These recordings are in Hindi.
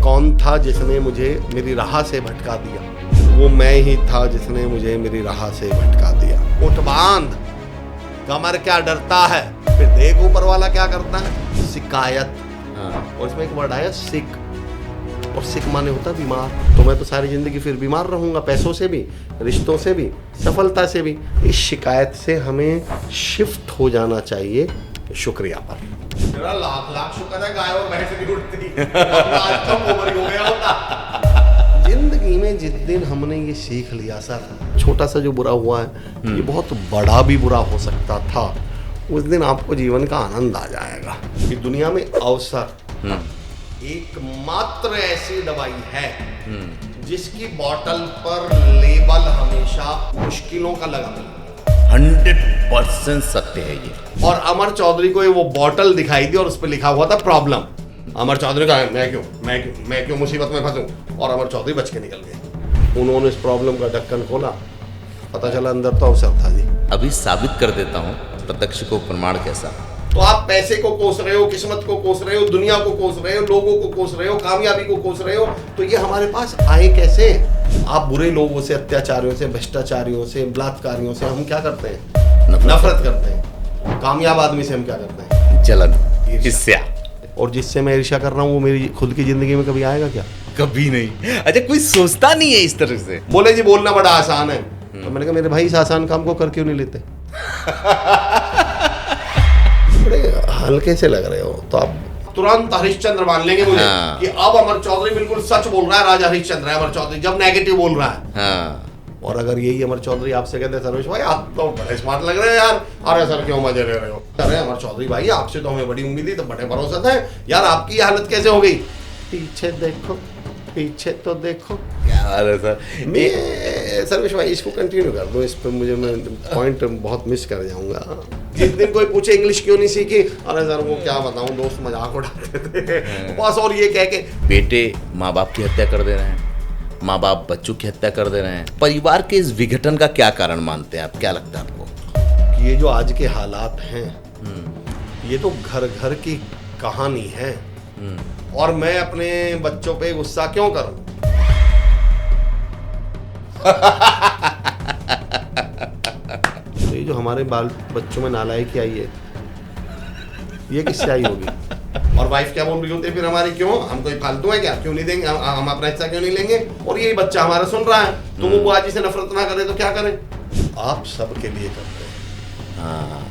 कौन था जिसने मुझे मेरी राह से भटका दिया? वो मैं ही था जिसने मुझे मेरी राह से भटका दिया। उठ बांध, कमर क्या डरता है, फिर देख ऊपर वाला क्या करता है। शिकायत, और इसमें एक वर्ड आया सिक, और सिक माने होता बीमार। तो मैं तो सारी जिंदगी फिर बीमार रहूंगा, पैसों से भी, रिश्तों से भी, सफलता से भी। इस शिकायत से हमें शिफ्ट हो जाना चाहिए शुक्रिया पर। मेरा लाख लाख शुक्र है गाय और भैंस नहीं उठती। आज कम उम्र हो गया होता। जिंदगी में जिस दिन हमने ये सीख लिया सर, छोटा सा जो बुरा हुआ है ये बहुत बड़ा भी बुरा हो सकता था, उस दिन आपको जीवन का आनंद आ जाएगा कि दुनिया में अवसर एकमात्र ऐसी दवाई है जिसकी बोतल पर लेबल हमेशा मुश्किलों का लगा मिलता है। 100% सत्य है ये। और अमर चौधरी को ये वो बोतल दिखाई दी और उस पर लिखा हुआ था प्रॉब्लम। अमर चौधरी का मैं क्यों मुसीबत में फंसूं, और अमर चौधरी बच के निकल गए। उन्होंने इस प्रॉब्लम का ढक्कन खोला, पता चला अंदर तो अवसर था जी। अभी साबित कर देता हूँ प्रत्यक्ष को प्रमाण कैसा। तो आप पैसे को कोस रहे हो, किस्मत को कोस रहे हो, दुनिया को कोस रहे हो, लोगों को कोस रहे हो, कामयाबी को कोस रहे हो, तो ये हमारे पास आए कैसे? आप बुरे लोगों से, अत्याचारियों से, भ्रष्टाचारियों से, बलात्कारियों से हम क्या करते हैं? नफरत करते हैं। कामयाब आदमी से हम क्या करते हैं? जलन, ईर्ष्या। और जिससे मैं ईर्ष्या कर रहा हूँ वो मेरी खुद की जिंदगी में कभी आएगा क्या? कभी नहीं। अच्छा, कोई सोचता नहीं है इस तरह से। बोले जी बोलना बड़ा आसान है, तो मैंने कहा मेरे भाई इस आसान काम को कर क्यों नहीं लेते? बड़े हल्के से लग रहे हो, तो आप तुरंत हरिश्चंद्र मान लेंगे मुझे कि अब अमर चौधरी बिल्कुल सच बोल रहा है, राजा हरिश्चंद्र है अमर चौधरी जब नेगेटिव बोल रहा है। और अगर यही अमर चौधरी आपसे कहते हैं सर्वेश भाई आप तो बड़े स्मार्ट लग रहे हैं यार, अरे सर क्यों मजे ले रहे हो? अरे अमर चौधरी भाई आपसे तो हमें बड़ी उम्मीद थी, तो बड़े भरोसा था यार, आपकी हालत कैसे हो गई? पीछे देखो, पीछे तो देखो। क्या हाल है सर? मैं सर्वेश भाई इसको कंटिन्यू कर दो, इस पर मुझे मैं पॉइंट बहुत मिस कर जाऊंगा। जिस दिन कोई पूछे इंग्लिश क्यों नहीं सीखी, अरे सर वो क्या बताऊं, दोस्त मजाक उड़ाते थे बस। और ये कह के बेटे माँ बाप की हत्या कर दे रहे हैं, माँ बाप बच्चों की हत्या कर दे रहे हैं। परिवार के इस विघटन का क्या कारण मानते हैं आप? क्या लगता है आपको? ये जो आज के हालात हैं ये तो घर घर की कहानी है। और मैं अपने बच्चों पे गुस्सा क्यों करूं? तो ये जो हमारे बाल बच्चों में नालायकी आई है ये किससे आई होगी? और वाइफ क्या बोल रही होती है फिर हमारी, क्यों हम कोई फालतू है क्या, क्यों नहीं देंगे हम अपना हिस्सा क्यों नहीं लेंगे? और यही बच्चा हमारा सुन रहा है तो वो बुआ जी से नफरत ना करे तो क्या करें? आप सबके लिए करते हैं।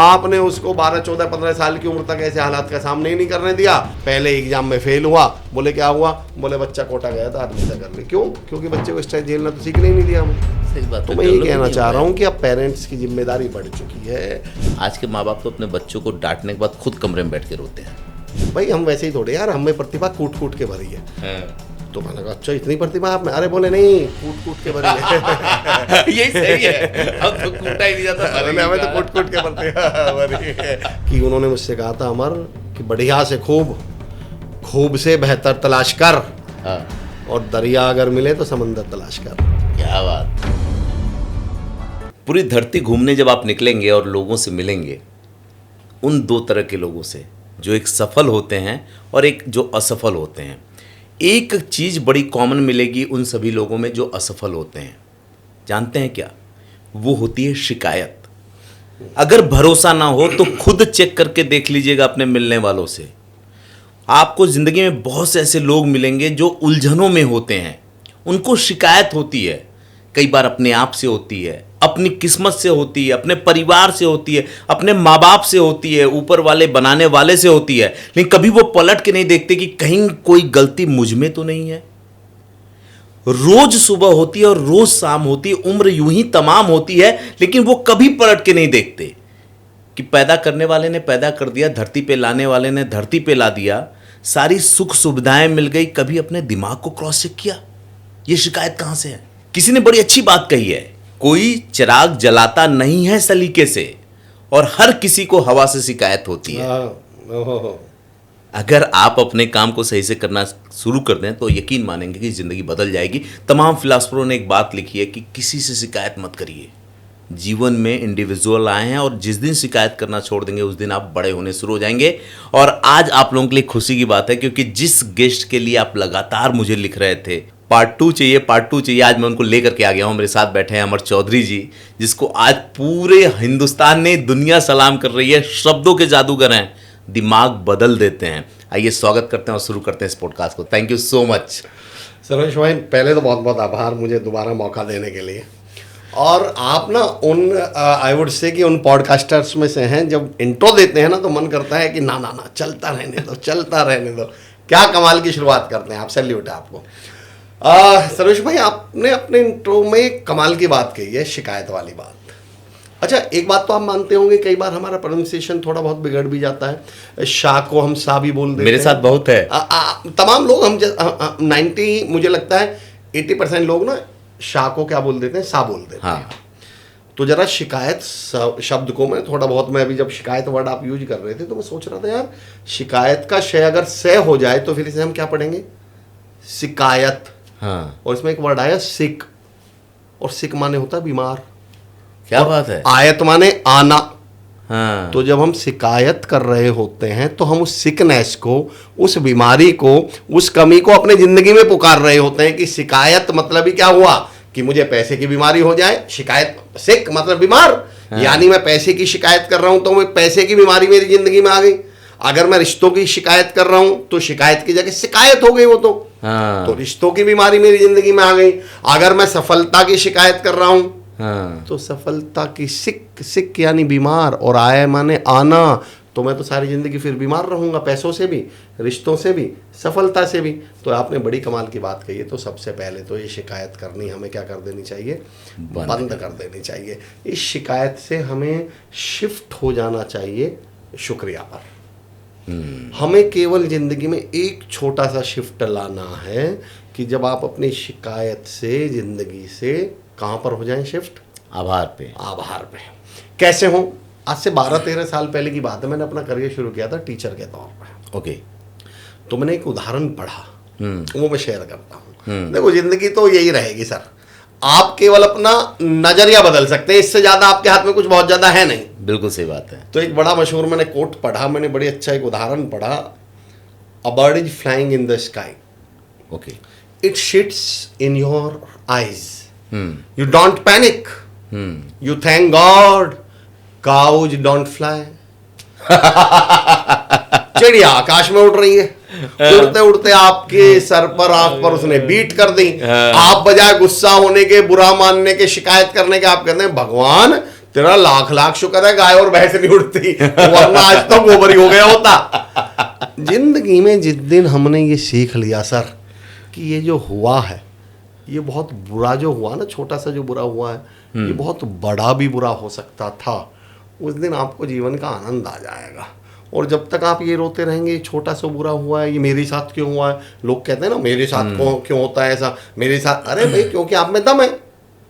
आपने उसको 12, 14, 15 साल की उम्र तक ऐसे हालात का सामना ही नहीं करने दिया। पहले एग्जाम में फेल हुआ, बोले क्या हुआ? बोले बच्चा कोटा गया था, आत्महत्या कर ली। क्यों? क्योंकि बच्चे को इस टाइम झेलना तो सीखने ही नहीं दिया हमें। सही बात। तो मैं ये कहना चाह रहा हूँ कि अब पेरेंट्स की जिम्मेदारी बढ़ चुकी है। आज के माँ बाप तो अपने बच्चों को डांटने के बाद खुद कमरे में बैठ के रोते हैं। भाई हम वैसे ही थोड़े यार, हमें प्रतिभा कूट कूट के भरी है। तो मैंने कहा अच्छा इतनी प्रतिभा आप में? अरे बोले नहीं, कूट कूट के भरी है। यही सही है, अब तो कूटा ही नहीं जाता। अरे हमें तो कूट कूट के भरी है। कि उन्होंने मुझसे कहा था अमर कि बढ़िया से खूब, खूब से बेहतर तलाश कर, और दरिया अगर मिले तो समंदर तलाश कर। क्या बात। पूरी धरती घूमने जब आप निकलेंगे और लोगों से मिलेंगे, उन दो तरह के लोगों से, जो एक सफल होते हैं और एक जो असफल होते हैं, एक चीज़ बड़ी कॉमन मिलेगी उन सभी लोगों में जो असफल होते हैं। जानते हैं क्या? वो होती है शिकायत। अगर भरोसा ना हो तो खुद चेक करके देख लीजिएगा अपने मिलने वालों से। आपको ज़िंदगी में बहुत से ऐसे लोग मिलेंगे जो उलझनों में होते हैं, उनको शिकायत होती है। कई बार अपने आप से होती है, अपनी किस्मत से होती है, अपने परिवार से होती है, अपने माँ बाप से होती है, ऊपर वाले बनाने वाले से होती है। लेकिन कभी वो पलट के नहीं देखते कि कहीं कोई गलती मुझ में तो नहीं है। रोज सुबह होती है और रोज शाम होती है, उम्र यूं ही तमाम होती है, लेकिन वो कभी पलट के नहीं देखते कि पैदा करने वाले ने पैदा कर दिया, धरती पे लाने वाले ने धरती पे ला दिया, सारी सुख सुविधाएं मिल गई। कभी अपने दिमाग को क्रॉस चेक किया? ये शिकायत कहां से है? किसी ने बड़ी अच्छी बात कही है, कोई चिराग जलाता नहीं है सलीके से, और हर किसी को हवा से शिकायत होती है। अगर आप अपने काम को सही से करना शुरू कर दें तो यकीन मानेंगे कि ज़िंदगी बदल जाएगी। तमाम फिलासफरों ने एक बात लिखी है कि किसी से शिकायत मत करिए, जीवन में इंडिविजुअल आए हैं और जिस दिन शिकायत करना छोड़ देंगे उस दिन आप बड़े होने शुरू हो जाएंगे। और आज आप लोगों के लिए खुशी की बात है क्योंकि जिस गेस्ट के लिए आप लगातार मुझे लिख रहे थे पार्ट 2 चाहिए, पार्ट 2 चाहिए, आज मैं उनको लेकर के आ गया हूँ। मेरे साथ बैठे हैं अमर चौधरी जी, जिसको आज पूरे हिंदुस्तान ने, दुनिया सलाम कर रही है। शब्दों के जादूगर हैं, दिमाग बदल देते हैं। आइए स्वागत करते हैं और शुरू करते हैं इस पॉडकास्ट को। Thank you so much Sarvesh भाई, पहले तो बहुत बहुत आभार मुझे दोबारा मौका देने के लिए। और आप ना उन आई वुड से कि उन पॉडकास्टर्स में से हैं, जब इंट्रो देते हैं ना तो मन करता है कि ना ना ना चलता रहने दो, चलता रहने दो। क्या कमाल की शुरुआत करते हैं आप, सैल्यूट है आपको। सर्वेश भाई, आपने अपने इंट्रो में कमाल की बात कही है, शिकायत वाली बात। अच्छा, एक बात तो आप मानते होंगे कई बार हमारा प्रोनाउंसिएशन थोड़ा बहुत बिगड़ भी जाता है। शाह को हम सा भी बोल देते हैं। मेरे साथ बहुत है। तमाम लोग हम 90 मुझे लगता है 80% लोग ना शाह को क्या बोल देते हैं, सा बोल देते हैं। तो जरा शिकायत शब्द को मैं थोड़ा बहुत, मैं अभी जब शिकायत वर्ड आप यूज कर रहे थे तो मैं सोच रहा था यार, शिकायत का शय अगर से हो जाए तो फिर इसे हम क्या पढ़ेंगे, शिकायत। हाँ। और इसमें एक वर्ड आया सिक, और सिक माने होता है बीमार। क्या बात है। आयत माने आना। हाँ। तो जब हम शिकायत कर रहे होते हैं तो हम उस सिकनेस को, उस बीमारी को, उस कमी को अपने जिंदगी में पुकार रहे होते हैं कि शिकायत मतलब ही क्या हुआ कि मुझे पैसे की बीमारी हो जाए। शिकायत, सिक मतलब बीमार। हाँ। यानी मैं पैसे की शिकायत कर रहा हूं तो मैं पैसे की बीमारी मेरी जिंदगी में आ गई। अगर मैं रिश्तों की शिकायत कर रहा हूं तो शिकायत की जगह शिकायत हो गई वो तो। हाँ। तो रिश्तों की बीमारी मेरी जिंदगी में आ गई। अगर मैं सफलता की शिकायत कर रहा हूं तो सफलता की सिक, सिक यानी बीमार, और आय माने आना। तो मैं तो सारी जिंदगी फिर बीमार रहूंगा, पैसों से भी, रिश्तों से भी, सफलता से भी। तो आपने बड़ी कमाल की बात कही है। तो सबसे पहले तो ये शिकायत करनी हमें क्या कर देनी चाहिए, बंद कर देनी चाहिए। इस शिकायत से हमें शिफ्ट हो जाना चाहिए शुक्रिया पर। हमें केवल जिंदगी में एक छोटा सा शिफ्ट लाना है कि जब आप अपनी शिकायत से, जिंदगी से कहां पर हो जाएं शिफ्ट, आभार पे। आभार पे। कैसे हो? आज से 12-13 साल पहले की बात है, मैंने अपना करियर शुरू किया था टीचर के तौर पर। ओके। तो मैंने एक उदाहरण पढ़ा, वो मैं शेयर करता हूँ। देखो, जिंदगी तो यही रहेगी सर, आप केवल अपना नजरिया बदल सकते हैं, इससे ज्यादा आपके हाथ में कुछ बहुत ज्यादा है नहीं। बिल्कुल सही बात है। तो एक बड़ा मशहूर मैंने कोट पढ़ा, मैंने बड़ी अच्छा एक उदाहरण पढ़ा। A bird is flying in the sky, okay, it sheets in your eyes, you don't panic, you thank God, cows don't fly। चिड़िया आकाश में उड़ रही है, उड़ते उड़ते आपके सर पर, आंख पर उसने बीट कर दी। आप बजाय गुस्सा होने के, बुरा मानने के, शिकायत करने के, आप कहते हैं भगवान तेरा लाख लाख शुक्र है गाय और भैंस नहीं उड़ती, वरना आज तो गोबर ही हो गया होता। जिंदगी में जिस दिन हमने ये सीख लिया सर कि ये जो हुआ है, ये बहुत बुरा जो हुआ ना, छोटा सा जो बुरा हुआ है, ये बहुत बड़ा भी बुरा हो सकता था, उस दिन आपको जीवन का आनंद आ जाएगा। और जब तक आप ये रोते रहेंगे छोटा सा बुरा हुआ है, ये मेरे साथ क्यों हुआ है, लोग कहते हैं ना मेरे साथ क्यों होता है ऐसा, मेरे साथ, अरे भाई क्योंकि आप में दम है।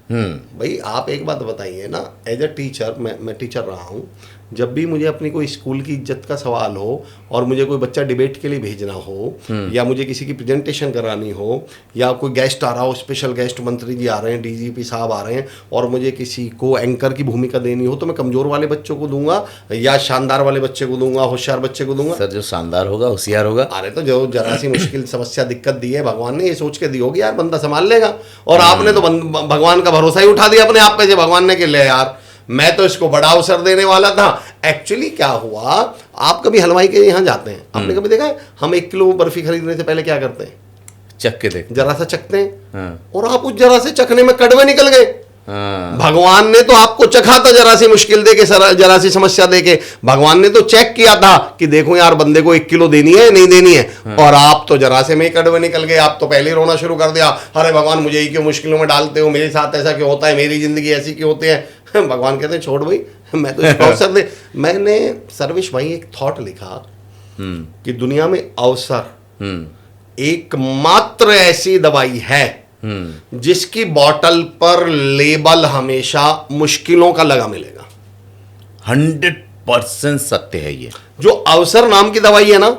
भाई आप एक बात बताइए ना, एज अ टीचर, मैं टीचर रहा हूँ, जब भी मुझे अपनी कोई स्कूल की इज्जत का सवाल हो और मुझे कोई बच्चा डिबेट के लिए भेजना हो, या मुझे किसी की प्रेजेंटेशन करानी हो, या कोई गेस्ट आ रहा हो, स्पेशल गेस्ट, मंत्री जी आ रहे हैं, डीजीपी साहब आ रहे हैं, और मुझे किसी को एंकर की भूमिका देनी हो, तो मैं कमजोर वाले बच्चों को दूंगा या शानदार वाले बच्चे को दूंगा, होशियार बच्चे को दूंगा? सर जो शानदार होगा, होशियार होगा। अरे तो जो जरा सी मुश्किल समस्या, दिक्कत दी है, भगवान ने ये सोच के दी होगी यार बंदा संभाल लेगा, और आपने तो भगवान का भरोसा ही उठा दिया अपने आप पे। भगवान ने के ले यार, मैं तो इसको बड़ा अवसर देने वाला था। एक्चुअली क्या हुआ, आप कभी हलवाई के यहाँ जाते हैं, आपने कभी देखा है हम 1 किलो बर्फी खरीदने से पहले क्या करते हैं, चख के देखते, जरा सा चखते हैं। हाँ। और आप उस जरा से चखने में कड़वे निकल गए। हाँ। भगवान ने तो आपको चखा था जरा सी मुश्किल देके, जरा सी समस्या देके। भगवान ने तो चेक किया था कि देखो यार बंदे को 1 किलो देनी है नहीं देनी है। हाँ। और आप तो जरा से में ही कड़वे निकल गए, आप तो पहले ही रोना शुरू कर दिया, अरे भगवान मुझे ही क्यों मुश्किलों में डालते हो, मेरे साथ ऐसा क्यों होता है, मेरी जिंदगी ऐसी क्यों होती है। भगवान कहते हैं छोड़ भाई, मैं तो इसको अवसर दे। मैंने सर्वेश भाई एक थॉट लिखा कि दुनिया में अवसर एकमात्र ऐसी दवाई है जिसकी बॉटल पर लेबल हमेशा मुश्किलों का लगा मिलेगा। 100% सत्य है ये। जो अवसर नाम की दवाई है ना,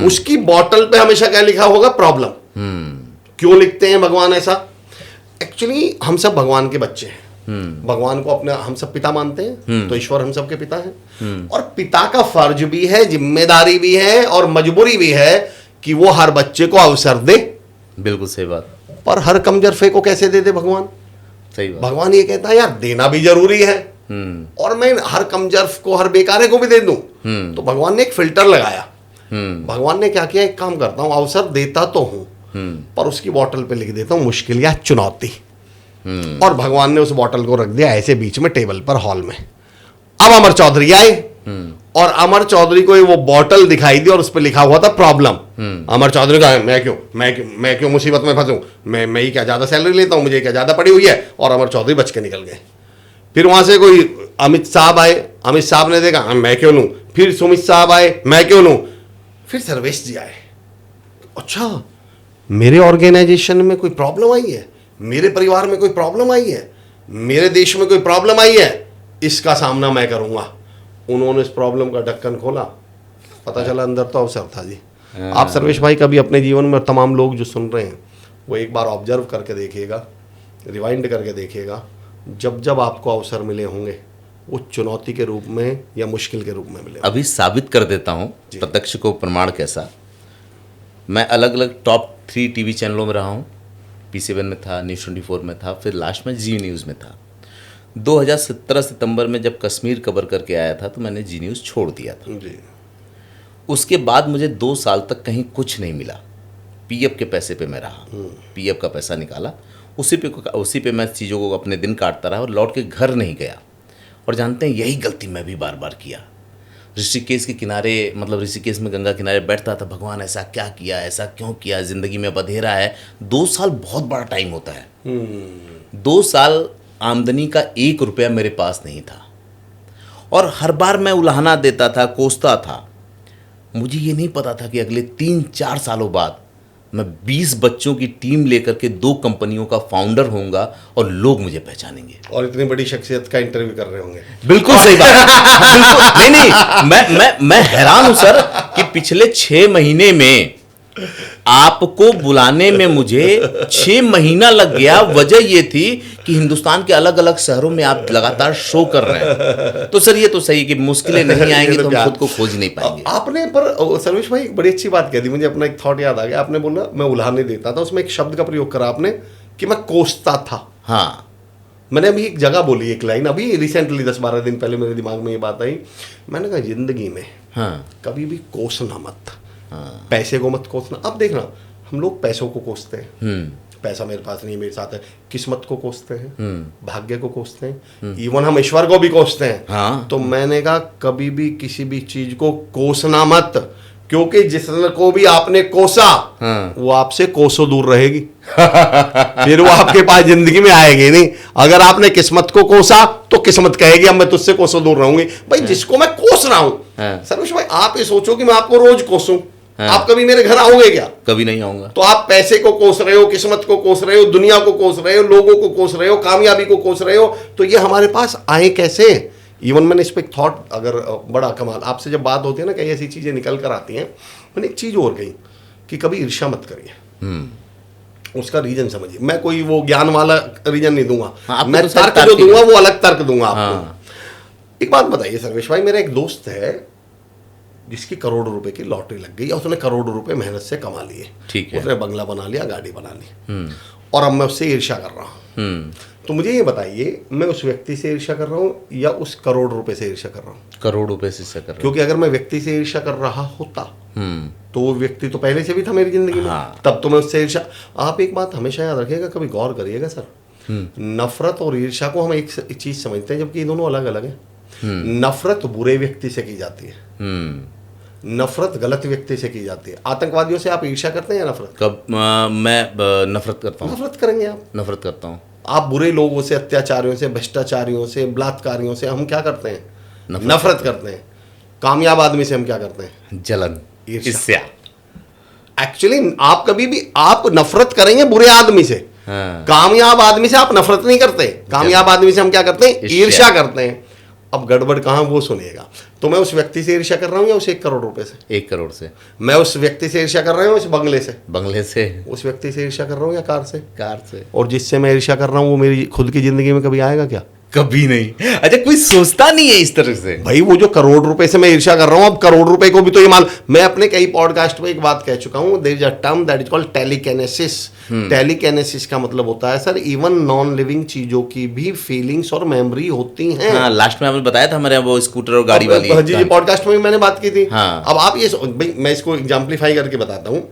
उसकी बॉटल पे हमेशा क्या लिखा होगा, प्रॉब्लम। क्यों लिखते हैं भगवान ऐसा? एक्चुअली हम सब भगवान के बच्चे हैं। भगवान को अपने हम सब पिता मानते हैं, तो ईश्वर हम सबके पिता हैं। और पिता का फर्ज भी है, जिम्मेदारी भी है और मजबूरी भी है कि वो हर बच्चे को अवसर दे। बिल्कुल सही बात। पर हर कमजरफे को कैसे दे दे भगवान? सही बात। भगवान ये कहता है यार देना भी जरूरी है, और मैं हर कमजर्फ को, हर बेकारे को भी दे दूं। तो भगवान ने एक फिल्टर लगाया। भगवान ने क्या किया, एक काम करता हूं, अवसर देता तो हूं पर उसकी बोतल पे लिख देता हूं मुश्किल या चुनौती। और भगवान ने उस बोतल को रख दिया ऐसे बीच में टेबल पर, हॉल में। अब अमर चौधरी आए और अमर चौधरी को वो बोतल दिखाई दी और उस पर लिखा हुआ था प्रॉब्लम। अमर चौधरी का मैं क्यों मुसीबत में फंसूं, मैं ही क्या ज्यादा सैलरी लेता हूं, मुझे क्या ज्यादा पड़ी हुई है। और अमर चौधरी बच के निकल गए। फिर वहां से कोई अमित साहब आए, अमित साहब ने देखा मैं क्यों लूं। फिर सुमित साहब आए, मैं क्यों लूं। फिर सर्वेश जी आए, अच्छा मेरे ऑर्गेनाइजेशन में कोई प्रॉब्लम आई है, मेरे परिवार में कोई प्रॉब्लम आई है, मेरे देश में कोई प्रॉब्लम आई है, इसका सामना मैं करूंगा। उन्होंने इस प्रॉब्लम का ढक्कन खोला, पता चला अंदर तो अवसर था जी। आप सर्वेश भाई कभी अपने जीवन में, तमाम लोग जो सुन रहे हैं वो एक बार ऑब्जर्व करके देखिएगा, रिवाइंड करके देखिएगा, जब जब आपको अवसर मिले होंगे वो चुनौती के रूप में या मुश्किल के रूप में मिले। अभी साबित कर देता हूँ प्रत्यक्ष को प्रमाण कैसा। मैं अलग अलग टॉप 3 टीवी चैनलों में रहा हूँ। P7 में था, न्यूज़ 24 में था, फिर लास्ट में जी न्यूज़ में था। 2017 सितंबर में जब कश्मीर कवर करके आया था तो मैंने जी न्यूज़ छोड़ दिया था जी। उसके बाद मुझे 2 साल तक कहीं कुछ नहीं मिला। पीएफ के पैसे पे मैं रहा, पीएफ का पैसा निकाला, उसी पे मैं चीज़ों को अपने दिन काटता रहा और लौट के घर नहीं गया। और जानते हैं यही गलती मैं भी बार बार किया। ऋषिकेश के किनारे, मतलब ऋषिकेश में गंगा किनारे बैठता था, भगवान ऐसा क्या किया, ऐसा क्यों किया, ज़िंदगी में अब अंधेरा है। 2 साल बहुत बड़ा टाइम होता है। 2 साल आमदनी का 1 रुपया मेरे पास नहीं था और हर बार मैं उलाहना देता था, कोसता था। मुझे ये नहीं पता था कि अगले 3-4 सालों बाद मैं 20 बच्चों की टीम लेकर के 2 कंपनियों का फाउंडर होऊंगा और लोग मुझे पहचानेंगे। और इतनी बड़ी शख्सियत का इंटरव्यू कर रहे होंगे। बिल्कुल सही बात। बिल्कुल नहीं, मैं हैरान हूं सर कि पिछले 6 महीने में आपको बुलाने में मुझे 6 महीना लग गया। वजह ये थी कि हिंदुस्तान के अलग अलग शहरों में आप लगातार शो कर रहे हैं। तो सर ये तो सही है कि मुश्किलें नहीं आएंगी तो हम खुद को खोज नहीं पाएंगे। आपने पर सर्वेश भाई बड़ी अच्छी बात कह दी, मुझे अपना एक थॉट याद आ गया। आपने बोला मैं उलाहने देता था, उसमें एक शब्द का प्रयोग करा आपने कि मैं कोसता था। हाँ, मैंने अभी एक जगह बोली, एक लाइन अभी रिसेंटली 10-12 दिन पहले मेरे दिमाग में ये बात आई। मैंने कहा जिंदगी में कभी भी कोसना मत, पैसे को मत कोसना। अब देखना, हम लोग पैसों को कोसते हैं, पैसा मेरे पास नहीं, मेरे साथ है। किस्मत को कोसते हैं, भाग्य को कोसते हैं, इवन हम ईश्वर को भी कोसते हैं। हाँ। तो मैंने कहा कभी भी किसी भी चीज को कोसना मत, क्योंकि जिसको भी आपने कोसा वो आपसे कोसों दूर रहेगी। फिर वो आपके पास जिंदगी में आएगी नहीं। अगर आपने किस्मत को कोसा तो किस्मत कहेगी अब मैं तुझसे कोसों दूर रहूंगी। भाई जिसको मैं कोस रहा हूं, सर्वेश भाई आप ये सोचो कि मैं आपको रोज कोसूं, आप कभी मेरे घर आओगे क्या? कभी नहीं आऊंगा। तो आप पैसे को कोस रहे हो, किस्मत को कोस रहे हो, दुनिया को कोस रहे हो, लोगों को कोस रहे हो, कामयाबी को कोस रहे हो, तो ये हमारे पास आए कैसे? इवन मैंने इस पर एक थॉट, अगर बड़ा कमाल, आपसे जब बात होती है ना, कई ऐसी चीजें निकल कर आती हैं। मैंने एक चीज और कही कि कभी ईर्ष्या मत करिए, उसका रीजन समझिए। मैं कोई वो ज्ञान वाला रीजन नहीं दूंगा, मैं तर्क जो दूंगा वो अलग तर्क दूंगा आपको। एक बात बताइए सर्वेश भाई, मेरा एक दोस्त है जिसकी करोड़ों रुपए की लॉटरी लग गई, उसने करोड़ों रुपए मेहनत से कमा लिए, ठीक है, उसने बंगला बना लिया, गाड़ी बना ली, और अब मैं उससे ईर्ष्या कर रहा हूँ। तो मुझे ये बताइए, मैं उस व्यक्ति से ईर्ष्या कर रहा हूँ या उस करोड़ रुपए से ईर्ष्या कर रहा हूँ? करोड़ रुपए से ईर्ष्या कर रहा हूँ। क्योंकि अगर मैं व्यक्ति से ईर्ष्या कर रहा होता तो वो व्यक्ति तो पहले से भी था मेरी जिंदगी में, तब तो मैं उससे ईर्ष्या। आप एक बात हमेशा याद रखिएगा, कभी गौर करिएगा सर, नफरत और ईर्ष्या को हम एक चीज समझते हैं, जबकि ये दोनों अलग अलग है। नफरत बुरे व्यक्ति से की जाती है, नफरत गलत व्यक्ति से की जाती है। आतंकवादियों से आप ईर्ष्या करते हैं या नफरत? मैं नफरत करता हूँ। नफरत करेंगे आप? नफरत करता हूँ। आप बुरे लोगों से, अत्याचारियों से, भ्रष्टाचारियों से, बलात्कारियों से हम क्या करते हैं? नफरत करते हैं। कामयाब आदमी से हम क्या करते हैं? जलन, ईर्ष्या। एक्चुअली आप कभी भी आप नफरत करेंगे बुरे आदमी से, कामयाब आदमी से आप नफरत नहीं करते। कामयाब आदमी से हम क्या करते हैं? ईर्ष्या करते हैं। अब गड़बड़ कहाँ वो सुनिएगा। तो मैं उस व्यक्ति से ईर्ष्या कर रहा हूँ या उस 1 करोड़ रुपए से? 1 करोड़ से। मैं उस व्यक्ति से ईर्ष्या कर रहा हूँ उस बंगले से? बंगले से। उस व्यक्ति से ईर्ष्या कर रहा हूँ या कार से? कार से। और जिससे मैं ईर्ष्या कर रहा हूँ वो मेरी खुद की जिंदगी में कभी आएगा क्या? कभी नहीं। अच्छा, कोई सोचता नहीं है इस तरह से? भाई वो जो करोड़ रुपए से मैं ईर्ष्या कर रहा हूं, अब करोड़ रुपए को भी तो ये मान, मैं अपने कई पॉडकास्ट में एक बात कह चुका हूं, there is a term that is called telekinesis. Telekinesis का मतलब होता है सर इवन नॉन लिविंग चीजों की भी फीलिंग्स और मेमोरी होती हैं। हाँ, लास्ट में आपने बताया था हमारे यहाँ वो स्कूटर और गाड़ी वाली। हाँ जी, पॉडकास्ट में भी मैंने बात की थी। हाँ। अब आप ये भाई मैं इसको एग्जाम्पलीफाई करके बताता हूँ।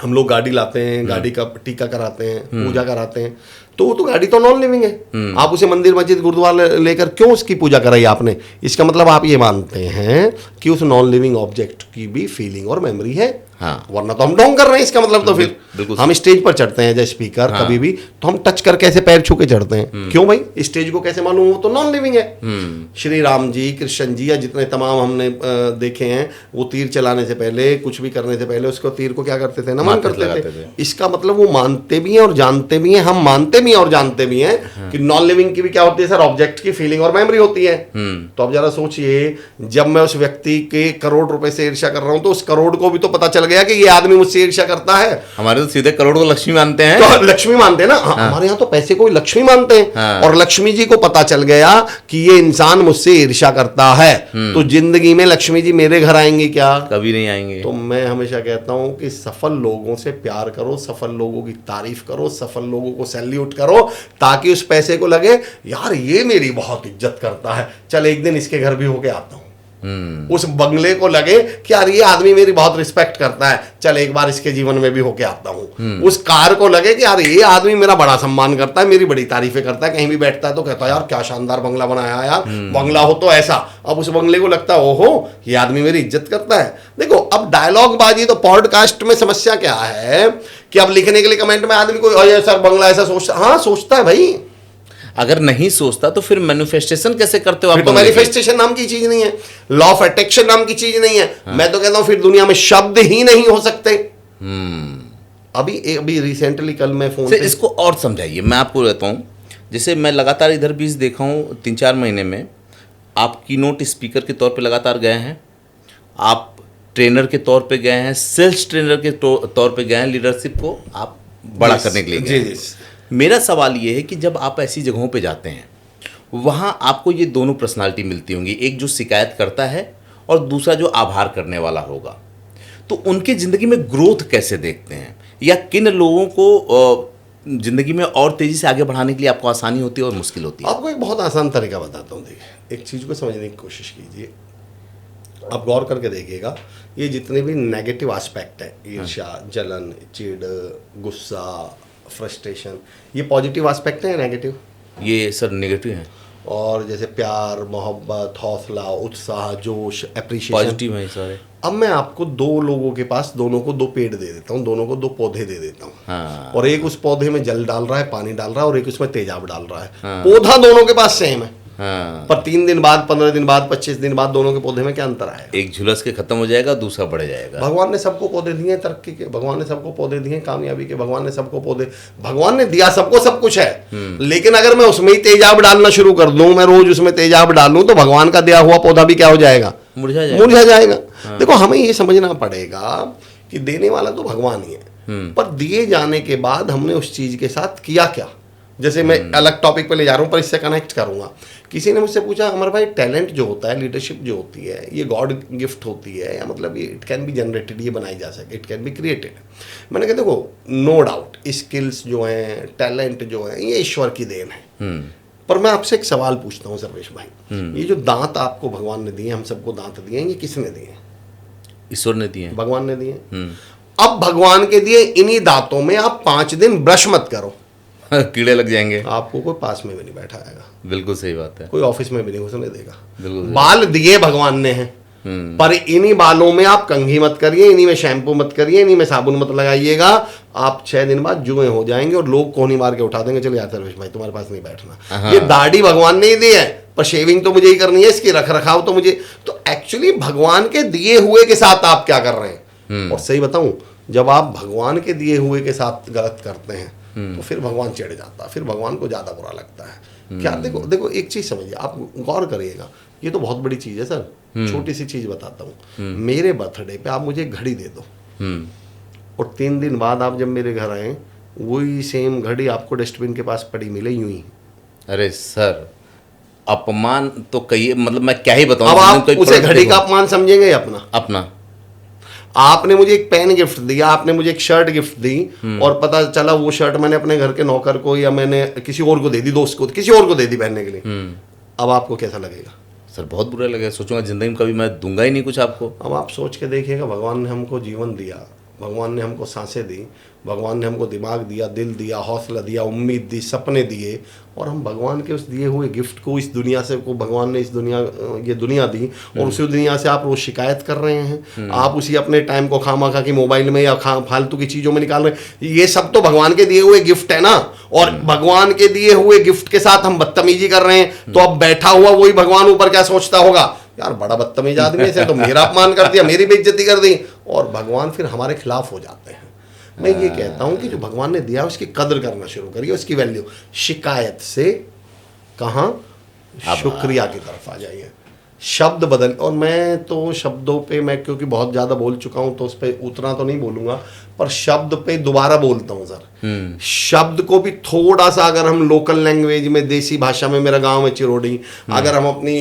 हम लोग गाड़ी लाते हैं, गाड़ी का टीका कराते हैं, पूजा कराते हैं, तो वो तो गाड़ी तो नॉन लिविंग है। आप उसे मंदिर मस्जिद गुरुद्वारा लेकर क्यों उसकी पूजा कराई आपने? इसका मतलब आप ये मानते हैं कि उस नॉन लिविंग ऑब्जेक्ट की भी फीलिंग और मेमोरी है। हाँ। वरना तो हम ढोंग कर रहे हैं। इसका मतलब तो फिर बिल्कुल हम स्टेज पर चढ़ते हैं जैसे स्पीकर, हाँ। कभी भी तो हम टच करके ऐसे पैर छू के चढ़ते हैं। क्यों भाई? स्टेज को कैसे मालूम? वो तो नॉन लिविंग है। श्री राम जी, कृष्ण जी या जितने तमाम हमने देखे हैं, वो तीर चलाने से पहले, कुछ भी करने से पहले उसको तीर को क्या करते थे? नमन करते थे। इसका मतलब वो मानते भी हैं और जानते भी हैं, हम मानते भी हैं और जानते भी हैं कि नॉन लिविंग की भी क्या होती है सर? ऑब्जेक्ट की फीलिंग और मेमोरी होती है। तो अब जरा सोचिए, जब मैं उस व्यक्ति के करोड़ रुपए से ईर्ष्या कर रहा हूं तो उस करोड़ को भी तो पता चल गया कि ये आदमी मुझसे ईर्ष्या करता है। हमारे तो सीधे करोड़ को लक्ष्मी मानते हैं। तो लक्ष्मी मानते हैं ना। हाँ। हमारे यहाँ तो पैसे को लक्ष्मी मानते हैं। हाँ। और लक्ष्मी जी को पता चल गया कि ये इंसान मुझसे ईर्ष्या करता है, तो जिंदगी में लक्ष्मी जी मेरे घर आएंगी क्या? कभी नहीं आएंगे। तो मैं हमेशा कहता हूं कि सफल लोगों से प्यार करो, सफल लोगों की तारीफ करो, सफल लोगों को सैल्यूट करो, ताकि उस पैसे को लगे यार ये मेरी बहुत इज्जत करता है, चल एक दिन इसके घर भी होके आता हूं। उस बंगले को लगे कि यार ये आदमी मेरी बहुत रिस्पेक्ट करता है, चल एक बार इसके जीवन में भी होके आता हूं। उस कार को लगे कि यार ये आदमी मेरा बड़ा सम्मान करता है, मेरी बड़ी तारीफें करता है, कहीं भी बैठता है तो कहता है यार क्या शानदार बंगला बनाया यार, बंगला हो तो ऐसा। अब उस बंगले को लगता है ओहो ये आदमी मेरी इज्जत करता है। देखो अब डायलॉग बाजी तो पॉडकास्ट में समस्या क्या है कि अब लिखने के लिए कमेंट में आदमी को सर बंगला ऐसा सोचता, हाँ सोचता है भाई। अगर नहीं सोचता तो फिर मैनिफेस्टेशन कैसे करते हो आप? फिर तो मैनिफेस्टेशन नाम की चीज नहीं है, लॉ ऑफ अट्रैक्शन नाम की चीज नहीं है। हाँ। मैं तो कहता हूं फिर दुनिया में शब्द ही नहीं हो सकते। अभी रिसेंटली कल मैं फोन पे इसको और समझाइए, मैं आपको रहता हूँ, जैसे मैं लगातार इधर भी देखा हूँ 3-4 महीने में आप कीनोट स्पीकर के तौर पे लगातार गए हैं, आप ट्रेनर के तौर पे गए हैं, सेल्स ट्रेनर के तौर पे गए हैं, लीडरशिप को आप बड़ा करने के लिए गए हैं। मेरा सवाल ये है कि जब आप ऐसी जगहों पे जाते हैं वहाँ आपको ये दोनों पर्सनालिटी मिलती होंगी, एक जो शिकायत करता है और दूसरा जो आभार करने वाला होगा, तो उनकी ज़िंदगी में ग्रोथ कैसे देखते हैं, या किन लोगों को ज़िंदगी में और तेज़ी से आगे बढ़ाने के लिए आपको आसानी होती है और मुश्किल होती है? आपको एक बहुत आसान तरीका बताता हूँ। देखिए, एक चीज़ को समझने की कोशिश कीजिए, आप गौर करके देखिएगा, ये जितने भी नेगेटिव एस्पेक्ट है, ईर्ष्या, जलन, चिढ़, गुस्सा, फ्रस्ट्रेशन, ये पॉजिटिव एस्पेक्ट है या नेगेटिव? ये सर नेगेटिव है। और जैसे प्यार, मोहब्बत, हौसला, उत्साह, जोश, एप्रिशिएशन पॉजिटिव है सारे। अब मैं आपको दो लोगों के पास दोनों को 2 पेड़ दे देता हूँ, दोनों को 2 पौधे दे देता हूँ। हाँ। और एक उस पौधे में जल डाल रहा है, पानी डाल रहा है, और एक उसमें तेजाब डाल रहा है। हाँ। पौधा दोनों के पास सेम है। हाँ। पर 3 दिन बाद, 15 दिन बाद, 25 दिन बाद दोनों के पौधे में क्या अंतर आएगा? एक झुलस के खत्म हो जाएगा, दूसरा बढ़ जाएगा। भगवान ने सबको पौधे दिए तरक्की के, भगवान ने सबको पौधे दिए कामयाबी के, भगवान ने सबको पौधे, भगवान ने दिया सबको सब कुछ है। लेकिन अगर मैं उसमें ही तेजाब डालना शुरू कर दूं, मैं रोज उसमें तेजाब डालूं, तो भगवान का दिया हुआ पौधा भी क्या हो जाएगा? मुरझा जाएगा। हाँ। देखो हमें ये समझना पड़ेगा कि देने वाला तो भगवान ही है, पर दिए जाने के बाद हमने उस चीज के साथ किया क्या? जैसे मैं अलग टॉपिक पे ले जा रहा हूँ पर इससे कनेक्ट करूंगा। किसी ने मुझसे पूछा हमारे भाई टैलेंट जो होता है, लीडरशिप जो होती है, ये गॉड गिफ्ट होती है या मतलब ये इट कैन बी जनरेटेड, ये बनाई जा सके, इट कैन बी क्रिएटेड? मैंने कहा देखो नो डाउट स्किल्स जो हैं, टैलेंट जो है, ये ईश्वर की देन है। पर मैं आपसे एक सवाल पूछता हूँ सर्वेश भाई, ये जो दांत आपको भगवान ने दिए, हम सबको दांत दिए, ये किसने दिए? ईश्वर ने दिए, भगवान ने दिए। अब भगवान के दिए इन्हीं दांतों में आप 5 दिन ब्रश मत करो, कीड़े लग जाएंगे, आपको कोई पास में भी नहीं बैठाएगा। बिल्कुल सही बात है। कोई ऑफिस में भी नहीं घुसने देगा। बिल्कुल। बाल दिए भगवान ने हैं, पर इन्हीं बालों में आप कंघी मत करिए, इन्हीं में शैम्पू मत करिए, इन्हीं में साबुन मत लगाइएगा। आप 6 दिन बाद जुए हो जाएंगे और लोग कोहनी मार के उठा देंगे, चलो यार सर्वेश भाई तुम्हारे पास नहीं बैठना। ये दाढ़ी भगवान ने ही दी है, पर शेविंग तो मुझे ही करनी है, इसकी रख रखाव तो मुझे। तो एक्चुअली भगवान के दिए हुए के साथ आप क्या कर रहे हैं? और सही बताऊं, जब आप भगवान के दिए हुए के साथ गलत करते हैं तो फिर भगवान चिढ़ जाता है, फिर भगवान को ज्यादा बुरा लगता है। क्या देखो देखो एक चीज समझिए, आप गौर करिएगा, ये तो बहुत बड़ी चीज है सर। छोटी सी चीज बताता हूँ, मेरे बर्थडे पे आप मुझे एक घड़ी दे दो और 3 दिन बाद आप जब मेरे घर आए वही सेम घड़ी आपको डस्टबिन के पास पड़ी मिले यूं ही। अरे सर, अपमान तो कहिए, मतलब मैं क्या ही बताऊं। अब आप कोई उसे product घड़ी का देखो। अपमान समझेंगे या अपना? अपना। आपने मुझे एक पेन गिफ्ट दिया, आपने मुझे एक शर्ट गिफ्ट दी और पता चला वो शर्ट मैंने अपने घर के नौकर को या मैंने किसी और को दे दी, दोस्त को, किसी और को दे दी पहनने के लिए। अब आपको कैसा लगेगा? सर बहुत बुरा लगेगा, सोचूंगा जिंदगी में कभी मैं दूंगा ही नहीं कुछ आपको। अब आप सोच के देखिएगा, भगवान ने हमको जीवन दिया, भगवान ने हमको सांसें दी, भगवान ने हमको दिमाग दिया, दिल दिया, हौसला दिया, उम्मीद दी, सपने दिए, और हम भगवान के उस दिए हुए गिफ्ट को इस दुनिया से को भगवान ने ये दुनिया दी और उसी दुनिया से आप रोज शिकायत कर रहे हैं। आप उसी अपने टाइम को खामखा की मोबाइल में या फालतू की चीज़ों में निकाल रहे हैं। ये सब तो भगवान के दिए हुए गिफ्ट है ना, और भगवान के दिए हुए गिफ्ट के साथ हम बदतमीजी कर रहे हैं। तो अब बैठा हुआ वही भगवान ऊपर क्या सोचता होगा, यार बड़ा बदतमीज आदमी से तो मेरा अपमान कर दिया, मेरी बेइज्जती कर दी, और भगवान फिर हमारे खिलाफ हो जाते हैं। मैं ये कहता हूं कि जो भगवान ने दिया उसकी कदर करना शुरू करिए, उसकी वैल्यू। शिकायत से कहां, शुक्रिया की तरफ आ जाइए। शब्द बदल, और मैं तो शब्दों पे मैं क्योंकि बहुत ज़्यादा बोल चुका हूं तो उस पर उतना तो नहीं बोलूंगा, पर शब्द पे दोबारा बोलता हूं सर। शब्द को भी थोड़ा सा अगर हम लोकल लैंग्वेज में, देसी भाषा में, मेरा गांव है चिरोड़ी, अगर हम अपनी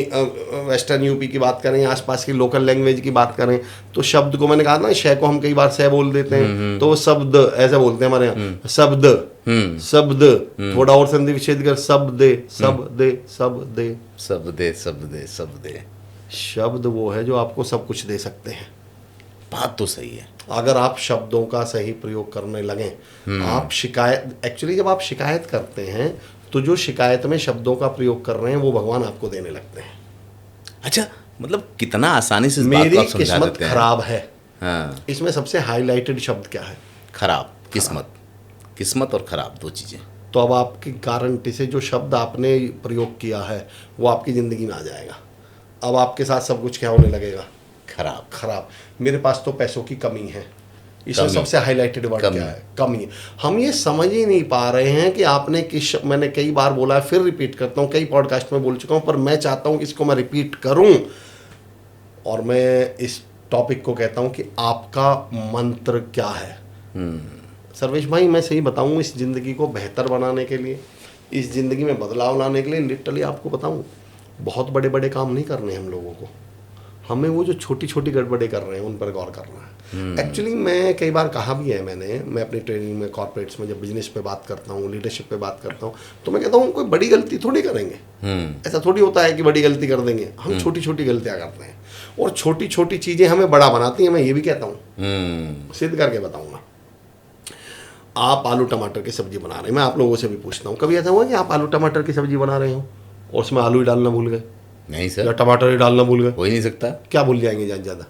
वेस्टर्न यूपी की बात करें, आसपास की लोकल लैंग्वेज की बात करें, तो शब्द को मैंने कहा ना, शय को हम कई बार सह बोल देते हैं, तो शब्द ऐसे बोलते हैं हमारे यहाँ। शब्द, शब्द, थोड़ा और संधि विच्छेद कर, शब्द दे, सब दे, सब दे, सब दे, सब दे, सब दे। शब्द वो है जो आपको सब कुछ दे सकते हैं। बात तो सही है। अगर आप शब्दों का सही प्रयोग करने लगें, आप शिकायत, एक्चुअली जब आप शिकायत करते हैं तो जो शिकायत में शब्दों का प्रयोग कर रहे हैं वो भगवान आपको देने लगते हैं। अच्छा, मतलब कितना आसानी से इस बात को मेरी आप समझा किस्मत देते हैं। खराब है, हाँ, इसमें सबसे हाईलाइटेड शब्द क्या है? खराब। किस्मत, किस्मत और खराब, दो चीजें। तो अब आपकी गारंटी से जो शब्द आपने प्रयोग किया है वो आपकी ज़िंदगी में आ जाएगा। अब आपके साथ सब कुछ क्या होने लगेगा? खराब। खराब। मेरे पास तो पैसों की कमी है, इसमें कमी। सबसे हाईलाइटेड वर्ड क्या है? कमी। हम ये समझ ही नहीं पा रहे हैं कि आपने किस, मैंने कई बार बोला है, फिर रिपीट करता हूँ, कई पॉडकास्ट में बोल चुका हूँ, पर मैं चाहता हूँ कि इसको मैं रिपीट करूँ, और मैं इस टॉपिक को कहता हूँ कि आपका मंत्र क्या है। सर्वेश भाई, मैं सही बताऊँ, इस ज़िंदगी को बेहतर बनाने के लिए, इस ज़िंदगी में बदलाव लाने के लिए, लिटरली आपको बताऊँ, बहुत बड़े बड़े काम नहीं करने हम लोगों को, हमें वो जो छोटी छोटी गड़बड़ें कर रहे हैं उन पर गौर करना है। एक्चुअली मैं कई बार कहा भी है, मैं अपनी ट्रेनिंग में, कॉर्पोरेट्स में जब बिजनेस पे बात करता हूँ, लीडरशिप पे बात करता हूँ, तो मैं कहता हूँ कोई बड़ी गलती थोड़ी करेंगे। ऐसा थोड़ी होता है कि बड़ी गलती कर देंगे, हम छोटी छोटी गलतियाँ करते हैं और छोटी छोटी चीज़ें हमें बड़ा बनाती हैं। मैं ये भी कहता हूँ, सिद्ध करके बताऊँगा। आप आलू टमाटर की सब्जी बना रहे हैं, मैं आप लोगों से भी पूछता हूँ, कभी ऐसा हुआ कि आप आलू टमाटर की सब्जी बना रहे हो और उसमें आलू ही डालना भूल गए? नहीं या सर, टमाटर ही डालना भूल गए? हो ही नहीं सकता। क्या भूल जाएंगे ज़्यादा?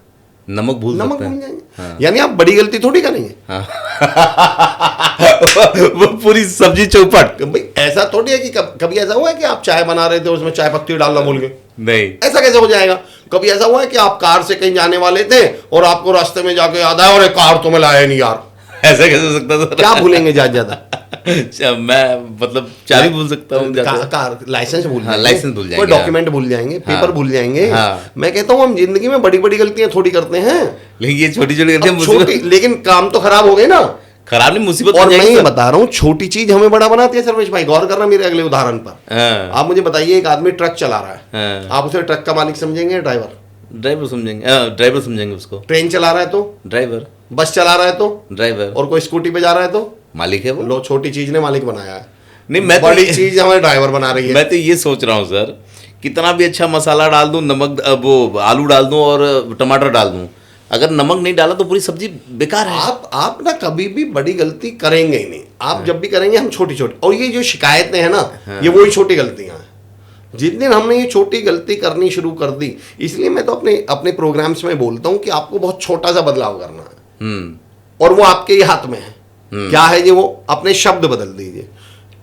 नमक भूल नमक सकते हैं। भूल जाएंगे। हाँ। यानी आप बड़ी गलती थोड़ी करेंगे। वो पूरी सब्जी चौपट। भाई ऐसा थोड़ी है कि कभी ऐसा हुआ है कि आप चाय बना रहे थे उसमें चाय पत्ती डालना भूल गए? नहीं। ऐसा कैसे हो जाएगा? कभी ऐसा हुआ है कि आप कार से कहीं जाने वाले थे और आपको रास्ते में जाके याद आया, और कार तो मैं लाया नहीं यार? ऐसा कैसे हो सकता सर? क्या भूलेंगे ज्यादा? अच्छा, मैं मतलब चाबी भूल सकता हूँ, कार लाइसेंस भूल जाएंगे, लाइसेंस भूल जाएंगे, कोई डॉक्यूमेंट भूल जाएंगे, पेपर भूल जाएंगे। मैं कहता हूँ हम जिंदगी में बड़ी बड़ी गलतियां थोड़ी करते हैं, लेकिन ये छोटी छोटी अब छोटी, लेकिन काम तो खराब हो गए ना। खराब नहीं, मुसीबत। और मैं ये बता रहा हूँ, छोटी चीज हमें बड़ा बनाती है। सर्वेश भाई गौर करना मेरे अगले उदाहरण पर। आप मुझे बताइए, एक आदमी ट्रक चला रहा है, आप उसे ट्रक का मालिक समझेंगे? ड्राइवर? ड्राइवर समझेंगे, ड्राइवर समझेंगे उसको। ट्रेन चला रहा है तो ड्राइवर। बस चला रहा है तो ड्राइवर। और कोई स्कूटी पे जा रहा है तो मालिक है वो। लो, छोटी चीज ने मालिक बनाया है, नहीं मैं बड़ी चीज हमारे ड्राइवर बना रही है। मैं तो ये सोच रहा हूँ सर, कितना भी अच्छा मसाला डाल दूं, नमक, वो आलू डाल दूं और टमाटर डाल दूं, अगर नमक नहीं डाला तो पूरी सब्जी बेकार है। आप ना कभी भी बड़ी गलती करेंगे ही नहीं। आप जब भी करेंगे हम छोटी छोटी, और ये जो शिकायतें हैं ना, ये वही छोटी गलतियां हैं। जिस दिन हमने ये छोटी गलती करनी शुरू कर दी, इसलिए मैं तो अपने प्रोग्राम्स में बोलता हूँ कि आपको बहुत छोटा सा बदलाव करना है, और वो आपके ही हाथ में है। क्या है ये? वो अपने शब्द बदल दीजिए,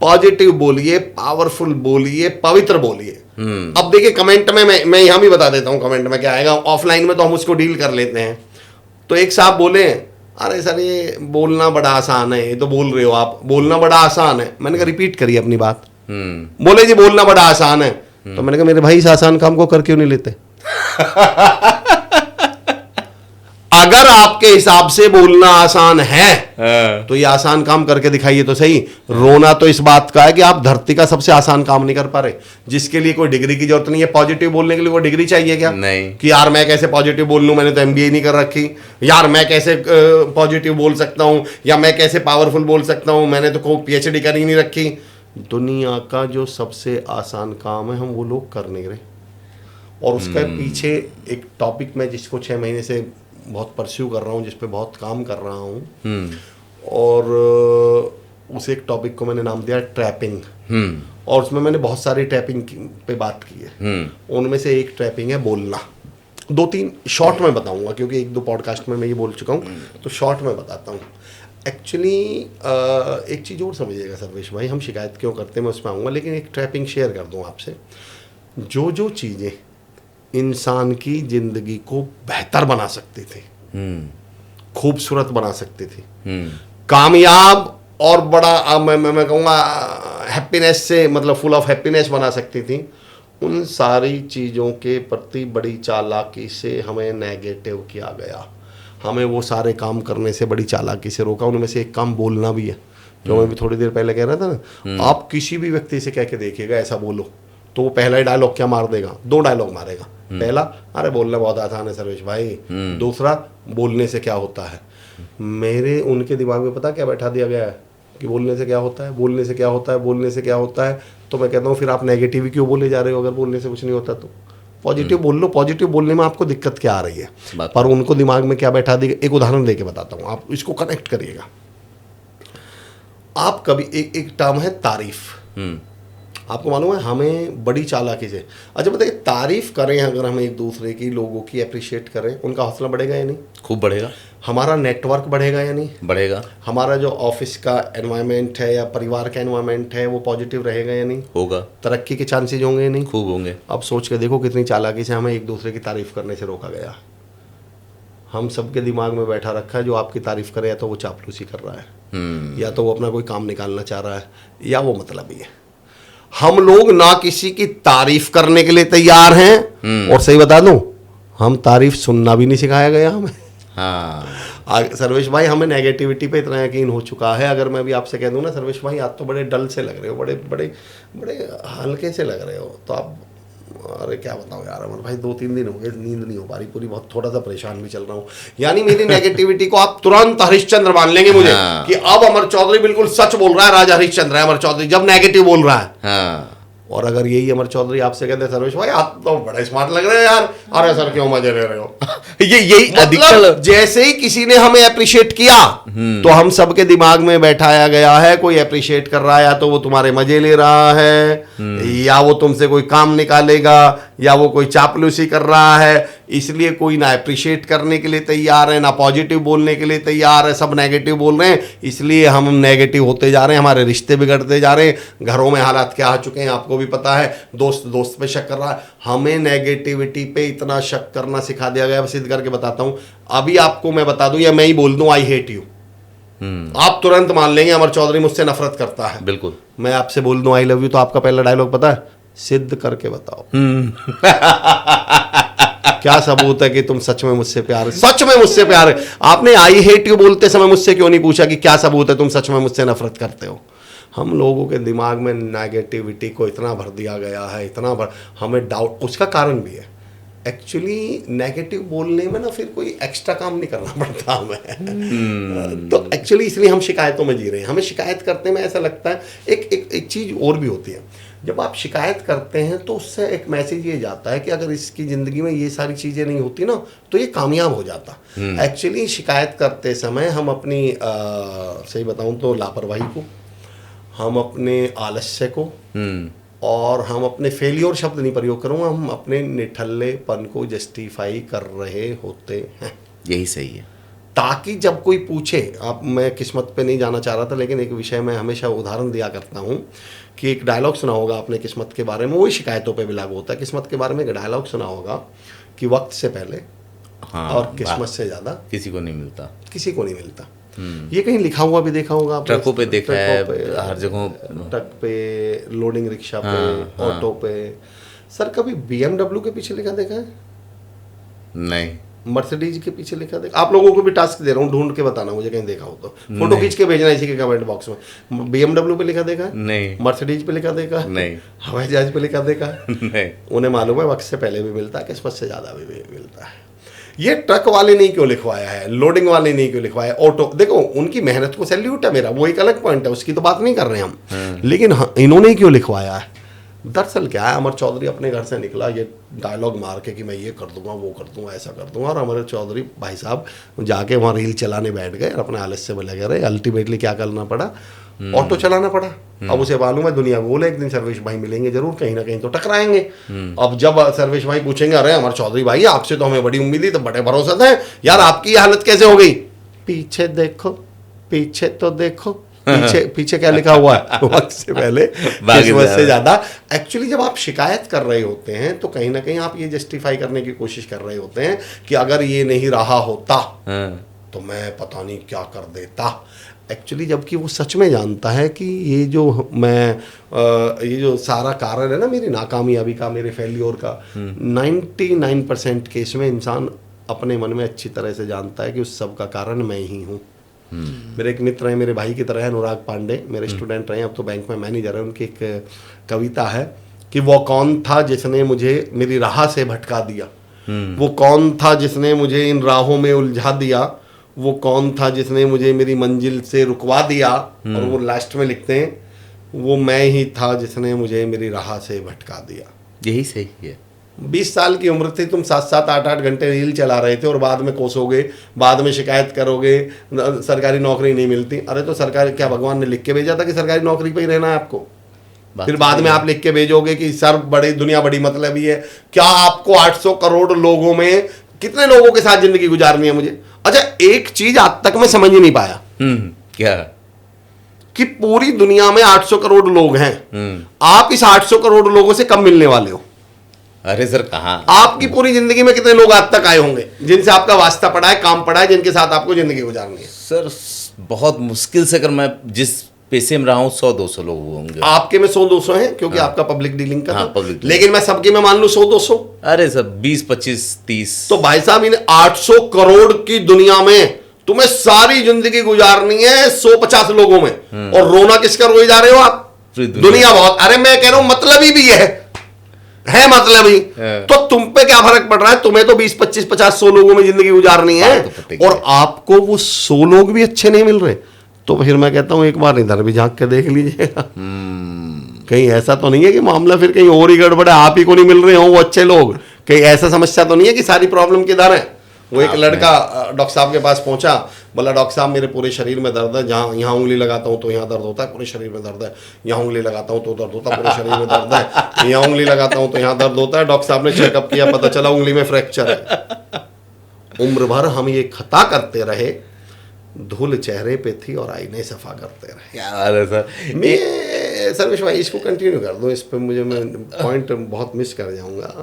पॉजिटिव बोलिए, पावरफुल बोलिए, पवित्र बोलिए। अब देखिए कमेंट में मैं यहाँ भी बता देता हूँ कमेंट में क्या आएगा। ऑफलाइन में तो हम उसको डील कर लेते हैं। तो एक साहब बोले, अरे सर ये बोलना बड़ा आसान है, ये तो बोल रहे हो आप, बोलना बड़ा आसान है। मैंने कहा रिपीट करिए अपनी बात। बोले जी बोलना बड़ा आसान है। तो मैंने कहा मेरे भाई इस आसान काम को कर क्यों नहीं लेते? अगर आपके हिसाब से बोलना आसान है तो ये आसान काम करके दिखाइए तो सही। रोना तो इस बात का है कि आप धरती का सबसे आसान काम नहीं कर पा रहे, जिसके लिए कोई डिग्री की जरूरत नहीं है। पॉजिटिव बोलने के लिए कोई डिग्री चाहिए क्या? नहीं। कि यार मैं कैसे पॉजिटिव बोल लूं, मैंने तो एमबीए नहीं कर रखी, यार मैं कैसे पॉजिटिव बोल सकता हूं, या मैं कैसे पावरफुल बोल सकता हूं, मैंने तो कोई पीएचडी कर ही नहीं रखी। दुनिया का जो सबसे आसान काम है हम वो लोग कर नहीं रहे। और उसके पीछे एक टॉपिक मैं जिसको 6 महीने से बहुत परस्यू कर रहा हूँ, जिस पे बहुत काम कर रहा हूँ, और उस एक टॉपिक को मैंने नाम दिया ट्रैपिंग। और उसमें मैंने बहुत सारी ट्रैपिंग पे बात की है। उनमें से एक ट्रैपिंग है बोलना। 2-3 शॉर्ट में बताऊंगा क्योंकि 1-2 पॉडकास्ट में मैं ये बोल चुका हूँ, तो शॉर्ट में बताता हूँ। एक्चुअली एक चीज़ और समझिएगा सर्वेश भाई, हम शिकायत क्यों करते हैं मैं उसमें आऊँगा, लेकिन एक ट्रैपिंग शेयर कर दूँ आपसे। जो चीज़ें इंसान की जिंदगी को बेहतर बना सकती थी, खूबसूरत बना सकती थी, कामयाब और बड़ा मैं कहूँगा हैप्पीनेस से, मतलब फुल ऑफ हैप्पीनेस बना सकती थी, उन सारी चीज़ों के प्रति बड़ी चालाकी से हमें नेगेटिव किया गया। हमें वो सारे काम करने से बड़ी चालाकी से रोका। उनमें से एक काम बोलना भी है, जो मैं भी थोड़ी देर पहले कह रहा था ना। आप किसी भी व्यक्ति से कह के देखिएगा ऐसा बोलो, तो वो पहला ही डायलॉग क्या मार देगा? 2 डायलॉग मारेगा। पहला, अरे बोलना बहुत आसान है सर्वेश भाई। दूसरा, बोलने से क्या होता है। मेरे उनके दिमाग में पता क्या बैठा दिया गया है कि बोलने से क्या होता है, बोलने से क्या होता है, बोलने से क्या होता है। तो मैं कहता हूँ फिर आप नेगेटिव क्यों बोले जा रहे हो? अगर बोलने से कुछ नहीं होता तो पॉजिटिव बोल लो। पॉजिटिव बोलने में आपको दिक्कत क्या आ रही है? पर उनको दिमाग में क्या बैठा दिया। एक उदाहरण देके बताता हूँ, आप इसको कनेक्ट करिएगा। आप कभी एक टर्म है तारीफ। आपको मालूम है हमें बड़ी चालाकी से, अच्छा बताइए, तारीफ करें अगर हम एक दूसरे की, लोगों की अप्रिशिएट करें, उनका हौसला बढ़ेगा या नहीं? खूब बढ़ेगा। हमारा नेटवर्क बढ़ेगा या नहीं? बढ़ेगा। हमारा जो ऑफिस का एनवायरनमेंट है या परिवार का एनवायरनमेंट है वो पॉजिटिव रहेगा या नहीं? होगा। तरक्की के चांसेज होंगे या नहीं? खूब होंगे। अब सोच के देखो कितनी चालाकी से हमें एक दूसरे की तारीफ करने से रोका गया। हम सबके दिमाग में बैठा रखा है जो आपकी तारीफ करे या तो वो चापलूसी कर रहा है, या तो वो अपना कोई काम निकालना चाह रहा है, या वो मतलबी है। हम लोग ना किसी की तारीफ करने के लिए तैयार हैं, और सही बता दूं, हम तारीफ सुनना भी नहीं सिखाया गया हमें। सर्वेश भाई, हमें नेगेटिविटी पे इतना यकीन हो चुका है। अगर मैं भी आपसे कह दूं ना सर्वेश भाई आज तो बड़े डल से लग रहे हो, बड़े बड़े बड़े हल्के से लग रहे हो, तो आप, अरे क्या बताऊं यार अमर भाई, 2-3 दिन हो गए नींद नहीं हो पा रही पूरी, बहुत थोड़ा सा परेशान भी चल रहा हूँ। यानी मेरी नेगेटिविटी को आप तुरंत हरिश्चंद्र मान लेंगे मुझे कि अब अमर चौधरी बिल्कुल सच बोल रहा है, राजा हरिश्चंद्र है अमर चौधरी जब नेगेटिव बोल रहा है। और अगर यही अमर चौधरी आपसे कहते हैं सर्वेश भाई आप तो बड़े स्मार्ट लग रहे हैं यार, अरे सर क्यों मजे ले रहे हो, यही मतलब जैसे ही किसी ने हमें अप्रिशिएट किया तो हम सबके दिमाग में बैठाया गया है कोई अप्रिशिएट कर रहा है या तो वो तुम्हारे मजे ले रहा है, या वो तुमसे कोई काम निकालेगा, या वो कोई चापलूसी कर रहा है। इसलिए कोई ना अप्रिशिएट करने के लिए तैयार है, ना पॉजिटिव बोलने के लिए तैयार है, सब नेगेटिव बोल रहे हैं। इसलिए हम नेगेटिव होते जा रहे हैं, हमारे रिश्ते बिगड़ते जा रहे हैं, घरों में हालात क्या आ चुके हैं आपको भी पता है, दोस्त दोस्त पे शक कर रहा है। हमें नेगेटिविटी पे इतना शक करना सिखा दिया गया। सिद्ध करके बताता हूं, अभी आपको मैं बता दूं या मैं ही बोल दूं आई हेट यू, आप तुरंत मान लेंगे अमर चौधरी मुझसे नफरत करता है। बिल्कुल। मैं आपसे बोल दूं आई लव यू, तो आपका पहला डायलॉग पता है? सिद्ध करके बताओ। क्या सबूत है कि तुम सच में मुझसे प्यार है? सच में मुझसे प्यार है। आपने आई हेट यू बोलते समय मुझसे क्यों नहीं पूछा कि क्या सबूत है तुम सच में मुझसे नफरत करते हो? हम लोगों के दिमाग में नेगेटिविटी को इतना भर दिया गया है, इतना भर, हमें डाउट, उसका कारण भी है एक्चुअली नेगेटिव बोलने में ना फिर कोई एक्स्ट्रा काम नहीं करना पड़ता हमें। तो एक्चुअली इसलिए हम शिकायतों में जी रहे हैं। हमें शिकायत करते में ऐसा लगता है एक चीज़ और भी होती है, जब आप शिकायत करते हैं तो उससे एक मैसेज ये जाता है कि अगर इसकी ज़िंदगी में ये सारी चीज़ें नहीं होती ना तो ये कामयाब हो जाता। एक्चुअली शिकायत करते समय हम अपनी सही बताऊं तो लापरवाही को, हम अपने आलस्य को, और हम अपने फेलियर शब्द नहीं प्रयोग करूँगा, हम अपने निठल्लेपन को जस्टिफाई कर रहे होते हैं। यही सही है। ताकि जब कोई पूछे, आप, मैं किस्मत पे नहीं जाना चाह रहा था लेकिन एक विषय में हमेशा उदाहरण दिया करता हूँ कि एक डायलॉग सुना होगा आपने किस्मत के बारे में, वही शिकायतों पे भी लागू होता है। किस्मत के बारे में एक डायलॉग सुना होगा कि वक्त से पहले और किस्मत से ज़्यादा किसी को नहीं मिलता। किसी को नहीं मिलता। ये कहीं लिखा हुआ भी देखा होगा आपने? ट्रकों पे देखा है, ट्रकों पे, हर जगह। ट्रक पे, लोडिंग रिक्शा पे, हाँ। ऑटो पे। सर कभी BMW के पीछे लिखा देखा है? नहीं। मर्सिडीज के पीछे लिखा देखा? आप लोगों को भी टास्क दे रहा हूँ, ढूंढ के बताना मुझे कहीं देखा हो तो। फोटो खींच के भेजना इसी के कमेंट बॉक्स में। BMW पे लिखा देखा है? नहीं। मर्सिडीज पे लिखा देखा है? नहीं। हवाई जहाज पे लिखा देखा है? नहीं। उन्हें मालूम है वक्त से पहले भी मिलता है, किस्मत से ज्यादा भी मिलता है। ये ट्रक वाले नहीं क्यों लिखवाया है, लोडिंग वाले नहीं क्यों लिखवाया, ऑटो, देखो उनकी मेहनत को सैल्यूट है मेरा, वो एक अलग पॉइंट है, उसकी तो बात नहीं कर रहे हम। लेकिन इन्होंने ही क्यों लिखवाया है? दरअसल क्या है, अमर चौधरी अपने घर से निकला ये डायलॉग मार के कि मैं ये कर दूंगा, वो कर दूंगा, ऐसा कर दूंगा, और अमर चौधरी भाई साहब जाके वहाँ रील चलाने बैठ गए और अपने आलस्य में लगे रहे। अल्टीमेटली क्या करना पड़ा, ऑटो चलाना पड़ा। अब उसे मालूम है दुनिया बोले एक दिन सर्वेश भाई मिलेंगे जरूर, कहीं ना कहीं तो टकराएंगे। अब जब सर्वेश भाई पूछेंगे, अरे अमर चौधरी भाई आपसे तो हमें बड़ी उम्मीद थी, तो बड़े भरोसा थे यार, आपकी हालत कैसे हो गई? पीछे देखो, पीछे तो देखो, पीछे क्या लिखा हुआ है वक्त से पहले, किस्मत से ज्यादा। एक्चुअली जब आप शिकायत कर रहे होते हैं तो कहीं ना कहीं आप ये जस्टिफाई करने की कोशिश कर रहे होते हैं कि अगर ये नहीं रहा होता तो मैं पता नहीं क्या कर देता। एक्चुअली जबकि वो सच में जानता है कि ये जो ये जो सारा कारण है ना मेरी नाकामयाबी का, मेरे फेल्योर का, 99% केस में इंसान अपने मन में अच्छी तरह से जानता है कि उस सब का कारण मैं ही हूँ। मेरे एक मित्र हैं, मेरे भाई की तरह है, अनुराग पांडे, मेरे स्टूडेंट रहे, अब तो बैंक में मैनेजर है। उनकी एक कविता है कि वो कौन था जिसने मुझे मेरी राह से भटका दिया, वो कौन था जिसने मुझे इन राहों में उलझा दिया, वो कौन था जिसने मुझे मेरी मंजिल से रुकवा दिया। और वो लास्ट में लिखते हैं वो मैं ही था जिसने मुझे मेरी राह से भटका दिया। यही सही है। 20 साल की उम्र थी, तुम 7-7 8-8 घंटे रील चला रहे थे और बाद में कोसोगे, बाद में शिकायत करोगे सरकारी नौकरी नहीं मिलती। अरे तो सरकारी क्या भगवान ने लिख के भेजा था कि सरकारी नौकरी पे ही रहना है आपको? फिर बाद में आप लिख के भेजोगे कि सर बड़ी दुनिया बड़ी मतलबी है। क्या आपको 800 करोड़ लोगों में कितने लोगों के साथ जिंदगी गुजारनी है मुझे? अच्छा एक चीज आज तक मैं समझ ही नहीं पाया, क्या? कि पूरी दुनिया में 800 करोड़ लोग हैं, आप इस 800 करोड़ लोगों से कब मिलने वाले हो? अरे सर कहाँ, आपकी पूरी जिंदगी में कितने लोग आज तक आए होंगे जिनसे आपका वास्ता पड़ा है, काम पड़ा है, जिनके साथ आपको जिंदगी गुजारनी है? सर बहुत मुश्किल से, अगर मैं जिस पेशे में रहा हूँ 100-200 लोग होंगे। आपके में 100-200 हैं क्योंकि आपका पब्लिक डीलिंग का हाँ, था। पब्लिक। लेकिन मैं सबके में मान लूं 100-200, अरे सर 20-25-30। तो भाई साहब इन 800 करोड़ की दुनिया में तुम्हें सारी जिंदगी गुजारनी है 150 लोगों में, और रोना किसका रोए जा रहे हो आप? दुनिया बहुत। अरे मैं कह रहा हूं मतलब ही भी है मतलब ही। तो तुम पे क्या फर्क पड़ रहा है? तुम्हें तो 20-25-50-100 लोगों में जिंदगी गुजारनी है, और आपको वो 100 लोग भी अच्छे नहीं मिल रहे। तो फिर मैं कहता हूं एक बार इधर भी झांक के देख लीजिएगा, कहीं ऐसा तो नहीं है कि मामला फिर कहीं और ही गड़बड़ है, आप ही को नहीं मिल रहे हो वो अच्छे लोग। कहीं ऐसा समस्या तो नहीं है कि सारी प्रॉब्लम किधर है? वो एक लड़का डॉक्टर साहब के पास पहुंचा, बोला डॉक्टर साहब मेरे पूरे शरीर में दर्द है, जहाँ यहाँ उंगली लगाता हूँ तो यहाँ दर्द होता है, पूरे शरीर में दर्द है, यहाँ उंगली लगाता हूँ तो दर्द होता है, पूरे शरीर में दर्द है, यहाँ उंगली लगाता हूँ तो यहाँ दर्द होता है। डॉक्टर साहब ने चेकअप किया, पता चला उंगली में फ्रैक्चर है। उम्र भर हम ये खता करते रहे, धूल चेहरे पे थी और आईने सफा करते रहे। यार सर मैं सर्वेश भाई इसको कंटिन्यू कर दो, इस पे मुझे मैं पॉइंट बहुत मिस कर जाऊंगा।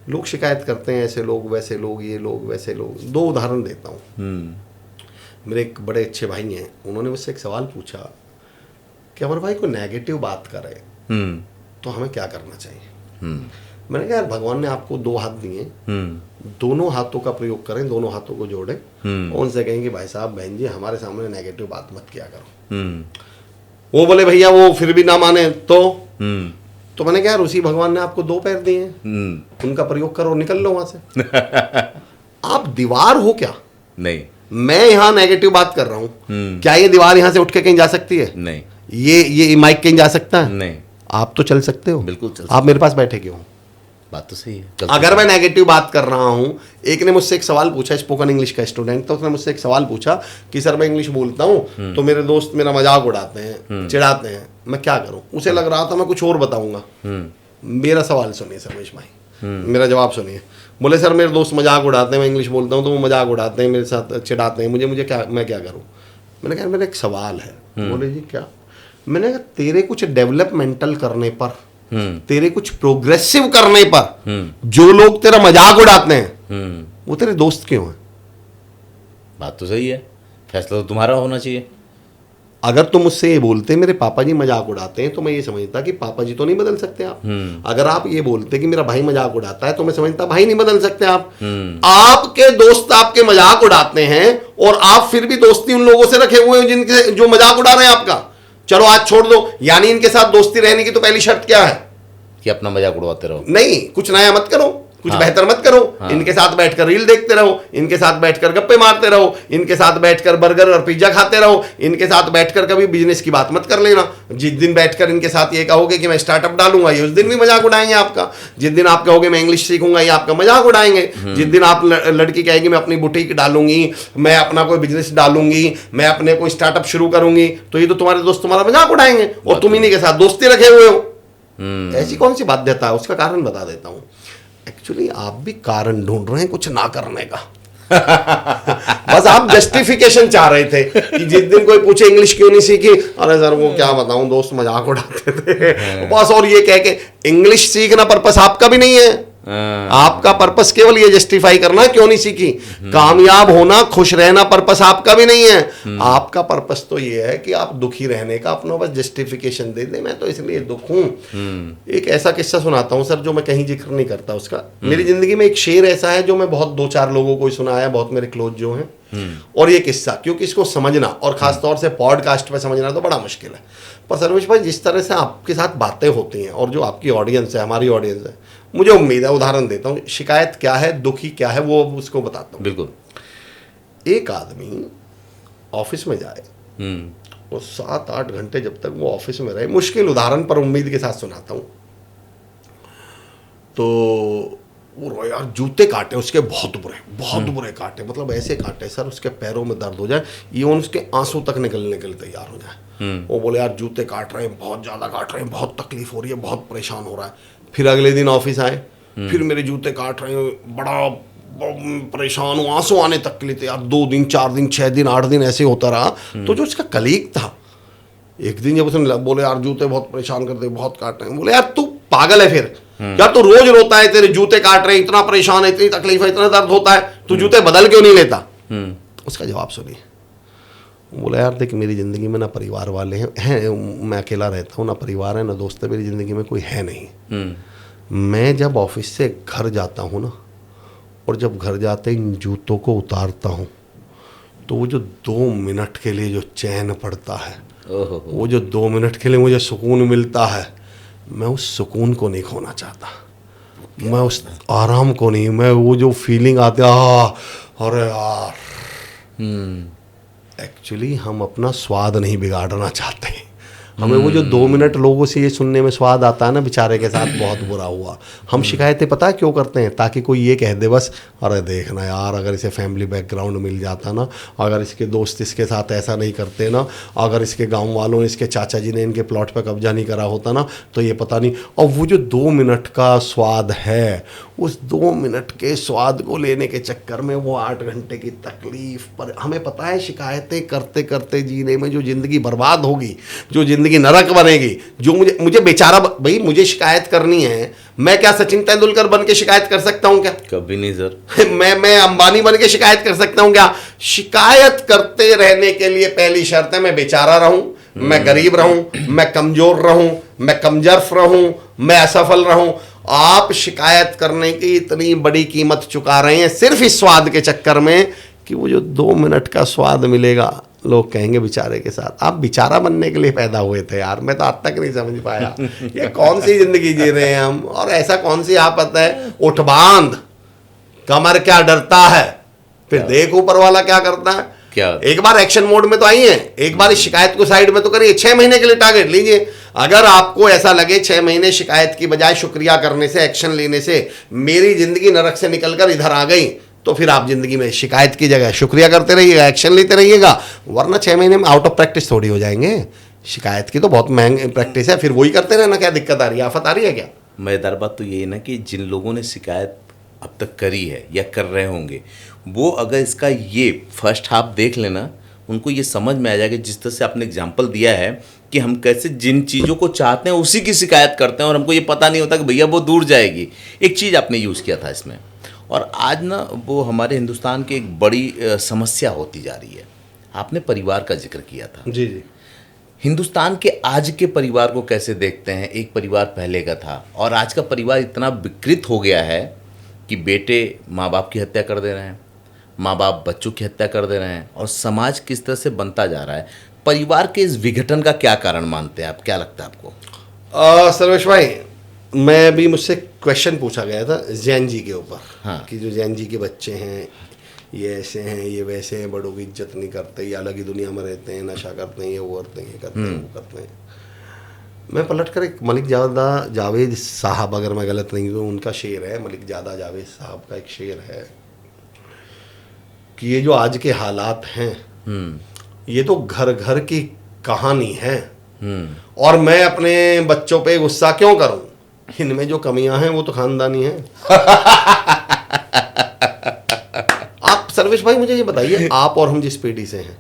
लोग शिकायत करते हैं, ऐसे लोग वैसे लोग, ये लोग वैसे लोग। 2 उदाहरण देता हूँ। मेरे एक बड़े अच्छे भाई हैं, उन्होंने मुझसे एक सवाल पूछा कि अमर भाई को नेगेटिव बात करे तो हमें क्या करना चाहिए? मैंने कहा यार भगवान ने आपको 2 हाथ दिए, दोनों हाथों का प्रयोग करें, दोनों हाथों को जोड़ें और उनसे कहें कि भाई साहब बहन जी हमारे सामने नेगेटिव बात मत किया करो। वो बोले भैया वो फिर भी ना माने तो मैंने कहा यार उसी भगवान ने आपको 2 पैर दिए हैं, उनका प्रयोग करो, निकल लो वहां से। आप दीवार हो क्या? नहीं। मैं यहाँ नेगेटिव बात कर रहा हूँ, क्या ये दीवार यहाँ से उठ के कहीं जा सकती है? नहीं। ये माइक कहीं जा सकता है? नहीं। आप तो चल सकते हो, बिल्कुल चल। आप मेरे पास बैठे क्यों? बात तो सही है। अगर मैं नेगेटिव बात कर रहा हूं, एक ने मुझसे एक सवाल पूछा, स्पोकन इंग्लिश का स्टूडेंट था, उसने मुझसे एक सवाल पूछा कि सर मैं इंग्लिश बोलता हूं तो मेरे दोस्त मेरा मजाक उड़ाते हैं, चिढ़ाते हैं, मैं क्या करूं? उसे लग रहा था मैं कुछ और बताऊंगा। मेरा सवाल सुनिए सर्वेश भाई, मेरा जवाब सुनिए। बोले सर मेरे दोस्त मजाक उड़ाते हैं, मैं इंग्लिश बोलता हूँ तो वो मजाक उड़ाते हैं, मेरे साथ चिढ़ाते हैं, मुझे क्या, मैं क्या करूँ? मैंने कहा मेरा एक सवाल है। बोले जी क्या? मैंने कहा तेरे कुछ डेवलपमेंटल करने पर, तेरे कुछ प्रोग्रेसिव करने पर जो लोग तेरा मजाक उड़ाते हैं वो तेरे दोस्त क्यों हैं? बात तो सही है। फैसला तो तुम्हारा होना चाहिए। अगर तुम मुझसे ये बोलते मेरे पापा जी मजाक उड़ाते हैं तो मैं ये समझता कि पापा जी तो नहीं बदल सकते आप। अगर आप ये बोलते कि मेरा भाई मजाक उड़ाता है तो मैं समझता भाई नहीं बदल सकते आप। आपके दोस्त आपके मजाक उड़ाते हैं और आप फिर भी दोस्ती उन लोगों से रखे हुए हो जिनके जो मजाक उड़ा रहे हैं आपका। चलो आज छोड़ दो, यानी इनके साथ दोस्ती रहने की तो पहली शर्त क्या है कि अपना मजाक उड़वाते रहो। नहीं, कुछ नया मत करो, कुछ हाँ। बेहतर मत करो। हाँ। इनके साथ बैठकर रील देखते रहो, इनके साथ बैठकर गप्पे मारते रहो, इनके साथ बैठकर बर्गर और पिज्जा खाते रहो, इनके साथ बैठकर कभी बिजनेस की बात मत कर लेना। जिस दिन बैठकर इनके साथ ये कहोगे कि मैं स्टार्टअप डालूंगा, ये उस दिन भी मजाक उड़ाएंगे आपका। जिस दिन आप कहोगे मैं इंग्लिश सीखूंगा, ये आपका मजाक उड़ाएंगे। जिस दिन आप लड़की कहेगी मैं अपनी बुटीक डालूंगी, मैं अपना कोई बिजनेस डालूंगी, मैं अपने कोई स्टार्टअप शुरू करूंगी, तो ये तो तुम्हारे दोस्त तुम्हारा मजाक उड़ाएंगे और तुम इन्हीं के साथ दोस्ती रखे हुए हो। ऐसी कौन सी बाध्यता है? उसका कारण बता देता हूं। एक्चुअली आप भी कारण ढूंढ रहे हैं कुछ ना करने का। बस आप जस्टिफिकेशन चाह रहे थे कि जिस दिन कोई पूछे इंग्लिश क्यों नहीं सीखी, अरे सर वो क्या बताऊं दोस्त मजाक उड़ाते थे बस। और ये कह के इंग्लिश सीखना पर्पस आपका भी नहीं है। आपका पर्पस केवल ये जस्टिफाई करना क्यों नहीं सीखी। कामयाब होना, खुश रहना पर्पस आपका भी नहीं है। आपका पर्पस तो ये है कि आप दुखी रहने का अपना बस जस्टिफिकेशन दे दे, मैं तो इसलिए दुख हूं। एक ऐसा किस्सा सुनाता हूं सर जो मैं कहीं जिक्र नहीं करता उसका। मेरी जिंदगी में एक शेर ऐसा है जो मैं बहुत 2-4 लोगों को सुनाया, बहुत मेरे क्लोज जो हैं। और ये किस्सा क्योंकि इसको समझना और खासतौर से पॉडकास्ट पे समझना तो बड़ा मुश्किल है। पर सर्वेश भाई जिस तरह से आपके साथ बातें होती हैं और जो आपकी ऑडियंस है, हमारी ऑडियंस है, मुझे उम्मीद है, उदाहरण देता हूँ, शिकायत क्या है, दुखी क्या है, वो उसको बताता हूँ। बिल्कुल। एक आदमी ऑफिस में जाए और 7-8 घंटे जब तक वो ऑफिस में रहे, मुश्किल उदाहरण पर उम्मीद के साथ सुनाता हूँ, तो वो यार जूते काटे उसके बहुत बुरे काटे, मतलब ऐसे काटे सर उसके पैरों में दर्द हो जाए, इवन उसके आंसू तक निकलने के लिए तैयार हो जाए। वो बोले यार जूते काट रहे हैं, बहुत ज़्यादा काट रहे हैं, बहुत तकलीफ हो रही है, बहुत परेशान हो रहा है। फिर अगले दिन ऑफिस आए, फिर मेरे जूते काट रहे हैं, बड़ा परेशान हूँ, आंसू आने तक के लिए तैयार। 2 दिन 4 दिन 6 दिन 8 दिन ऐसे होता रहा। तो जो उसका कलीग था, एक दिन जब उसने बोले यार जूते बहुत परेशान करते, बहुत काट रहे हैं, बोले यार तू पागल है फिर, यार तू रोज रोता है, तेरे जूते काट रहे हैं, इतना परेशान है, इतनी तकलीफ है, इतना दर्द होता है, तू जूते बदल क्यों नहीं लेता? उसका जवाब सुनिए। बोला यार देख मेरी ज़िंदगी में ना परिवार वाले हैं, मैं अकेला रहता हूँ, ना परिवार है ना दोस्त है, मेरी ज़िंदगी में कोई है नहीं। मैं जब ऑफिस से घर जाता हूँ ना, और जब घर जाते इन जूतों को उतारता हूँ, तो वो जो 2 मिनट के लिए जो चैन पड़ता है, वो जो 2 मिनट के लिए मुझे सुकून मिलता है, मैं उस सुकून को नहीं खोना चाहता, मैं उस आराम को नहीं, मैं वो जो फीलिंग आती है, अरे यार। एक्चुअली हम अपना स्वाद नहीं बिगाड़ना चाहते, हमें वो जो 2 मिनट लोगों से ये सुनने में स्वाद आता है ना, बेचारे के साथ बहुत बुरा हुआ। हम शिकायतें पता है क्यों करते हैं? ताकि कोई ये कह दे बस, अरे देखना यार अगर इसे फैमिली बैकग्राउंड मिल जाता ना, अगर इसके दोस्त इसके साथ ऐसा नहीं करते ना, अगर इसके गांव वालों ने, इसके चाचा जी ने इनके प्लॉट पर कब्जा नहीं करा होता ना, तो ये पता नहीं। और वो जो 2 मिनट का स्वाद है, उस 2 मिनट के स्वाद को लेने के चक्कर में वो 8 घंटे की तकलीफ पर, हमें पता है शिकायतें करते करते जीने में जो ज़िंदगी बर्बाद होगी, जो ज़िंदगी नरक बनेगी, जो मुझे बेचारा भाई मुझे शिकायत करनी है, मैं क्या सचिन तेंदुलकर बन के शिकायत कर सकता हूँ क्या? कभी नहीं सर। मैं अंबानी बन के शिकायत कर सकता हूँ क्या? शिकायत करते रहने के लिए पहली शर्त है मैं बेचारा रहूं, मैं गरीब रहूं, मैं कमजोर रहूं, मैं कमजर्फ रहूं, मैं असफल रहूं। आप शिकायत करने की इतनी बड़ी कीमत चुका रहे हैं सिर्फ इस स्वाद के चक्कर में कि वो जो 2 मिनट का स्वाद मिलेगा, लोग कहेंगे बेचारे के साथ। आप बेचारा बनने के लिए पैदा हुए थे यार, मैं तो आज तक नहीं समझ पाया ये कौन सी जिंदगी जी रहे हैं हम, और ऐसा कौन सी आप पता है, उठ बांध कमर क्या डरता है, फिर देख ऊपर वाला क्या करता है। क्या एक बार एक्शन मोड में तो आई है, एक बार इस शिकायत को साइड में तो करिए, 6 महीने के लिए टारगेट लीजिए। अगर आपको ऐसा लगे 6 महीने शिकायत की बजाय शुक्रिया करने से, एक्शन लेने से मेरी जिंदगी नरक से निकलकर इधर आ गई, तो फिर आप जिंदगी में शिकायत की जगह शुक्रिया करते रहिएगा, एक्शन लेते रहिएगा, वरना 6 महीने में आउट ऑफ प्रैक्टिस थोड़ी हो जाएंगे। शिकायत की तो बहुत महंगी प्रैक्टिस है, फिर वही करते रहना। क्या दिक्कत आ रही है, आफत आ रही है क्या? मजेदार बात तो ये है ना कि जिन लोगों ने शिकायत अब तक करी है या कर रहे होंगे, वो अगर इसका ये फर्स्ट हाफ देख लेना, उनको ये समझ में आ जाएगा, जिस तरह से आपने एग्जाम्पल दिया है कि हम कैसे जिन चीज़ों को चाहते हैं उसी की शिकायत करते हैं और हमको ये पता नहीं होता कि भैया वो दूर जाएगी। एक चीज़ आपने यूज़ किया था इसमें, और आज ना वो हमारे हिंदुस्तान की एक बड़ी समस्या होती जा रही है। आपने परिवार का जिक्र किया था। जी जी। हिंदुस्तान के आज के परिवार को कैसे देखते हैं? एक परिवार पहले का था और आज का परिवार इतना विकृत हो गया है कि बेटे माँ बाप की हत्या कर दे रहे हैं, माँ बाप बच्चों की हत्या कर दे रहे हैं, और समाज किस तरह से बनता जा रहा है। परिवार के इस विघटन का क्या कारण मानते हैं आप? क्या लगता है आपको? सर्वेश भाई, मैं भी मुझसे क्वेश्चन पूछा गया था जैन जी के ऊपर। हाँ। कि जो जैन जी के बच्चे हैं ये ऐसे हैं, ये वैसे हैं, बड़ों की इज्जत नहीं करते, ये अलग ही दुनिया में रहते हैं, नशा करते हैं, ये वो करते हैं, ये करते हैं, वो करते हैं। मैं पलट कर एक मलिक जादा जावेद साहब, अगर मैं गलत नहीं हूँ, उनका शेर है, मलिक जादा जावेद साहब का एक शेर है कि ये जो आज के हालात हैं ये तो घर घर की कहानी है, और मैं अपने बच्चों पे गुस्सा क्यों करूं, इनमें जो कमियां हैं वो तो खानदानी हैं। आप सर्वेश भाई मुझे ये बताइए, आप और हम जिस पीढ़ी से हैं,